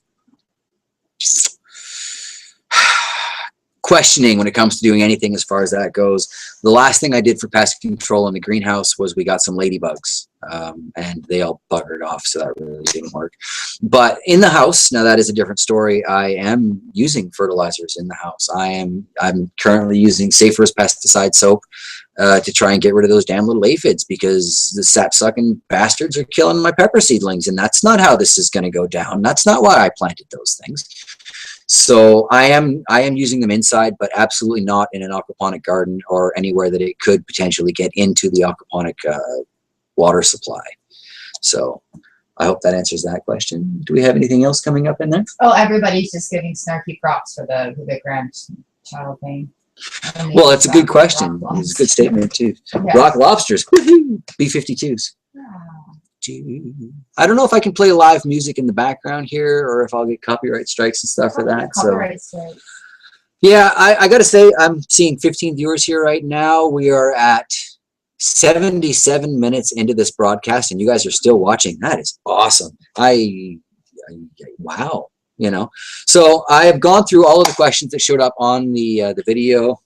questioning when it comes to doing anything as far as that goes. The last thing I did for pest control in the greenhouse was we got some ladybugs and they all buggered off, so that really didn't work. But in the house, now that is a different story. I am using fertilizers in the house. I'm currently using Safer's pesticide soap to try and get rid of those damn little aphids because the sap-sucking bastards are killing my pepper seedlings, and that's not how this is going to go down. That's not why I planted those things. So I am using them inside, but absolutely not in an aquaponic garden or anywhere that it could potentially get into the aquaponic water supply. So I hope that answers that question. Do we have anything else coming up in there? Oh, everybody's just giving snarky props for the grandchild thing. Well, it's a good question. It's a good statement too. Yeah. Rock lobsters, B-52s. I don't know if I can play live music in the background here or if I'll get copyright strikes and stuff for that. Copyright strikes. Yeah, I got to say, I'm seeing 15 viewers here right now. We are at 77 minutes into this broadcast, and you guys are still watching. That is awesome. Wow. You know, so I have gone through all of the questions that showed up on the video.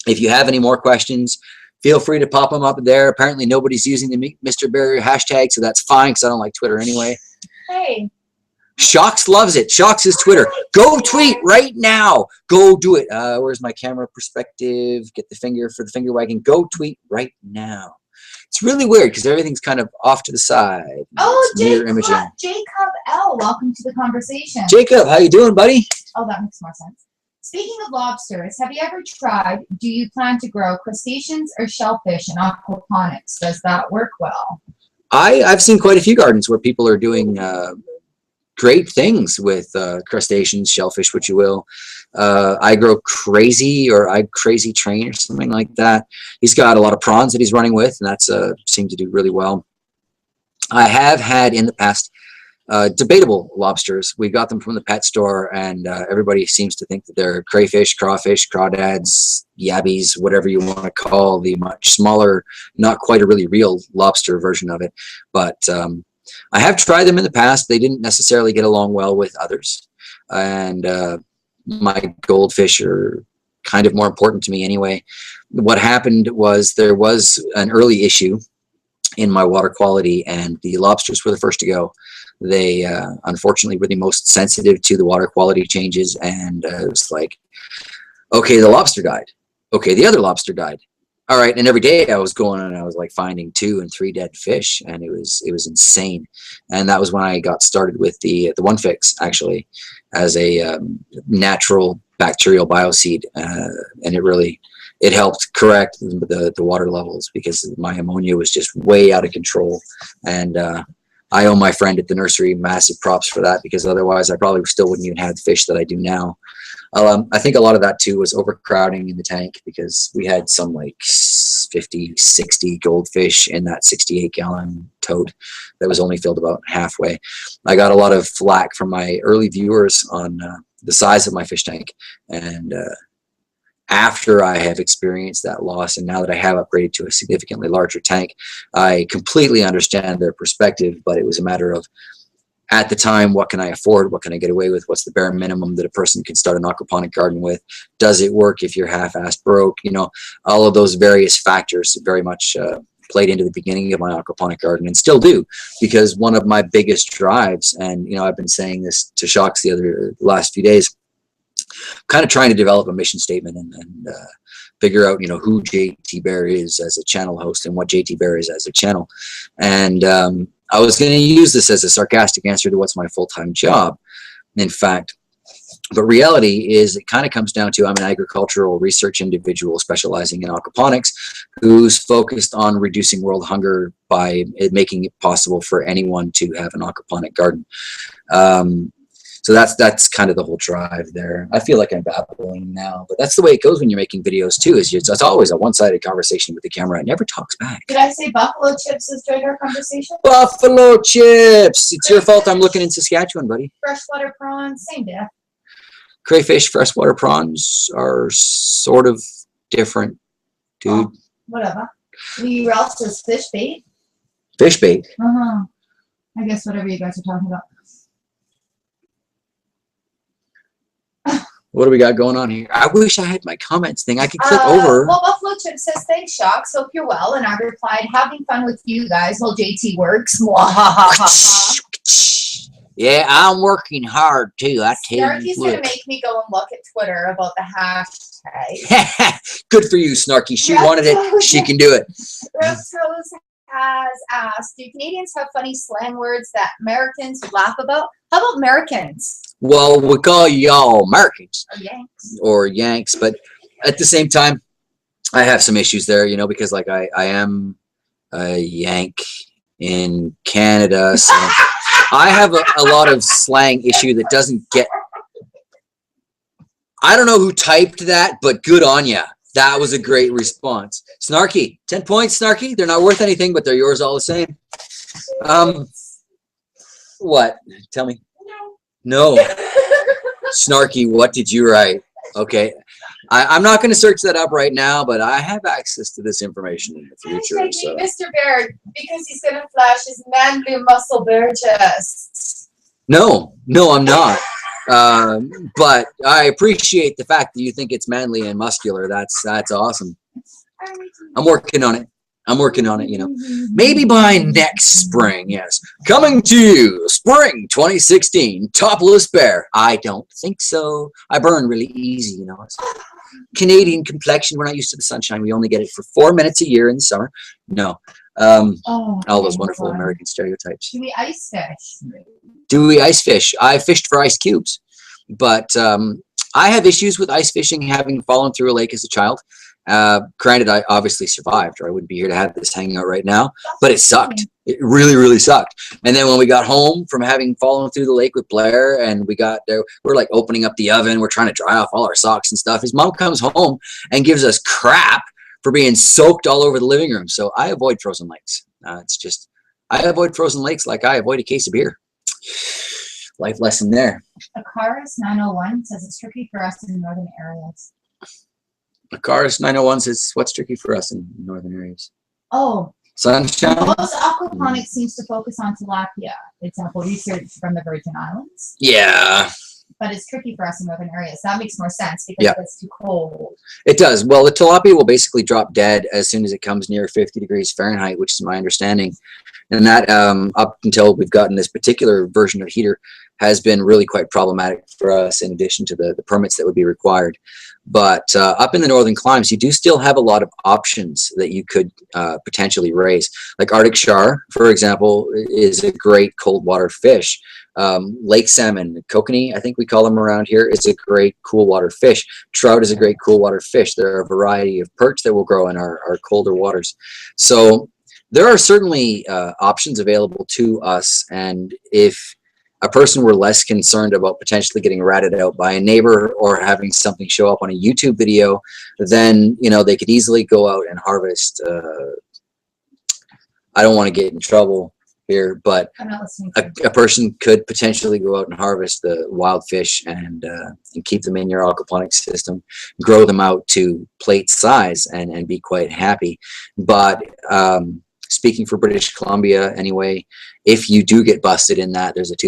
If you have any more questions, feel free to pop them up there. Apparently, nobody's using the Mr. Barrier hashtag, so that's fine because I don't like Twitter anyway. Hey. Chox loves it. Chox is Twitter. Go tweet right now. Go do it. Where's my camera perspective? Get the finger for the finger wagging. Go tweet right now. It's really weird because everything's kind of off to the side. Oh, Jacob L. Welcome to the conversation. Jacob, how you doing, buddy? Oh, that makes more sense. Speaking of lobsters, have you ever tried, do you plan to grow crustaceans or shellfish in aquaponics? Does that work well? I've seen quite a few gardens where people are doing great things with crustaceans, shellfish, what you will. I grow Crazy Train or something like that. He's got a lot of prawns that he's running with, and that's seemed to do really well. I have had in the past debatable lobsters. We got them from the pet store, and everybody seems to think that they're crayfish, crawfish, crawdads, yabbies, whatever you want to call the much smaller, not quite a really real lobster version of it. But I have tried them in the past. They didn't necessarily get along well with others. And my goldfish are kind of more important to me anyway. What happened was there was an early issue in my water quality, and the lobsters were the first to go. They unfortunately were the most sensitive to the water quality changes, and it was like, okay, the lobster died. Okay, the other lobster died. All right, and every day I was going and I was like finding 2 and 3 dead fish, and it was insane. And that was when I got started with the One Fix, actually, as a natural bacterial bioseed, and it helped correct the water levels because my ammonia was just way out of control. And I owe my friend at the nursery massive props for that, because otherwise I probably still wouldn't even have the fish that I do now. I think a lot of that too was overcrowding in the tank, because we had some like 50, 60 goldfish in that 68-gallon tote that was only filled about halfway. I got a lot of flack from my early viewers on the size of my fish tank, and after I have experienced that loss, and now that I have upgraded to a significantly larger tank, I completely understand their perspective. But it was a matter of, at the time, what can I afford? What can I get away with? What's the bare minimum that a person can start an aquaponic garden with? Does it work if you're half-assed broke? You know, all of those various factors very much played into the beginning of my aquaponic garden, and still do, because one of my biggest drives, and you know, I've been saying this to Chox the last few days, kind of trying to develop a mission statement and figure out, you know, who JT Bear is as a channel host and what JT Bear is as a channel. And I was going to use this as a sarcastic answer to what's my full-time job, in fact. But reality is, it kind of comes down to, I'm an agricultural research individual specializing in aquaponics, who's focused on reducing world hunger by making it possible for anyone to have an aquaponic garden. So that's kind of the whole drive there. I feel like I'm babbling now, but that's the way it goes when you're making videos too. It's always a one-sided conversation with the camera. It never talks back. Did I say Buffalo Chips has joined our conversation? Buffalo Chips! It's your fault I'm looking in Saskatchewan, buddy. Freshwater prawns, same death. Crayfish, freshwater prawns are sort of different, dude. Oh, whatever. Lee Ralph says fish bait. Fish bait? Uh-huh. I guess whatever you guys are talking about. What do we got going on here? I wish I had my comments thing. I could click over. Well, Buffalo Chip says, thanks, Chox. Hope you're well. And I replied, having fun with you guys while JT works. Yeah, I'm working hard too. I tell you. Snarky's going to make me go and look at Twitter about the hashtag. Good for you, Snarky. She wanted it. She can do it. Rose has asked, do Canadians have funny slang words that Americans laugh about? How about Americans? Well, we call y'all Americans. Or Yanks. Or Yanks. But at the same time, I have some issues there, you know, because like I am a Yank in Canada. So I have a lot of slang issue that doesn't get. I don't know who typed that, but good on ya. That was a great response. Snarky, 10 points, Snarky. They're not worth anything, but they're yours all the same. What? Tell me. No. Snarky, what did you write? Okay. I'm not going to search that up right now, but I have access to this information in the future. So. Mr. Bear, because he's going to flash his manly muscle bear chest. No, I'm not. But I appreciate the fact that you think it's manly and muscular. That's awesome. I'm working on it. You know, maybe by next spring. Yes, coming to you, spring 2016. Topless bear. I don't think so. I burn really easy. You know, it's Canadian complexion. We're not used to the sunshine. We only get it for 4 minutes a year in the summer. No. All those wonderful American stereotypes. Do we ice fish? Do we ice fish? I fished for ice cubes, but I have issues with ice fishing, having fallen through a lake as a child. Granted, I obviously survived, or I wouldn't be here to have this hangout right now, but it sucked. It really, really sucked. And then when we got home from having fallen through the lake with Blair, and we got there, we're like opening up the oven, we're trying to dry off all our socks and stuff. His mom comes home and gives us crap for being soaked all over the living room. So I avoid frozen lakes. It's just, I avoid frozen lakes like I avoid a case of beer. Life lesson there. Akaris 901 says it's tricky for us in northern areas. Akaris 901 says what's tricky for us in northern areas? Oh. Sunshine? Most aquaponics seems to focus on tilapia. Example, research from the Virgin Islands. Yeah. But it's tricky for us in northern areas. That makes more sense because it's too cold. It does. Well, the tilapia will basically drop dead as soon as it comes near 50 degrees Fahrenheit, which is my understanding. And that, up until we've gotten this particular version of heater, has been really quite problematic for us, in addition to the permits that would be required. But up in the northern climes, you do still have a lot of options that you could potentially raise. Like Arctic char, for example, is a great cold water fish. Lake salmon, kokanee, I think we call them around here, is a great cool water fish. Trout is a great cool water fish. There are a variety of perch that will grow in our colder waters. So there are certainly options available to us, and if a person were less concerned about potentially getting ratted out by a neighbor or having something show up on a YouTube video, then, you know, they could easily go out and harvest. I don't want to get in trouble here, but a person could potentially go out and harvest the wild fish and keep them in your aquaponics system, grow them out to plate size, and be quite happy. But speaking for British Columbia anyway, if you do get busted in that, there's up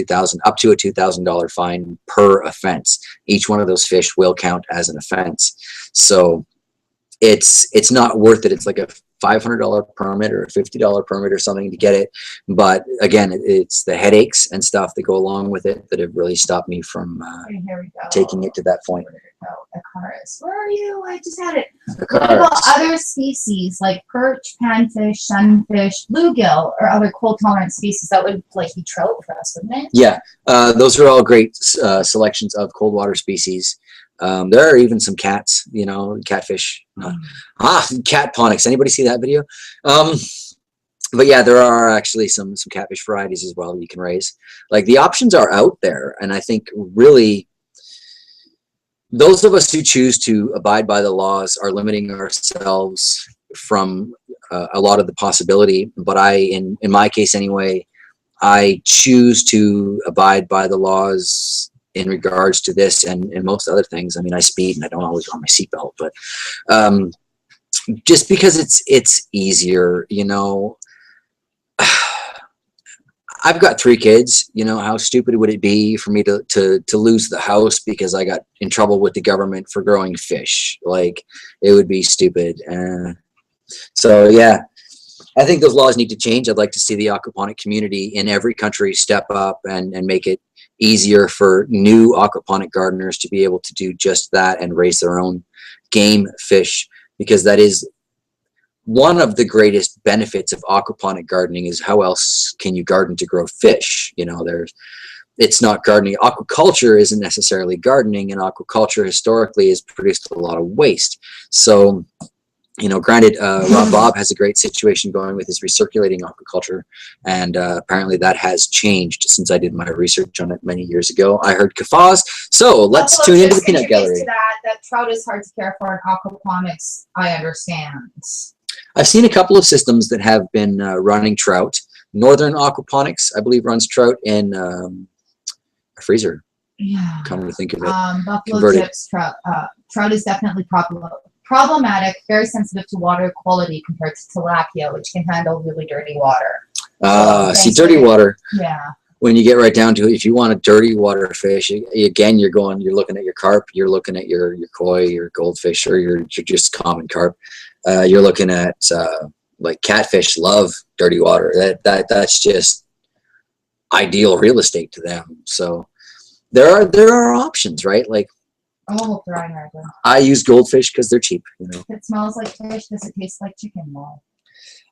to a $2,000 fine per offense. Each one of those fish will count as an offense. So it's not worth it. It's like a $500 permit or a $50 permit or something to get it. But again, it's the headaches and stuff that go along with it that have really stopped me from taking it to that point. Akaris, where are you? I just had it. What about other species like perch, panfish, sunfish, bluegill, or other cold tolerant species that would like be trout for us, wouldn't it? Yeah, those are all great selections of cold water species. There are even some cats, you know, catfish. Catponics. Anybody see that video? But yeah, there are actually some catfish varieties as well that you can raise. Like, the options are out there, and I think really those of us who choose to abide by the laws are limiting ourselves from a lot of the possibility. But in my case anyway, I choose to abide by the laws in regards to this and most other things. I mean, I speed and I don't always wear my seatbelt, but just because it's easier, you know. I've got 3 kids. You know, how stupid would it be for me to lose the house because I got in trouble with the government for growing fish? Like, it would be stupid. So yeah, I think those laws need to change. I'd like to see the aquaponic community in every country step up and make it easier for new aquaponic gardeners to be able to do just that and raise their own game fish, because that is one of the greatest benefits of aquaponic gardening. Is how else can you garden to grow fish? You know, it's not gardening. Aquaculture isn't necessarily gardening, and aquaculture historically has produced a lot of waste. So You know, granted, Rob Bob has a great situation going with his recirculating aquaculture, and apparently that has changed since I did my research on it many years ago. I heard guffaws, so let's tune into the peanut gallery. To that trout is hard to care for in aquaponics, I understand. I've seen a couple of systems that have been running trout. Northern Aquaponics, I believe, runs trout in a freezer. Yeah. Come to think of it. Buffalo Converted. chips trout is definitely problematic, very sensitive to water quality compared to tilapia, which can handle really dirty water. See, dirty water. Yeah. When you get right down to it, if you want a dirty water fish, again, you're looking at your carp, you're looking at your koi, your goldfish, or your just common carp. You're looking at like catfish love dirty water. That's just ideal real estate to them. So there are options, right? Like, oh, dry harbor. I use goldfish because they're cheap. You know. If it smells like fish, does it taste like chicken? Well,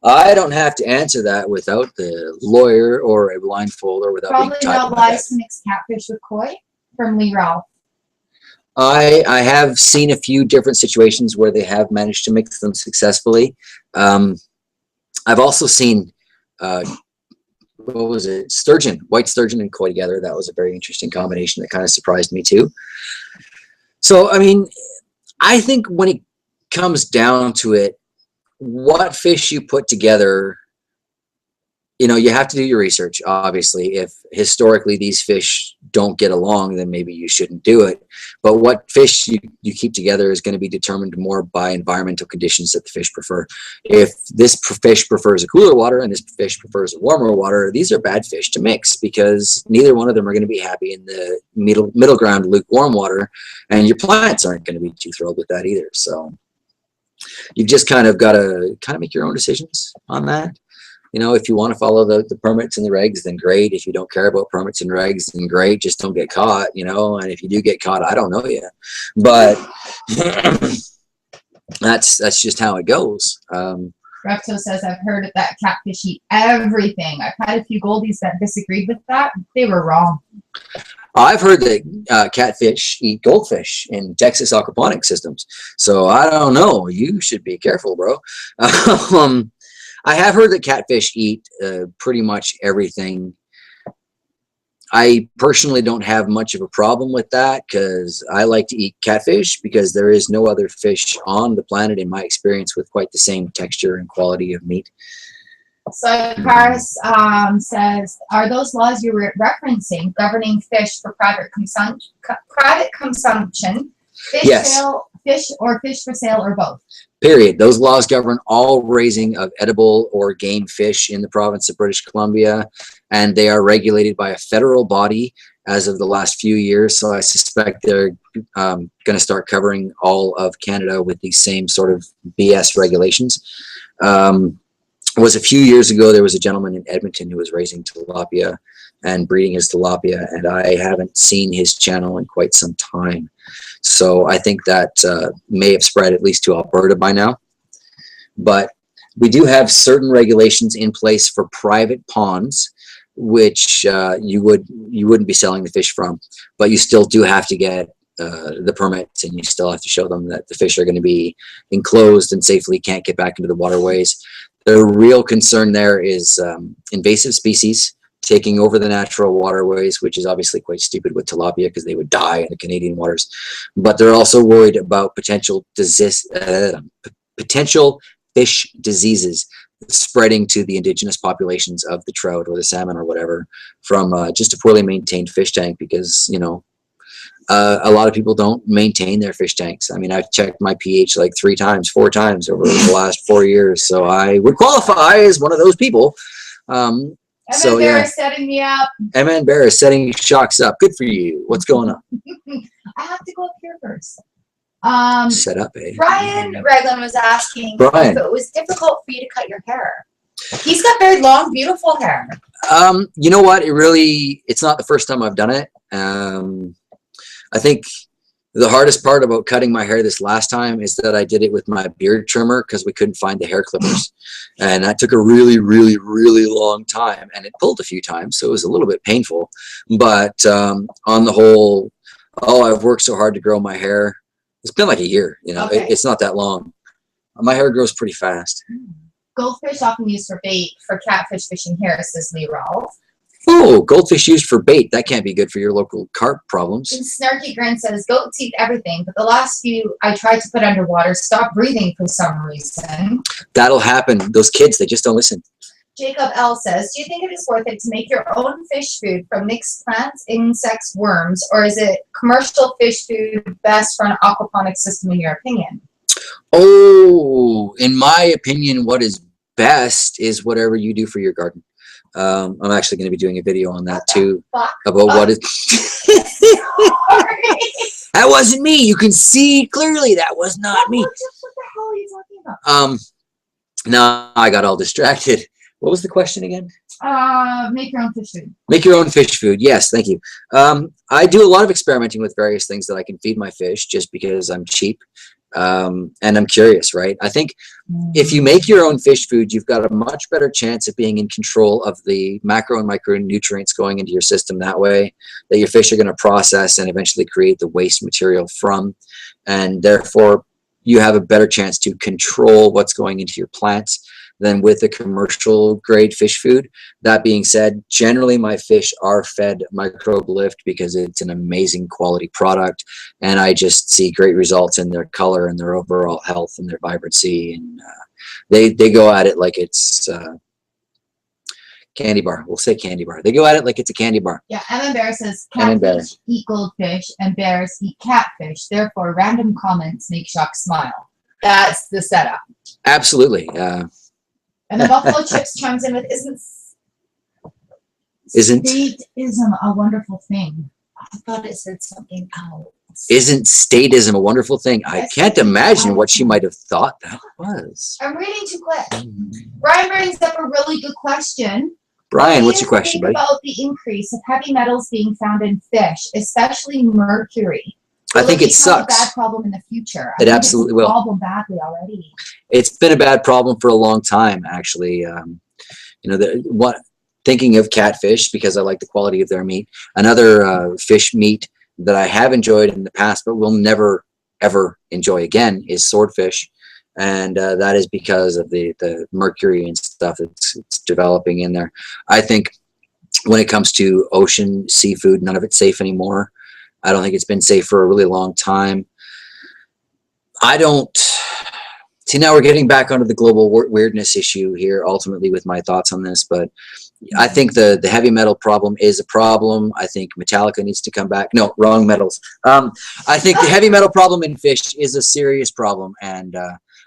I don't have to answer that without the lawyer or a blindfold or without probably being tied not wise to mix catfish with koi. From Lee Ralph. I have seen a few different situations where they have managed to mix them successfully. I've also seen what was it? Sturgeon, white sturgeon and koi together. That was a very interesting combination that kind of surprised me too. So, I mean, I think when it comes down to it, what fish you put together, you know, you have to do your research, obviously. If historically these fish don't get along, then maybe you shouldn't do it. But what fish you keep together is going to be determined more by environmental conditions that the fish prefer. If this fish prefers a cooler water and this fish prefers a warmer water, these are bad fish to mix because neither one of them are going to be happy in the middle ground lukewarm water, and your plants aren't going to be too thrilled with that either. So you've just kind of got to make your own decisions on that. You know, if you want to follow the permits and the regs, then great. If you don't care about permits and regs, then great. Just don't get caught, you know. And if you do get caught, I don't know you. But that's just how it goes. Recto says, I've heard that catfish eat everything. I've had a few goldies that disagreed with that. They were wrong. I've heard that catfish eat goldfish in Texas aquaponics systems. So I don't know. You should be careful, bro. I have heard that catfish eat pretty much everything. I personally don't have much of a problem with that because I like to eat catfish because there is no other fish on the planet, in my experience, with quite the same texture and quality of meat. So Paris says, are those laws you were referencing governing fish for private consumption, fish Yes. sale, fish for sale, or both? Period. Those laws govern all raising of edible or game fish in the province of British Columbia, and they are regulated by a federal body as of the last few years. So I suspect they're going to start covering all of Canada with these same sort of BS regulations. It was a few years ago, there was a gentleman in Edmonton who was raising tilapia and breeding his tilapia, and I haven't seen his channel in quite some time. So I think that may have spread at least to Alberta by now. But we do have certain regulations in place for private ponds, which you wouldn't be selling the fish from, but you still do have to get the permits, and you still have to show them that the fish are going to be enclosed and safely can't get back into the waterways. The real concern there is invasive species taking over the natural waterways, which is obviously quite stupid with tilapia because they would die in the Canadian waters. But they're also worried about potential fish diseases spreading to the indigenous populations of the trout or the salmon or whatever from just a poorly maintained fish tank, because, you know, a lot of people don't maintain their fish tanks. I mean, I've checked my pH like 4 times over the last 4 years, so I would qualify as one of those people. So Bear is setting me up. MN Bear is setting Chox up. Good for you. What's going on? I have to go up here first. Set up, eh? Brian Reglan was asking if it was difficult for you to cut your hair. He's got very long, beautiful hair. You know what? It's not the first time I've done it. I think the hardest part about cutting my hair this last time is that I did it with my beard trimmer because we couldn't find the hair clippers. And that took a really, really, really long time. And it pulled a few times, so it was a little bit painful. But on the whole, I've worked so hard to grow my hair. It's been like a year, you know. Okay. It's not that long. My hair grows pretty fast. Goldfish often used for bait for catfish fishing here, says Lee Rolf. Oh, goldfish used for bait. That can't be good for your local carp problems. And Snarky Grin says, goats eat everything, but the last few I tried to put underwater stopped breathing for some reason. That'll happen. Those kids, they just don't listen. Jacob L says, do you think it is worth it to make your own fish food from mixed plants, insects, worms, or is it commercial fish food best for an aquaponics system in your opinion? Oh, in my opinion, what is best is whatever you do for your garden. I'm actually going to be doing a video on that too, about what is. That wasn't me. You can see clearly that was not me. What the hell are you talking about? No, I got all distracted. What was the question again? Make your own fish food. Make your own fish food. Yes, thank you. I do a lot of experimenting with various things that I can feed my fish just because I'm cheap. And I'm curious, right? I think if you make your own fish food, you've got a much better chance of being in control of the macro and micronutrients going into your system that way, that your fish are going to process and eventually create the waste material from. And therefore, you have a better chance to control what's going into your plants than with a commercial grade fish food. That being said, generally my fish are fed microbe lift because it's an amazing quality product, and I just see great results in their color and their overall health and their vibrancy, and they go at it like it's candy bar. We'll say candy bar. They go at it like it's a candy bar. Yeah, Emma Bear says catfish eat goldfish and bears eat catfish. Therefore, random comments make Chox smile. That's the setup. Absolutely. And the Buffalo Chips chimes in with, isn't statism a wonderful thing? I thought it said something else. Isn't statism a wonderful thing? I can't imagine what she might have thought that was. I'm reading too quick. Brian brings up a really good question. Brian, what's your question, buddy? About the increase of heavy metals being found in fish, especially mercury. I think it sucks. A bad problem in the future. It absolutely will. Problem badly already. It's been a bad problem for a long time, actually. You know, thinking of catfish because I like the quality of their meat. Another fish meat that I have enjoyed in the past, but will never ever enjoy again, is swordfish, and that is because of the mercury and stuff that's developing in there. I think when it comes to ocean seafood, none of it's safe anymore. I don't think it's been safe for a really long time. I don't see, now we're getting back onto the global weirdness issue here ultimately with my thoughts on this, but I think the heavy metal problem is a problem. I think Metallica needs to come back. No, wrong metals. I think the heavy metal problem in fish is a serious problem, and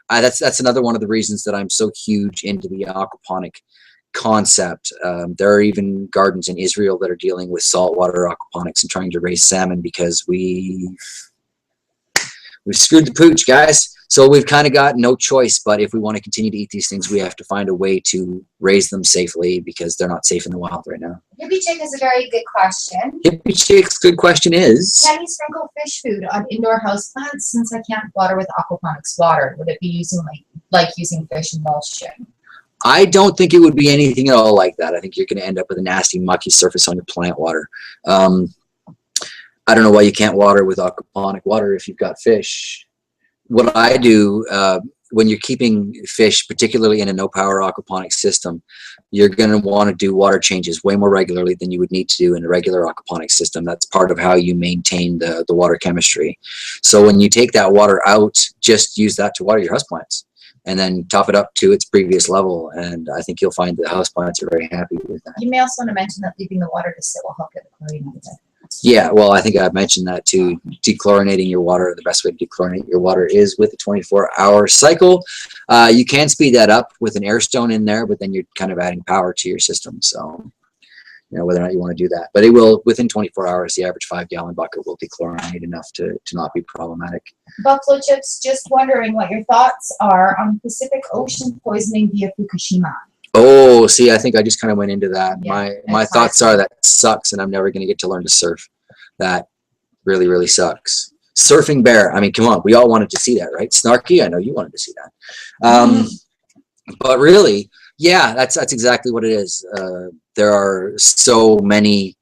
that's another one of the reasons that I'm so huge into the aquaponic concept. There are even gardens in Israel that are dealing with saltwater aquaponics and trying to raise salmon because we've screwed the pooch, guys. So we've kind of got no choice, but if we want to continue to eat these things, we have to find a way to raise them safely because they're not safe in the wild right now. Hippie Chick is a very good question. Hippie Chick's good question is, can you sprinkle fish food on indoor house plants since I can't water with aquaponics water? Would it be using like using fish emulsion? I don't think it would be anything at all like that. I think you're going to end up with a nasty, mucky surface on your plant water. I don't know why you can't water with aquaponic water if you've got fish. What I do when you're keeping fish, particularly in a no-power aquaponic system, you're going to want to do water changes way more regularly than you would need to do in a regular aquaponic system. That's part of how you maintain the water chemistry. So when you take that water out, just use that to water your houseplants, and then top it up to its previous level. And I think you'll find that houseplants are very happy with that. You may also want to mention that leaving the water to sit will help get the chlorine out of it. Yeah, well, I think I've mentioned that too. Dechlorinating your water, the best way to dechlorinate your water is with a 24-hour cycle. You can speed that up with an air stone in there, but then you're kind of adding power to your system. So, you know, whether or not you want to do that. But it will, within 24 hours, the average 5-gallon bucket will dechlorinate enough to not be problematic. Buffalo Chips, just wondering what your thoughts are on Pacific Ocean poisoning via Fukushima. Oh, see, I think I just kind of went into that. Yeah, my thoughts are that sucks, and I'm never going to get to learn to surf. That really, really sucks. Surfing bear. I mean, come on. We all wanted to see that, right? Snarky, I know you wanted to see that. But really, yeah, that's exactly what it is. There are so many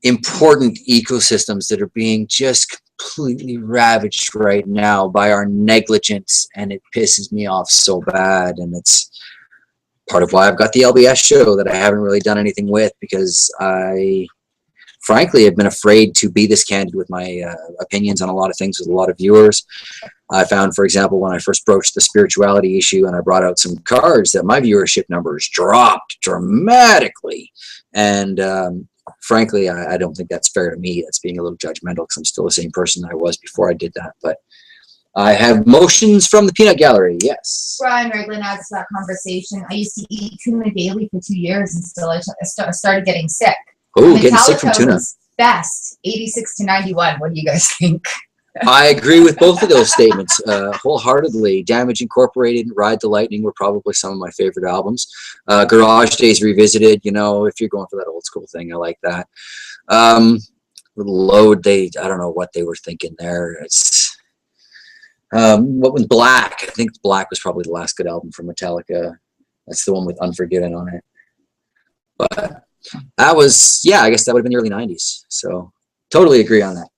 important ecosystems that are being just completely ravaged right now by our negligence, and it pisses me off so bad. And it's part of why I've got the LBS show that I haven't really done anything with, because I frankly have been afraid to be this candid with my opinions on a lot of things with a lot of viewers. I found, for example, when I first broached the spirituality issue and I brought out some cards, that my viewership numbers dropped dramatically. And frankly, I don't think that's fair to me. That's being a little judgmental, because I'm still the same person that I was before I did that. But I have motions from the peanut gallery. Yes. Brian Reglin adds to that conversation. I used to eat tuna daily for 2 years until I started getting sick. Oh, getting sick from tuna. Best 86 to 91. What do you guys think? I agree with both of those statements wholeheartedly. Damage Incorporated and Ride the Lightning were probably some of my favorite albums. Garage Days Revisited, you know, if you're going for that old school thing, I like that. Load, I don't know what they were thinking there. It's what was Black? I think Black was probably the last good album from Metallica. That's the one with Unforgiven on it. But that was, yeah, I guess that would have been the early 90s. So totally agree on that.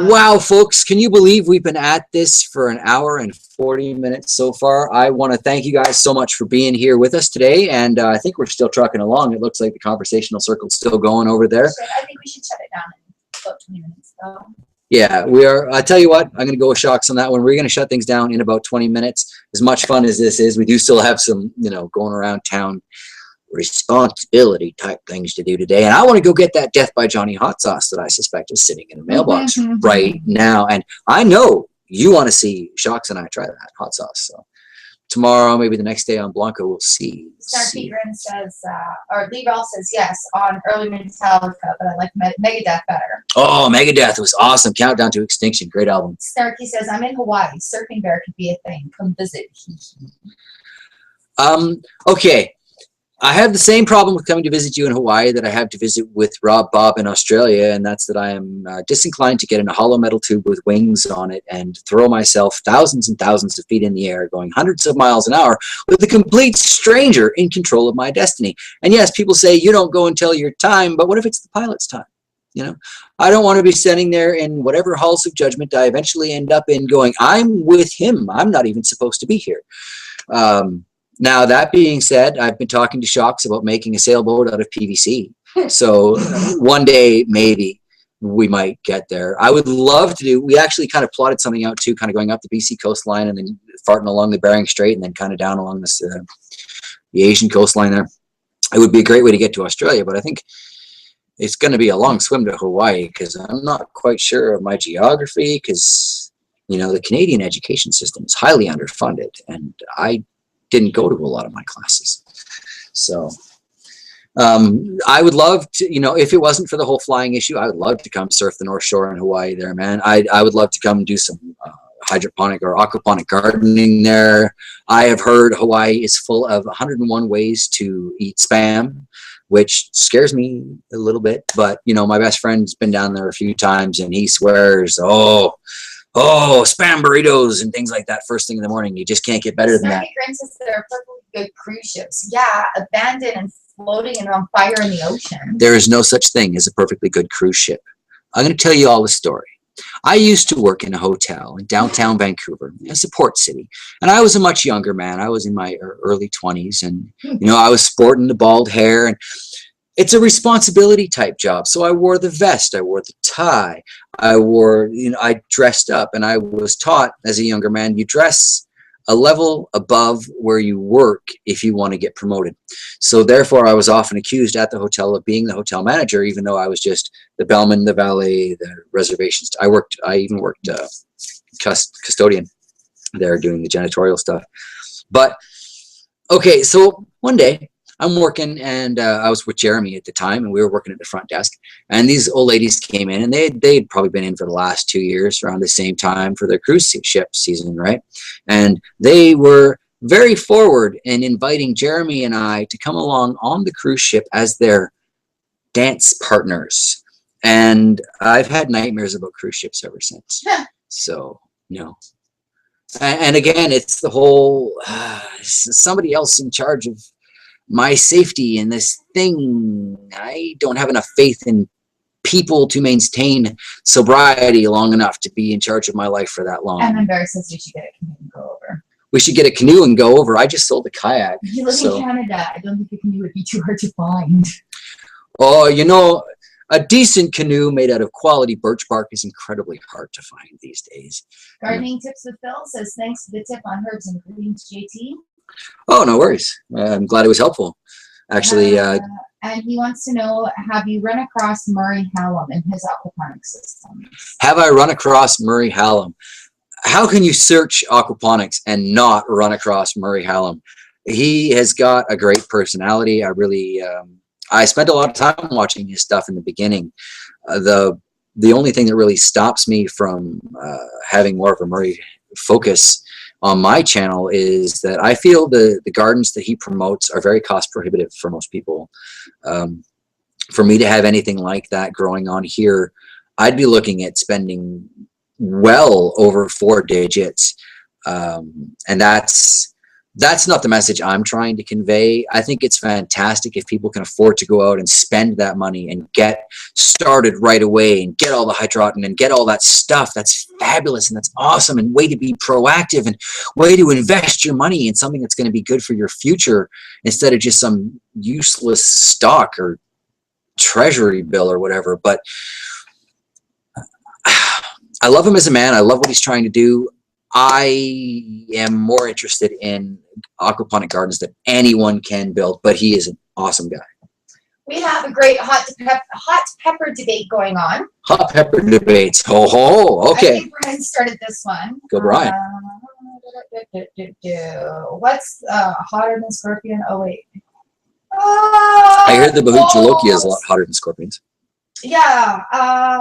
Wow, folks, can you believe we've been at this for an hour and 40 minutes so far? I want to thank you guys so much for being here with us today, and I think we're still trucking along. It looks like the conversational circle's still going over there. I think we should shut it down in about 20 minutes, though. Yeah, we are. I tell you what, I'm going to go with Chox on that one. We're going to shut things down in about 20 minutes. As much fun as this is, we do still have some, you know, going around town responsibility type things to do today, and I want to go get that Death by Johnny hot sauce that I suspect is sitting in a mailbox right now, and I know you want to see Chox and I try that hot sauce. So tomorrow, maybe the next day on Blanco, we'll see. Starkey Grin says, or Lee Rall says, yes, on early Metallica, but I like Megadeth better. Oh, Megadeth was awesome. Countdown to Extinction, great album. Starkey says, I'm in Hawaii. Surfing bear could be a thing. Come visit. Okay. I have the same problem with coming to visit you in Hawaii that I have to visit with Rob Bob in Australia, and that's that I am disinclined to get in a hollow metal tube with wings on it and throw myself thousands and thousands of feet in the air going hundreds of miles an hour with a complete stranger in control of my destiny. And yes, people say you don't go until your time, but what if it's the pilot's time? You know, I don't want to be standing there in whatever halls of judgment I eventually end up in going, I'm with him. I'm not even supposed to be here. Now, that being said, I've been talking to Chox about making a sailboat out of PVC. So one day, maybe we might get there. I would love to do, we actually kind of plotted something out too, kind of going up the BC coastline and then farting along the Bering Strait and then kind of down along this, the Asian coastline there. It would be a great way to get to Australia, but I think it's going to be a long swim to Hawaii because I'm not quite sure of my geography because, you know, the Canadian education system is highly underfunded and I didn't go to a lot of my classes. So I would love to, you know, if it wasn't for the whole flying issue, I would love to come surf the North Shore in Hawaii there, man. I would love to come do some hydroponic or aquaponic gardening there. I have heard Hawaii is full of 101 ways to eat spam, which scares me a little bit. But, you know, my best friend's been down there a few times and he swears, oh, spam burritos and things like that first thing in the morning. You just can't get better than that. Says there are perfectly good cruise ships. Yeah, abandoned and floating and on fire in the ocean. There is no such thing as a perfectly good cruise ship. I'm going to tell you all the story. I used to work in a hotel in downtown Vancouver, a port city, and I was a much younger man. I was in my early 20s, and you know, I was sporting the bald hair, and it's a responsibility type job. So I wore the vest, I wore the tie, I wore, you know, I dressed up, and I was taught as a younger man, you dress a level above where you work if you want to get promoted. So therefore, I was often accused at the hotel of being the hotel manager, even though I was just the bellman, the valet, the reservations. I even worked custodian there doing the janitorial stuff. But okay, so one day I'm working, and I was with Jeremy at the time, and we were working at the front desk. And these old ladies came in, and they'd probably been in for the last 2 years around the same time for their cruise ship season, right? And they were very forward in inviting Jeremy and I to come along on the cruise ship as their dance partners. And I've had nightmares about cruise ships ever since. So, no. And again, it's the whole somebody else in charge of my safety in this thing. I don't have enough faith in people to maintain sobriety long enough to be in charge of my life for that long. And then Barry says we should get a canoe and go over. We should get a canoe and go over. I just sold a kayak. You live in Canada. I don't think a canoe would be too hard to find. Oh, you know, a decent canoe made out of quality birch bark is incredibly hard to find these days. Gardening Tips with Phil says, thanks for the tip on herbs and greetings, JT. Oh, no worries. I'm glad it was helpful. Actually, and he wants to know, have you run across Murray Hallam in his aquaponics system? Have I run across Murray Hallam? How can you search aquaponics and not run across Murray Hallam? He has got a great personality. I really, I spent a lot of time watching his stuff in the beginning. The only thing that really stops me from having more of a Murray focus on my channel is that I feel the gardens that he promotes are very cost prohibitive for most people. For me to have anything like that growing on here, I'd be looking at spending well over 4 digits. And that's not the message I'm trying to convey. I think it's fantastic if people can afford to go out and spend that money and get started right away and get all the hydroton and get all that stuff. That's fabulous and that's awesome, and way to be proactive and way to invest your money in something that's going to be good for your future instead of just some useless stock or treasury bill or whatever. But I love him as a man. I love what he's trying to do. I am more interested in aquaponic gardens that anyone can build, but he is an awesome guy. We have a great hot pepper debate going on. Hot pepper debates. Ho ho. Okay. I think Brian started this one. Go Brian. What's hotter than scorpion? Oh wait. I heard the Bahuchalokia is a lot hotter than scorpions. Yeah.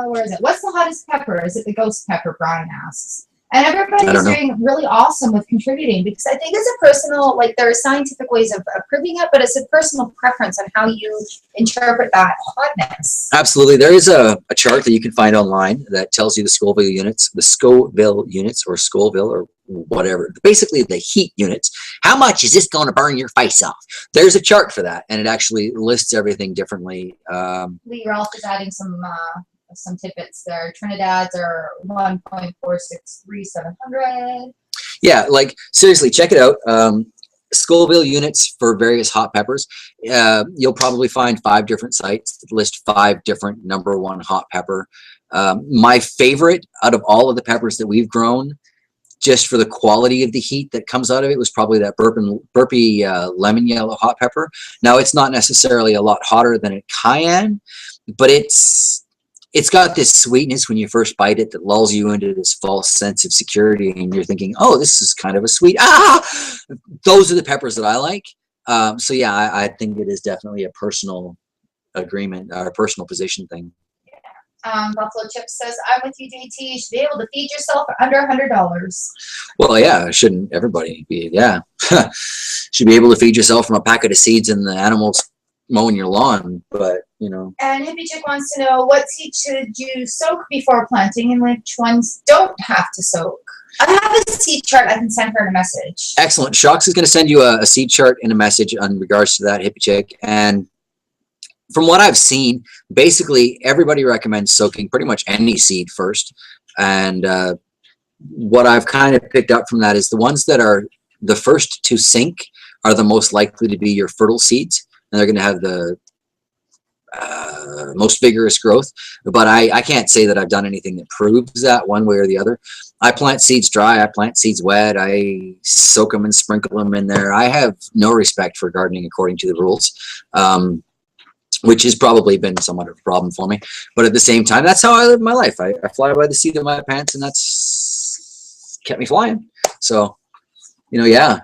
Where is it? What's the hottest pepper? Is it the ghost pepper? Brian asks. And everybody's doing really awesome with contributing, because I think it's a personal, like, there are scientific ways of proving it, but it's a personal preference on how you interpret that hotness. Absolutely. There is a chart that you can find online that tells you the Scoville units, or Scoville or whatever, basically the heat units. How much is this going to burn your face off? There's a chart for that, and it actually lists everything differently. Lee Ralph is adding some tidbits there. Trinidad's are 1.463,700. Yeah, like seriously, check it out. Scoville units for various hot peppers. You'll probably find 5 different sites that list 5 different #1 hot pepper. My favorite out of all of the peppers that we've grown, just for the quality of the heat that comes out of it, was probably that burpy lemon yellow hot pepper. Now, it's not necessarily a lot hotter than a cayenne, but it's got this sweetness when you first bite it that lulls you into this false sense of security, and you're thinking, oh, this is kind of a sweet, those are the peppers that I like. So yeah, I think it is definitely a personal agreement or a personal position thing. Yeah. Buffalo Chip says, I'm with you, JT. You should be able to feed yourself for under $100. Well, yeah, shouldn't everybody be? Yeah. Should be able to feed yourself from a packet of seeds and the animals mowing your lawn, but you know. And Hippie Chick wants to know, what seeds should you soak before planting and which ones don't have to soak? I have a seed chart. I can send her a message. Excellent. Chox is going to send you a seed chart and a message in regards to that, Hippie Chick. And from what I've seen, basically everybody recommends soaking pretty much any seed first. And what I've kind of picked up from that is the ones that are the first to sink are the most likely to be your fertile seeds, and they're going to have the most vigorous growth. But I can't say that I've done anything that proves that one way or the other. I plant seeds dry, I plant seeds wet, I soak them and sprinkle them in there. I have no respect for gardening according to the rules, which has probably been somewhat of a problem for me. But at the same time, that's how I live my life. I fly by the seat of my pants, and that's kept me flying. So, you know, yeah,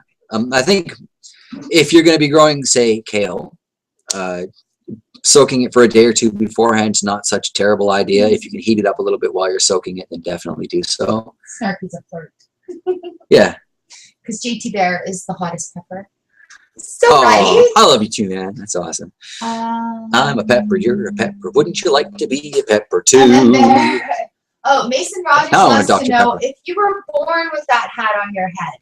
I think if you're going to be growing, say, kale, soaking it for a day or two beforehand is not such a terrible idea. If you can heat it up a little bit while you're soaking it, then definitely do so. Snarky's a flirt. Yeah. Because JT Bear is the hottest pepper. So right. I love you too, man. That's awesome. I'm a pepper, you're a pepper. Wouldn't you like to be a pepper too? Mason Rogers wants to know if you were born with that hat on your head.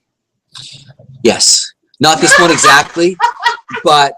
Yes. Not this one exactly, but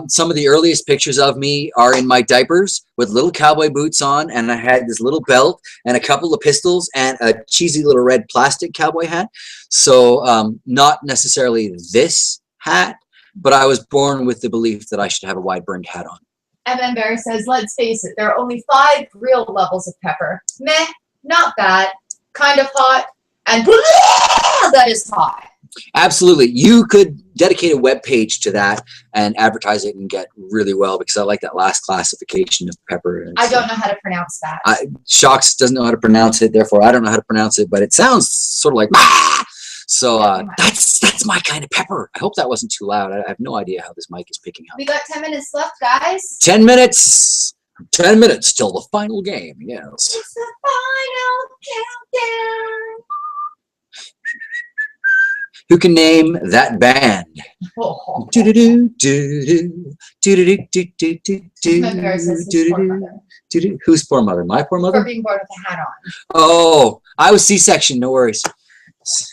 some of the earliest pictures of me are in my diapers with little cowboy boots on, and I had this little belt and a couple of pistols and a cheesy little red plastic cowboy hat. So not necessarily this hat, but I was born with the belief that I should have a wide-brimmed hat on. MM Bear says, let's face it, there are only 5 real levels of pepper. Meh, not bad, kind of hot, and that is hot. Absolutely. You could dedicate a web page to that and advertise it and get really well, because I like that last classification of pepper. I don't know how to pronounce that. Chox doesn't know how to pronounce it, therefore I don't know how to pronounce it, but it sounds sort of like bah! So that's my kind of pepper. I hope that wasn't too loud. I have no idea how this mic is picking up. We got 10 minutes left, guys. 10 minutes. 10 minutes till the final game. Yes. It's the final countdown. Who can name that band? Oh. Whose poor mother? My poor mother? For being born with a hat on. Oh, I was C-section. No worries.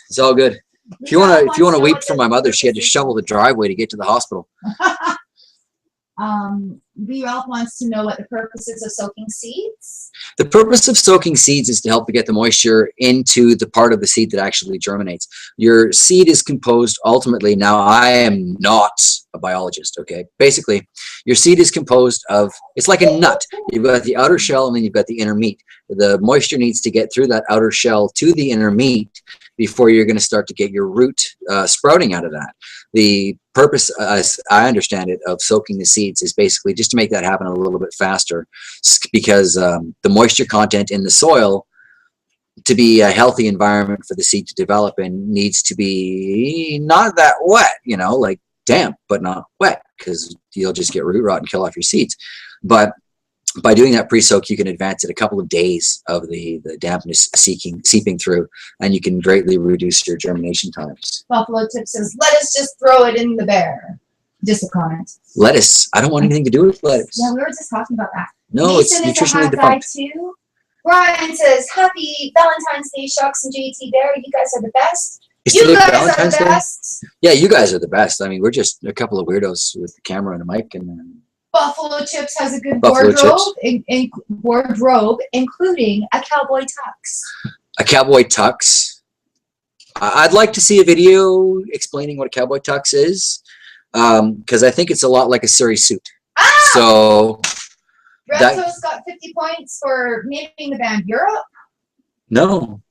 It's all good. If you wanna weep for my mother, she had to shovel the driveway to get to the hospital. B. Ralph wants to know what the purpose is of soaking seeds. The purpose of soaking seeds is to help to get the moisture into the part of the seed that actually germinates. Your seed is composed ultimately, now I am not a biologist, okay? Basically, your seed is composed of, it's like a nut. You've got the outer shell and then you've got the inner meat. The moisture needs to get through that outer shell to the inner meat before you're going to start to get your root sprouting out of that. The purpose, as I understand it, of soaking the seeds is basically just to make that happen a little bit faster, because the moisture content in the soil, to be a healthy environment for the seed to develop in, needs to be not that wet, you know, like damp, but not wet, because you'll just get root rot and kill off your seeds. But by doing that pre-soak, you can advance it a couple of days of the dampness seeping through, and you can greatly reduce your germination times. Buffalo Tip says, let us just throw it in the bear. Just a comment. Lettuce. I don't want anything to do with lettuce. Yeah, we were just talking about that. No, Mason it's nutritionally defunct. too. Brian says, happy Valentine's Day, Chox and JT Bear. You guys are the best. Is You guys Valentine's are the Day? best. Yeah, you guys are the best. I mean, we're just a couple of weirdos with the camera and a mic, and Buffalo Chips has a good Buffalo wardrobe, including a cowboy tux. A cowboy tux. I'd like to see a video explaining what a cowboy tux is, because I think it's a lot like a Surrey suit. Ah! So Rento's got 50 points for naming the band Europe. No.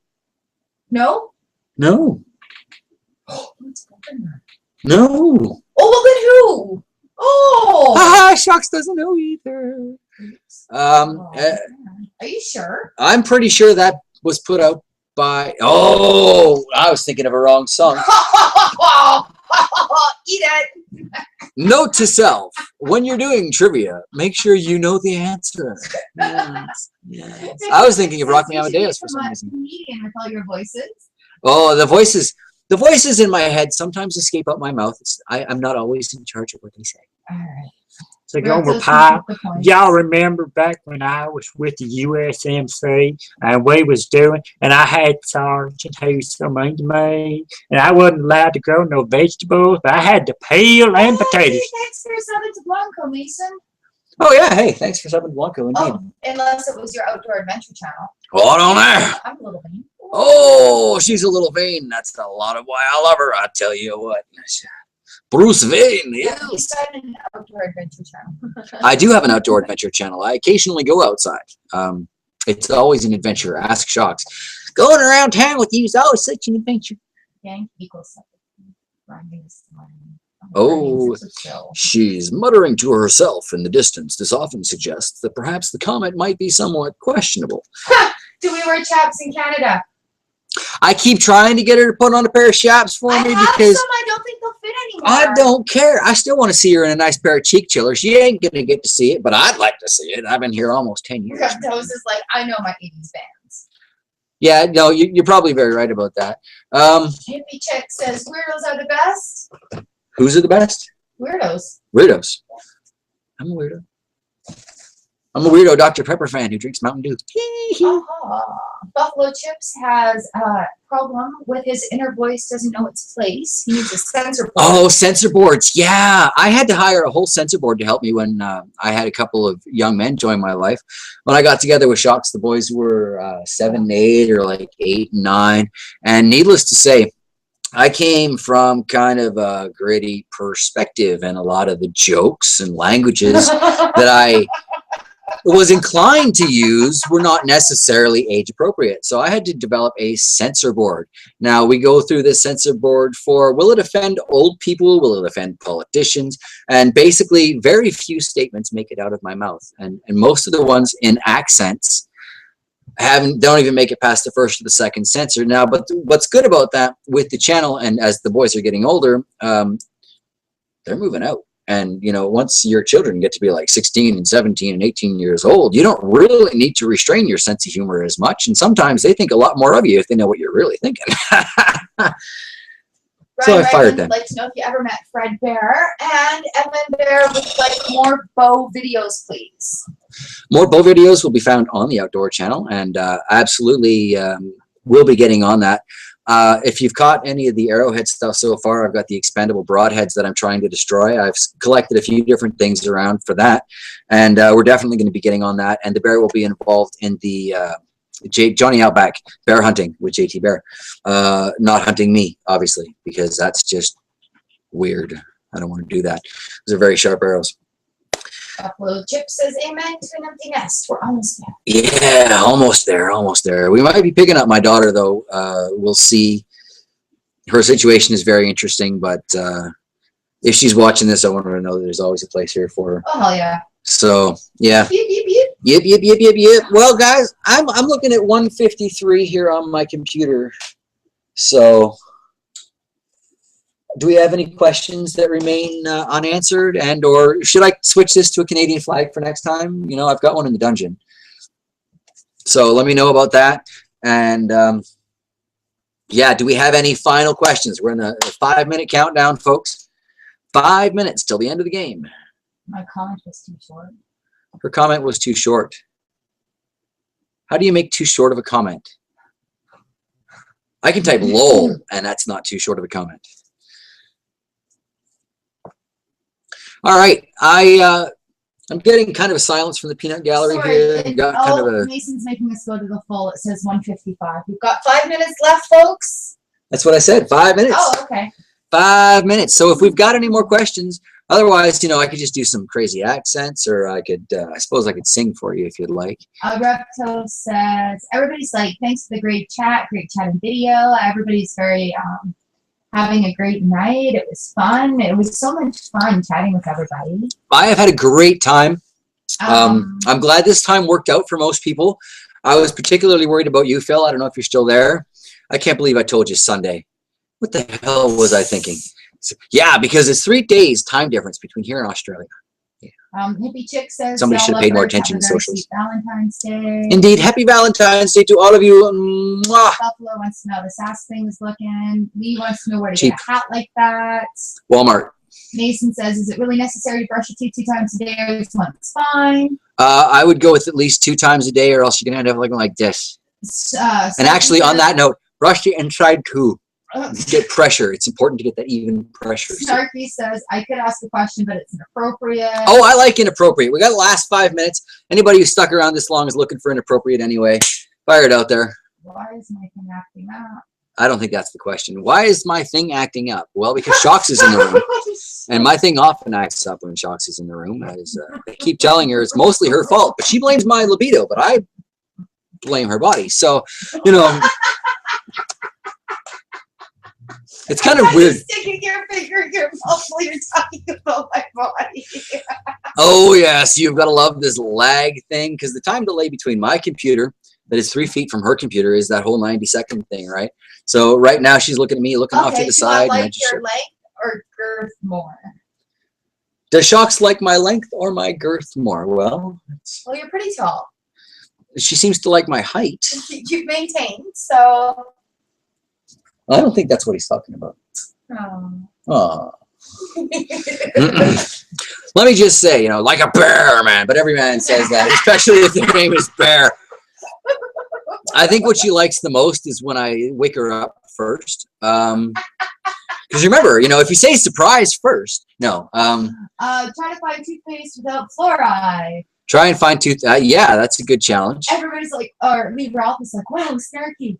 No? No. What's going on? No. Oh, look at who! Oh! Chox doesn't know either. Are you sure? I'm pretty sure that was put out by. Oh, I was thinking of a wrong song. Eat it. Note to self: when you're doing trivia, make sure you know the answer. Yes. Yes. I was thinking of Rock Me Amadeus for some reason. Comedian with all your voices. Oh, the voices in my head sometimes escape out my mouth. I'm not always in charge of what they say. All right. So Gomer Pie, y'all remember back when I was with the USMC and we was doing, and I had sergeant who was so mean to me, and I wasn't allowed to grow no vegetables, but I had to peel and potatoes. Thanks for subbing to Blanco, Mason. Oh yeah, hey, thanks for subbing Blanco. Indeed. Oh, unless it was your outdoor adventure channel. Hold on there. I'm a little vain. Oh, she's a little vain. That's a lot of why I love her. I tell you what. Bruce Vain, yes. He's got an outdoor adventure channel. I do have an outdoor adventure channel. I occasionally go outside. It's always an adventure. Ask Chox. Going around town with you is always such an adventure. Yang equals Oh, she's muttering to herself in the distance. This often suggests that perhaps the comment might be somewhat questionable. Do we wear chaps in Canada? I keep trying to get her to put on a pair of chaps for me because I don't think they'll fit anymore. I don't care. I still want to see her in a nice pair of cheek chillers. She ain't going to get to see it, but I'd like to see it. I've been here almost 10 years. Those is like, I know my 80s bands. Yeah, no, you're probably very right about that. Hippie Chick says, weirdos are the best. Who's are the best? Weirdos. Weirdos. I'm a weirdo. I'm a weirdo Dr. Pepper fan who drinks Mountain Dew. Buffalo Chips has a problem with his inner voice doesn't know its place. He needs a sensor board. Oh, sensor boards. Yeah. I had to hire a whole sensor board to help me when I had a couple of young men join my life. When I got together with Chox, the boys were 7, 8, or like 8, 9. And needless to say, I came from kind of a gritty perspective, and a lot of the jokes and languages that I was inclined to use were not necessarily age appropriate. So I had to develop a censor board. Now we go through this censor board for, will it offend old people? Will it offend politicians? And basically very few statements make it out of my mouth. And most of the ones in accents don't even make it past the first or the second censor. Now, but what's good about that with the channel, and as the boys are getting older, they're moving out. And, you know, once your children get to be like 16 and 17 and 18 years old, you don't really need to restrain your sense of humor as much. And sometimes they think a lot more of you if they know what you're really thinking. So I fired them. I'd like to know if you ever met Fred Bear, and Evan Bear would like more bow videos, please. More bow videos will be found on the Outdoor channel, and absolutely we'll be getting on that. If you've caught any of the arrowhead stuff so far, I've got the expandable broadheads that I'm trying to destroy. I've collected a few different things around for that, and we're definitely going to be getting on that. And the bear will be involved in the Johnny Outback bear hunting with JT Bear, not hunting me, obviously, because that's just weird. I don't want to do that. Those are very sharp arrows. Buffalo Chip says amen to an empty nest. We're almost there. Yeah, almost there, almost there. We might be picking up my daughter, though. We'll see. Her situation is very interesting, but if she's watching this, I want her to know that there's always a place here for her. Oh, hell yeah. So, yeah. Yep, yep, yep. Yep, yep, yep, yep, yep. Well, guys, I'm looking at 153 here on my computer. So, do we have any questions that remain unanswered, and or should I switch this to a Canadian flag for next time? You know, I've got one in the dungeon. So let me know about that. And yeah, do we have any final questions? We're in a 5-minute countdown, folks. 5 minutes till the end of the game. My comment was too short. Her comment was too short. How do you make too short of a comment? I can type lol, and that's not too short of a comment. All right, I'm getting kind of a silence from the peanut gallery here. We've got kind of a, Mason's making us go to the full. It says 1:55. We've got 5 minutes left, folks. That's what I said. 5 minutes. Oh, okay. 5 minutes. So if we've got any more questions, otherwise, you know, I could just do some crazy accents, or I could, I suppose I could sing for you if you'd like. Repto says, everybody's like, thanks for the great chat and video. Everybody's very having a great night. It was fun. It was so much fun chatting with everybody. I have had a great time. I'm glad this time worked out for most people. I was particularly worried about you, Phil. I don't know if you're still there. I can't believe I told you Sunday. What the hell was I thinking? Yeah, because it's 3 days time difference between here and Australia. Yeah. Hippie Chick says somebody should have paid more attention to socials. Valentine's Day. Indeed, happy Valentine's Day to all of you. Mwah. Buffalo wants to know the sass thing is looking. Lee wants to know where to get a hat like that. Walmart. Mason says, is it really necessary to brush your teeth 2 times a day, or just once fine? I would go with at least 2 times a day, or else you're gonna end up looking like this. And actually, on that note, brush your inside too. Get pressure. It's important to get that even pressure. Snarky says, I could ask a question, but it's inappropriate. Oh, I like inappropriate. We got the last 5 minutes. Anybody who stuck around this long is looking for inappropriate anyway. Fire it out there. Why is my thing acting up? I don't think that's the question. Why is my thing acting up? Well, because Chox is in the room. And my thing often acts up when Chox is in the room. As, I keep telling her it's mostly her fault. But she blames my libido, but I blame her body. So, you know... It's kind of weird. Sticking your finger in your mouth while you're talking about my body. Oh, yes. You've got to love this lag thing, because the time delay between my computer that is 3 feet from her computer is that whole 90-second thing, right? So right now she's looking at me, looking off to the side. Okay, do I like your length or girth more? Does Chox like my length or my girth more? Well, you're pretty tall. She seems to like my height. You've maintained, so... I don't think that's what he's talking about. Oh. Let me just say, you know, like a bear, man. But every man says that, especially if their name is Bear. I think what she likes the most is when I wake her up first. Because remember, you know, if you say surprise first, no. Try to find toothpaste without fluoride. Try and find tooth. Yeah, that's a good challenge. Everybody's like, or Lee Ralph is like, wow, snarky.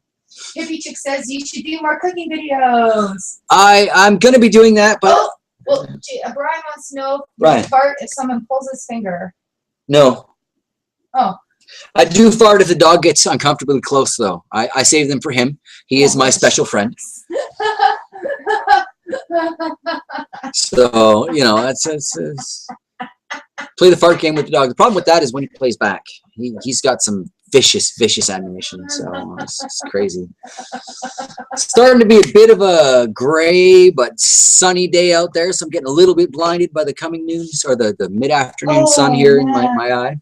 Hippie Chick says you should do more cooking videos. I'm gonna be doing that, but well, Brian wants to know Brian. if you fart if someone pulls his finger. No. Oh. I do fart if the dog gets uncomfortably close, though. I save them for him. He is my special friend. So, you know, that's play the fart game with the dog. The problem with that is when he plays back, he's got some vicious ammunition. So it's crazy. It's starting to be a bit of a gray but sunny day out there, so I'm getting a little bit blinded by the coming noons or the mid-afternoon sun here in my eye.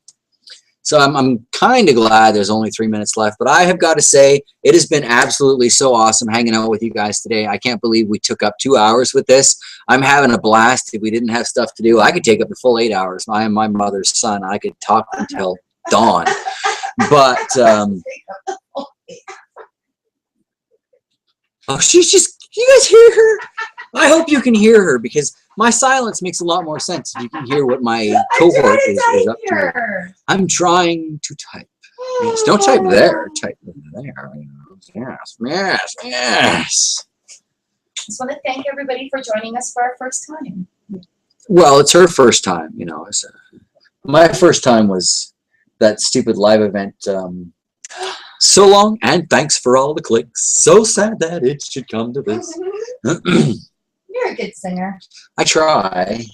So I'm kind of glad there's only 3 minutes left, but I have got to say it has been absolutely so awesome hanging out with you guys today. I can't believe we took up 2 hours with this. I'm having a blast. If we didn't have stuff to do, I could take up the full 8 hours. I am my mother's son. I could talk until dawn. But oh, she's just, you guys hear her? I hope you can hear her because my silence makes a lot more sense if you can hear what my cohort is up to. I'm trying to type. Yes, don't type there. Type there. Yes. Just want to thank everybody for joining us for our first time. Well, it's her first time, you know. So my first time was that stupid live event. So long and thanks for all the clicks. So sad that it should come to this. You're a good singer. I try.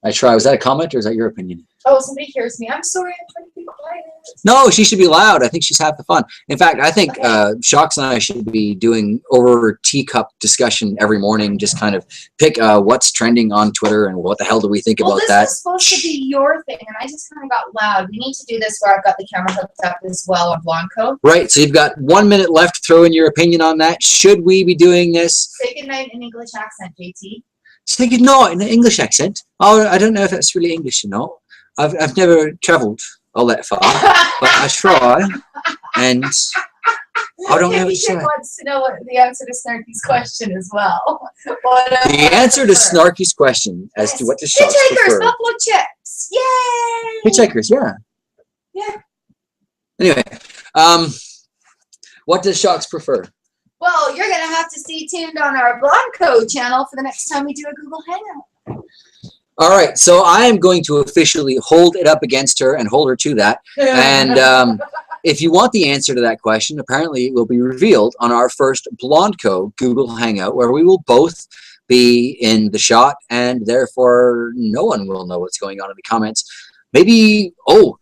Was that a comment or is that your opinion? Oh, somebody hears me. I'm sorry, I'm trying to be quiet. No, she should be loud. I think she's half the fun. In fact, I think Chox and I should be doing over teacup discussion every morning. Just kind of pick what's trending on Twitter and what the hell do we think about that. Well, this was supposed to be your thing, and I just kind of got loud. We need to do this where I've got the camera hooked up as well on Blanco. Right, so you've got 1 minute left to throw in your opinion on that. Should we be doing this? Say goodnight in English accent, JT. Say goodnight in an English accent? Oh, I don't know if that's really English or not. I've never travelled all that far, but I try, and I don't know what to say. Wants to know what the answer to Snarky's question as well. The answer to Snarky's question as to what the Chox prefer. Hitchhikers, buffalo chips, yay! Hitchhikers, yeah. Yeah. Anyway, what does Chox prefer? Well, you're gonna have to stay tuned on our Blanco channel for the next time we do a Google Hangout. All right, so I am going to officially hold it up against her and hold her to that. And if you want the answer to that question, apparently it will be revealed on our first Blanco Google Hangout, where we will both be in the shot, and therefore no one will know what's going on in the comments. Maybe, we'll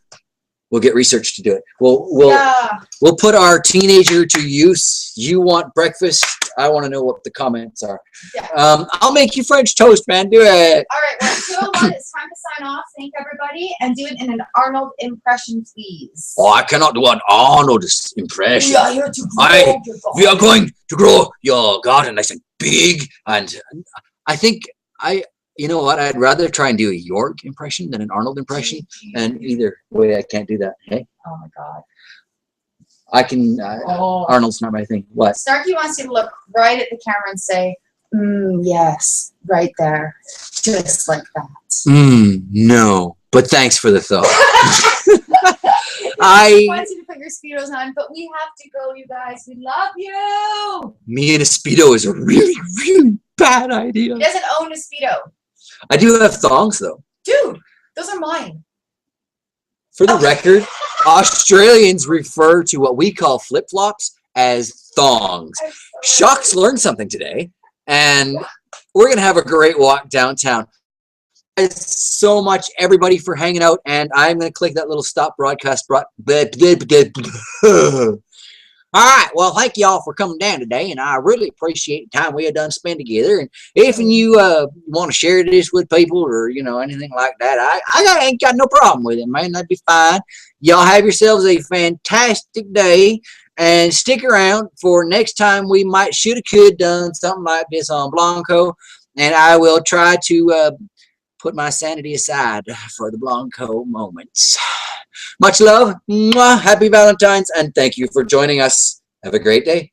get research to do it. We'll put our teenager to use. You want breakfast? I want to know what the comments are. Yeah. I'll make you French toast, man. Do it. All right, well, 2:01. It's time to sign off. Thank everybody, and do it in an Arnold impression, please. Oh, I cannot do an Arnold impression. We are here to grow we are going to grow your garden nice and big, and I think you know what? I'd rather try and do a York impression than an Arnold impression, and either way, I can't do that. Hey. Oh my God. I can. Arnold's not my thing. What? Snarky wants you to look right at the camera and say, yes, right there. Just like that. No. But thanks for the thought. I want you to put your Speedos on, but we have to go, you guys. We love you. Me in a Speedo is a really, really bad idea. He doesn't own a Speedo. I do have thongs, though. Dude, those are mine. For the record, Australians refer to what we call flip-flops as thongs. Chox learned something today, and we're going to have a great walk downtown. Thanks so much, everybody, for hanging out, and I'm going to click that little stop broadcast. All right, well, thank you all for coming down today, and I really appreciate the time we have done spend together. And if you want to share this with people or, you know, anything like that, I ain't got no problem with it, man. That'd be fine. Y'all have yourselves a fantastic day, and stick around for next time we might, should have, could done something like this on Blanco. And I will try to put my sanity aside for the Blanco moments. Much love. Mwah. Happy Valentine's. And thank you for joining us. Have a great day.